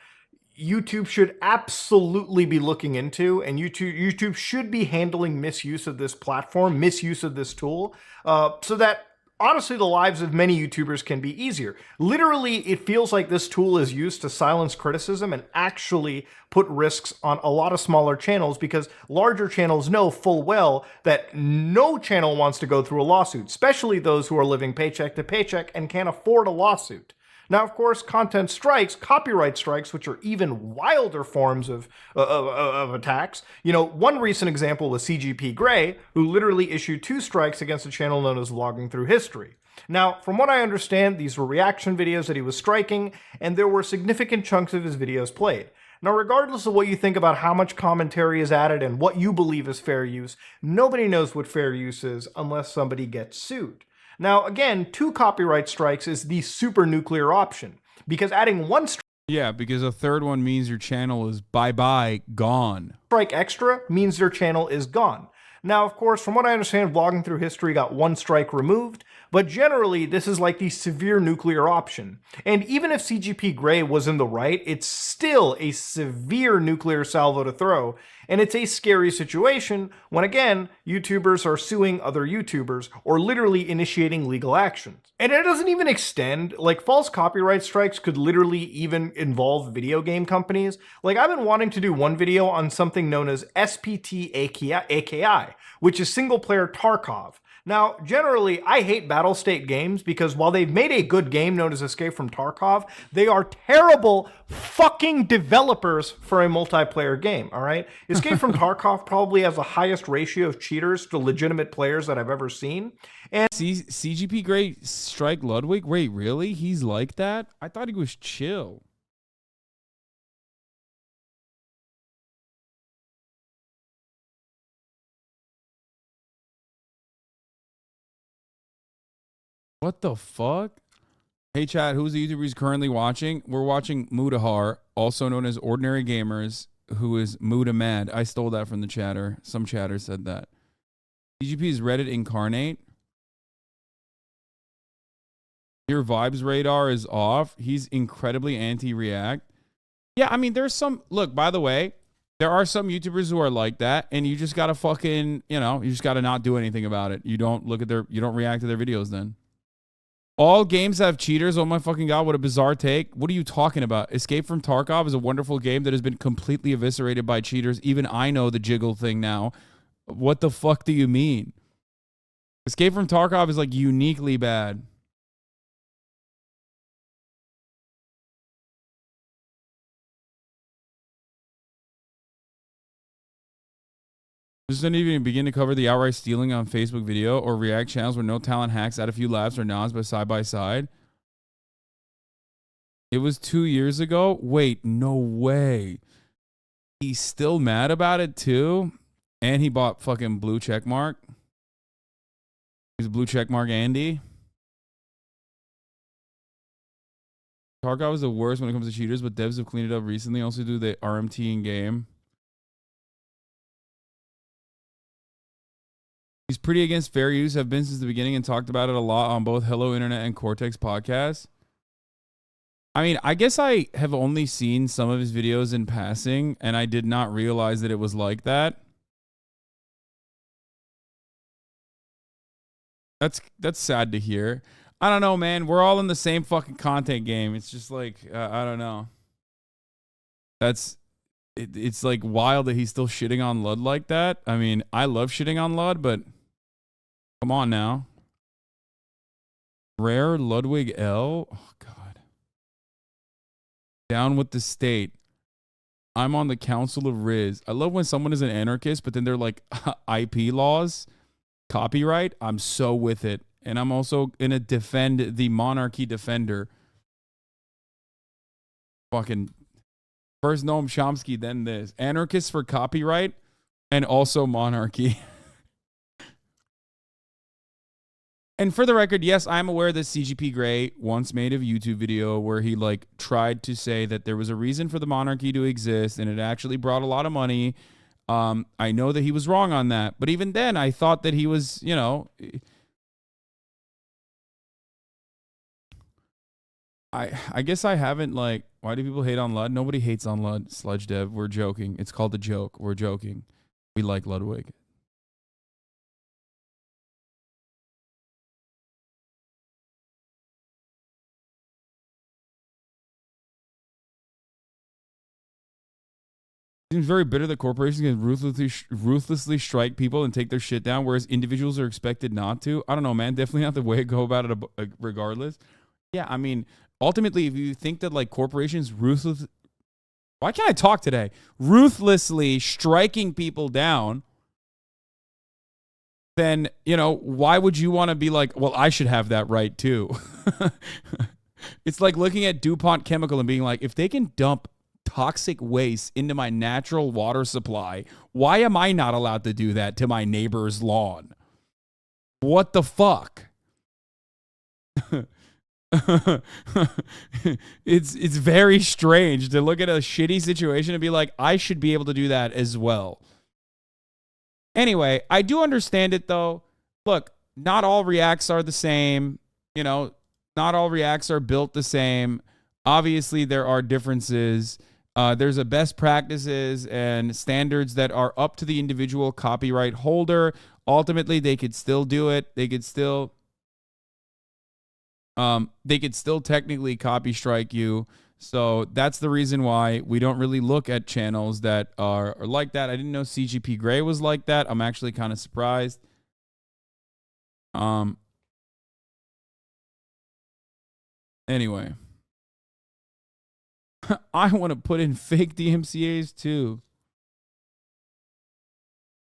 YouTube should absolutely be looking into, and YouTube should be handling misuse of this platform, misuse of this tool, so that honestly the lives of many YouTubers can be easier. Literally, it feels like this tool is used to silence criticism and actually put risks on a lot of smaller channels, because larger channels know full well that no channel wants to go through a lawsuit, especially those who are living paycheck to paycheck and can't afford a lawsuit. Now, of course, content strikes, copyright strikes, which are even wilder forms of attacks. You know, one recent example was CGP Grey, who literally issued 2 strikes against a channel known as Vlogging Through History. Now, from what I understand, these were reaction videos that he was striking, and there were significant chunks of his videos played. Now, regardless of what you think about how much commentary is added and what you believe is fair use, nobody knows what fair use is unless somebody gets sued. Now, again, 2 copyright strikes is the super nuclear option, because adding 1 Yeah, because a third one means your channel is bye-bye, gone. strike extra means your channel is gone. Now, of course, from what I understand, Vlogging Through History got 1 strike removed, but generally, this is like the severe nuclear option. And even if CGP Grey was in the right, it's still a severe nuclear salvo to throw, and it's a scary situation when, again, YouTubers are suing other YouTubers or literally initiating legal actions. And it doesn't even extend, like, false copyright strikes could literally even involve video game companies. Like, I've been wanting to do one video on something known as SPT AKI, which is single player Tarkov. Now, generally, I hate battle state games because while they've made a good game known as Escape from Tarkov, they are terrible fucking developers for a multiplayer game, all right? Escape from Tarkov probably has the highest ratio of cheaters to legitimate players that I've ever seen. And CGP Grey strike Ludwig? Wait, really? He's like that? I thought he was chill. What the fuck? Hey chat, who's the YouTuber who's currently watching? We're watching Mudahar, also known as Ordinary Gamers, who is Muda Mad. I stole that from the chatter. Some chatter said that. CGP's Reddit incarnate. Your vibes radar is off. He's incredibly anti-react. Yeah, I mean, there's some... Look, by the way, there are some YouTubers who are like that, and you just gotta fucking, you know, you just gotta not do anything about it. You don't look at their... You don't react to their videos then. All games have cheaters. Oh my fucking god, what a bizarre take. What are you talking about? Escape from Tarkov is a wonderful game that has been completely eviscerated by cheaters. Even I know the jiggle thing now. What the fuck do you mean? Escape from Tarkov is like uniquely bad. This doesn't even begin to cover the outright stealing on Facebook video or React channels where no talent hacks out a few laughs or nods but side by side. It was 2 years ago? Wait, no way. He's still mad about it too? And he bought fucking blue checkmark. He's blue checkmark Andy. Tarkov is the worst when it comes to cheaters, but devs have cleaned it up recently. Also do the RMT in game. He's pretty against fair use, have been since the beginning and talked about it a lot on both Hello Internet and Cortex podcasts. I mean, I guess I have only seen some of his videos in passing, and I did not realize that it was like that. That's sad to hear. I don't know, man. We're all in the same fucking content game. It's just like, I don't know. It's like wild that he's still shitting on Lud like that. I mean, I love shitting on Lud, but come on now. Rare Ludwig L. Oh, God. Down with the state. I'm on the Council of Riz. I love when someone is an anarchist, but then they're like, IP laws, copyright. I'm so with it. And I'm also going to defend the monarchy defender. Fucking first Noam Chomsky, then this. Anarchists for copyright and also monarchy. And for the record, yes, I'm aware that CGP Grey once made a YouTube video where he like tried to say that there was a reason for the monarchy to exist and it actually brought a lot of money. I know that he was wrong on that. But even then, I thought that he was, you know... I guess I haven't, like... Why do people hate on Lud? Nobody hates on Lud. Sludge Dev, we're joking. It's called a joke. We're joking. We like Ludwig. Seems very bitter that corporations can ruthlessly strike people and take their shit down, whereas individuals are expected not to. I don't know, man. Definitely not the way to go about it regardless. Yeah, I mean, ultimately, if you think that like corporations why can't I talk today? Ruthlessly striking people down, then, you know, why would you want to be like, well, I should have that right too? It's like looking at DuPont Chemical and being like, if they can dump toxic waste into my natural water supply, why am I not allowed to do that to my neighbor's lawn? What the fuck? It's very strange to look at a shitty situation and be like, I should be able to do that as well. Anyway, I do understand it though. Look, not all reacts are the same. You know, not all reacts are built the same. Obviously, there are differences. There's a best practices and standards that are up to the individual copyright holder. Ultimately, they could still do it. They could still technically copy strike you. So that's the reason why we don't really look at channels that are like that. I didn't know CGP Grey was like that. I'm actually kind of surprised. Anyway. I want to put in fake DMCAs too.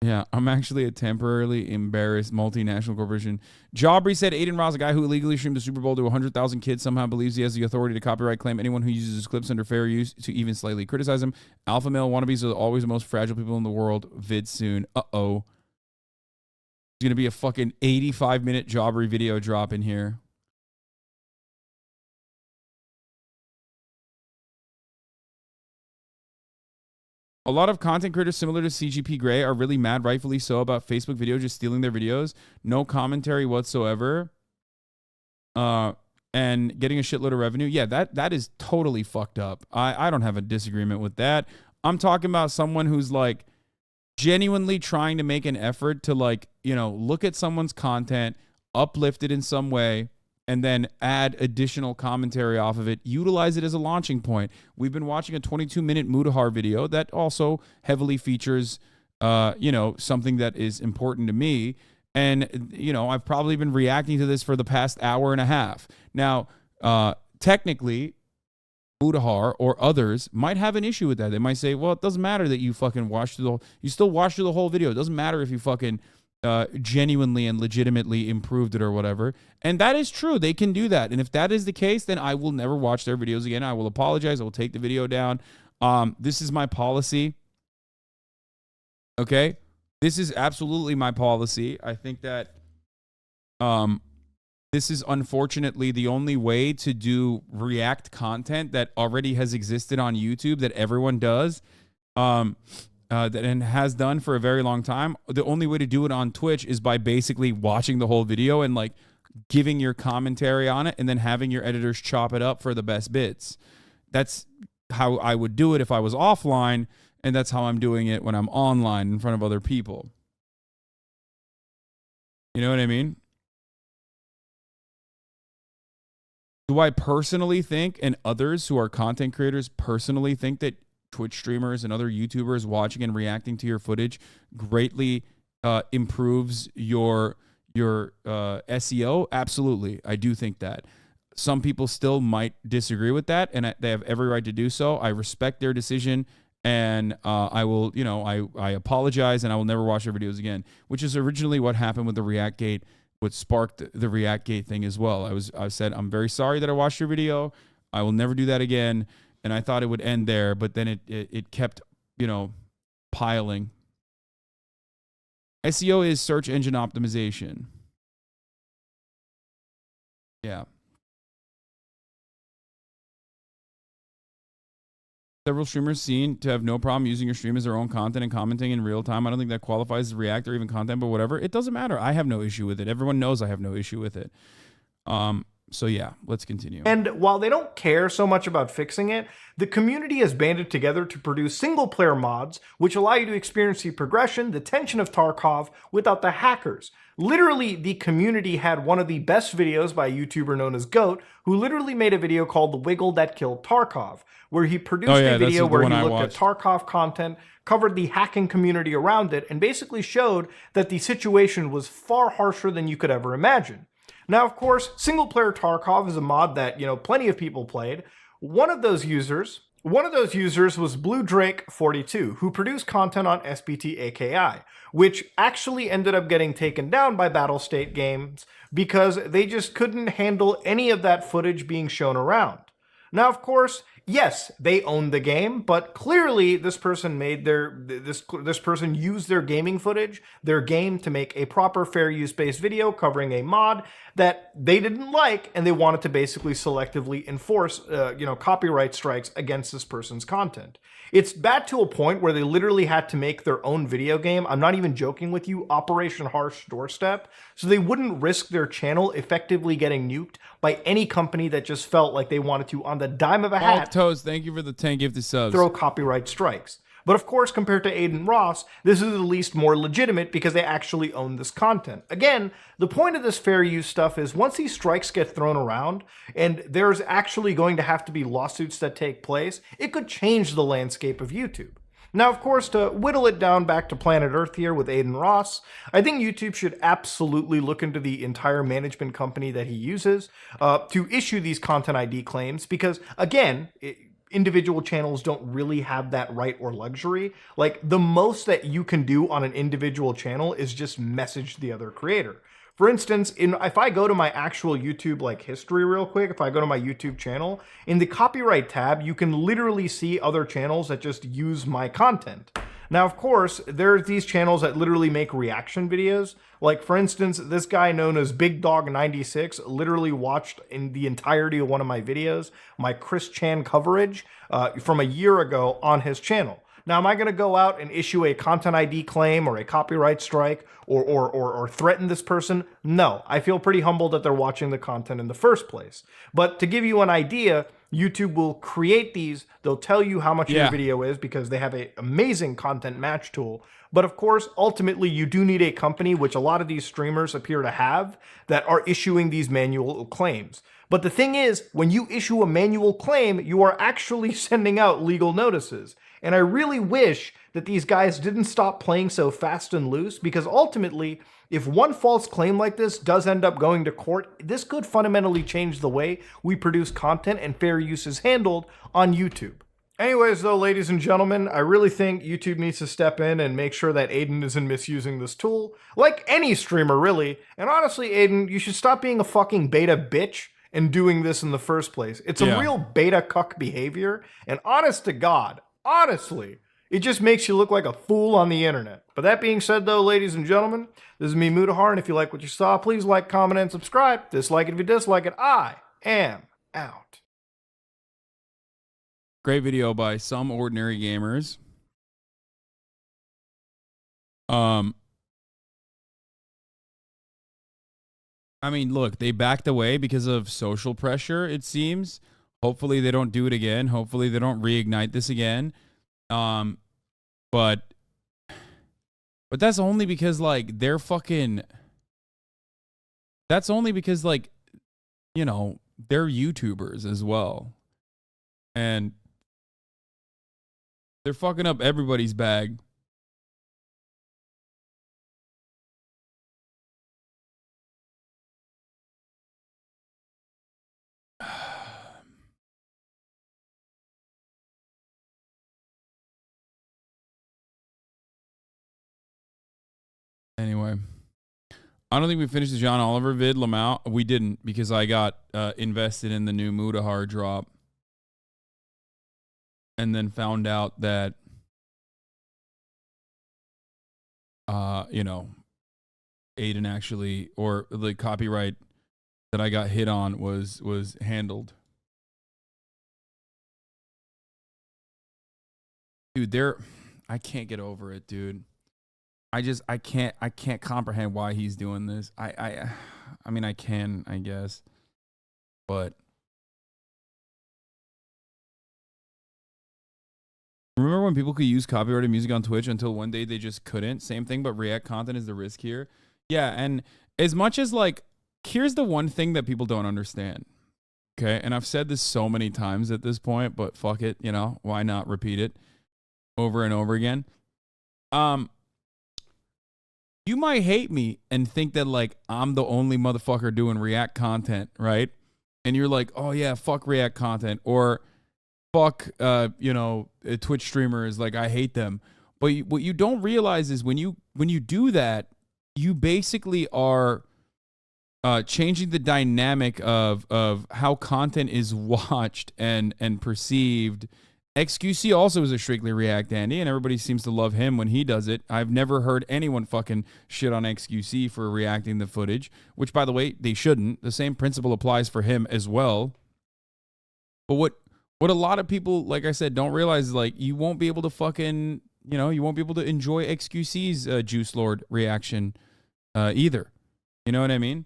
Yeah, I'm actually a temporarily embarrassed multinational corporation. Jobry said AdinRoss, a guy who illegally streamed the Super Bowl to 100,000 kids, somehow believes he has the authority to copyright claim anyone who uses his clips under fair use to even slightly criticize him. Alpha male wannabes are always the most fragile people in the world. Vid soon. Uh-oh. There's going to be a fucking 85-minute Jobry video drop in here. A lot of content creators similar to CGP Grey are really mad, rightfully so, about Facebook video just stealing their videos. No commentary whatsoever. And getting a shitload of revenue. Yeah, that is totally fucked up. I don't have a disagreement with that. I'm talking about someone who's like genuinely trying to make an effort to like, you know, look at someone's content, uplift it in some way, and then add additional commentary off of it, utilize it as a launching point. We've been watching a 22-minute Mudahar video that also heavily features, you know, something that is important to me. And, you know, I've probably been reacting to this for the past hour and a half. Now, technically, Mudahar or others might have an issue with that. They might say, well, it doesn't matter that you fucking you still watched through the whole video. It doesn't matter if you fucking genuinely and legitimately improved it or whatever. And that is true. They can do that. And if that is the case, then I will never watch their videos again. I will apologize. I will take the video down. This is my policy. Okay? This is absolutely my policy. I think that this is unfortunately the only way to do React content that already has existed on YouTube that everyone does. That and has done for a very long time. The only way to do it on Twitch is by basically watching the whole video and like giving your commentary on it and then having your editors chop it up for the best bits. That's how I would do it if I was offline, and that's how I'm doing it when I'm online in front of other people. You know what I mean? Do I personally think, and others who are content creators personally think, that Twitch streamers and other YouTubers watching and reacting to your footage greatly improves your SEO? Absolutely. I do think that. Some people still might disagree with that, and they have every right to do so. I respect their decision, and I will, you know, I apologize, and I will never watch their videos again, which is originally what happened with the Reactgate, what sparked the Reactgate thing as well. I said, I'm very sorry that I watched your video. I will never do that again. And I thought it would end there, but then it kept, you know, piling. SEO is search engine optimization. Yeah. Several streamers seem to have no problem using your stream as their own content and commenting in real time. I don't think that qualifies as React or even content, but whatever. It doesn't matter. I have no issue with it. Everyone knows I have no issue with it. So yeah, let's continue. And while they don't care so much about fixing it, the community has banded together to produce single-player mods, which allow you to experience the progression, the tension of Tarkov without the hackers. Literally, the community had one of the best videos by a YouTuber known as Goat, who literally made a video called The Wiggle That Killed Tarkov, where he produced a video where he looked at Tarkov content, covered the hacking community around it, and basically showed that the situation was far harsher than you could ever imagine. Now, of course, single player Tarkov is a mod that, plenty of people played. One of those users was Blue Drake 42, who produced content on SBT AKI, which actually ended up getting taken down by Battlestate Games because they just couldn't handle any of that footage being shown around. Now, of course, yes, they owned the game, but clearly this person used their gaming footage, their game, to make a proper fair use-based video covering a mod that they didn't like, and they wanted to basically selectively enforce, copyright strikes against this person's content. It's bad to a point where they literally had to make their own video game. I'm not even joking with you, Operation Harsh Doorstep, so they wouldn't risk their channel effectively getting nuked by any company that just felt like they wanted to, on the dime of a hat, Toast, thank you for the 10 gifted subs. Throw copyright strikes. But of course, compared to AdinRoss, this is at least more legitimate because they actually own this content. Again, the point of this fair use stuff is once these strikes get thrown around and there's actually going to have to be lawsuits that take place, it could change the landscape of YouTube. Now, of course, to whittle it down back to planet Earth here with AdinRoss, I think YouTube should absolutely look into the entire management company that he uses to issue these content ID claims because, again, individual channels don't really have that right or luxury. Like, the most that you can do on an individual channel is just message the other creator. For instance, if I go to my actual YouTube history real quick, if I go to my YouTube channel, in the copyright tab, you can literally see other channels that just use my content. Now, of course, there's these channels that literally make reaction videos. Like, for instance, this guy known as Big Dog 96 literally watched in the entirety of one of my videos, my Chris Chan coverage from a year ago on his channel. Now, am I going to go out and issue a content ID claim or a copyright strike or threaten this person? No, I feel pretty humbled that they're watching the content in the first place. But to give you an idea, YouTube will create these. They'll tell you how much your video is because they have an amazing content match tool. But of course, ultimately, you do need a company, which a lot of these streamers appear to have, that are issuing these manual claims. But the thing is, when you issue a manual claim, you are actually sending out legal notices. And I really wish that these guys didn't stop playing so fast and loose, because ultimately, if one false claim like this does end up going to court, this could fundamentally change the way we produce content and fair use is handled on YouTube. Anyways, though, ladies and gentlemen, I really think YouTube needs to step in and make sure that Aiden isn't misusing this tool, like any streamer, really. And honestly, Aiden, you should stop being a fucking beta bitch and doing this in the first place. It's a real beta cuck behavior, and honest to God, honestly, it just makes you look like a fool on the internet. But that being said, though, ladies and gentlemen, this is me, Mutahar, and if you like what you saw, please like, comment, and subscribe. Dislike it if you dislike it. I am out. Great video by SomeOrdinaryGamers. I mean, look, they backed away because of social pressure, it seems. Hopefully they don't do it again. Hopefully they don't reignite this again. But that's only because, like, they're fucking... That's only because, like, you know, they're YouTubers as well. And they're fucking up everybody's bag. Anyway, I don't think we finished the John Oliver vid, Lamau. We didn't, because I got invested in the new Mutahar drop. And then found out that, you know, Aiden actually, or the copyright that I got hit on was handled. Dude, I can't get over it, dude. I can't comprehend why he's doing this. I mean, I can, I guess, but remember when people could use copyrighted music on Twitch until one day they just couldn't? Same thing, but React content is the risk here. Yeah, and as much as, like, here's the one thing that people don't understand. Okay, and I've said this so many times at this point, but fuck it, you know, why not repeat it over and over again? you might hate me and think that like I'm the only motherfucker doing React content, right? And you're like, oh yeah, fuck React content, or fuck, Twitch streamers, like I hate them. But what you don't realize is when you do that, you basically are changing the dynamic of how content is watched and perceived. XQC also is a strictly React Andy, and everybody seems to love him when he does it. I've never heard anyone fucking shit on XQC for reacting the footage, which, by the way, they shouldn't. The same principle applies for him as well. But what a lot of people, like I said, don't realize is like you won't be able to fucking, you won't be able to enjoy XQC's Juice Lord reaction either. You know what I mean?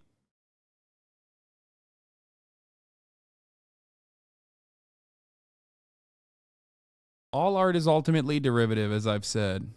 All art is ultimately derivative, as I've said.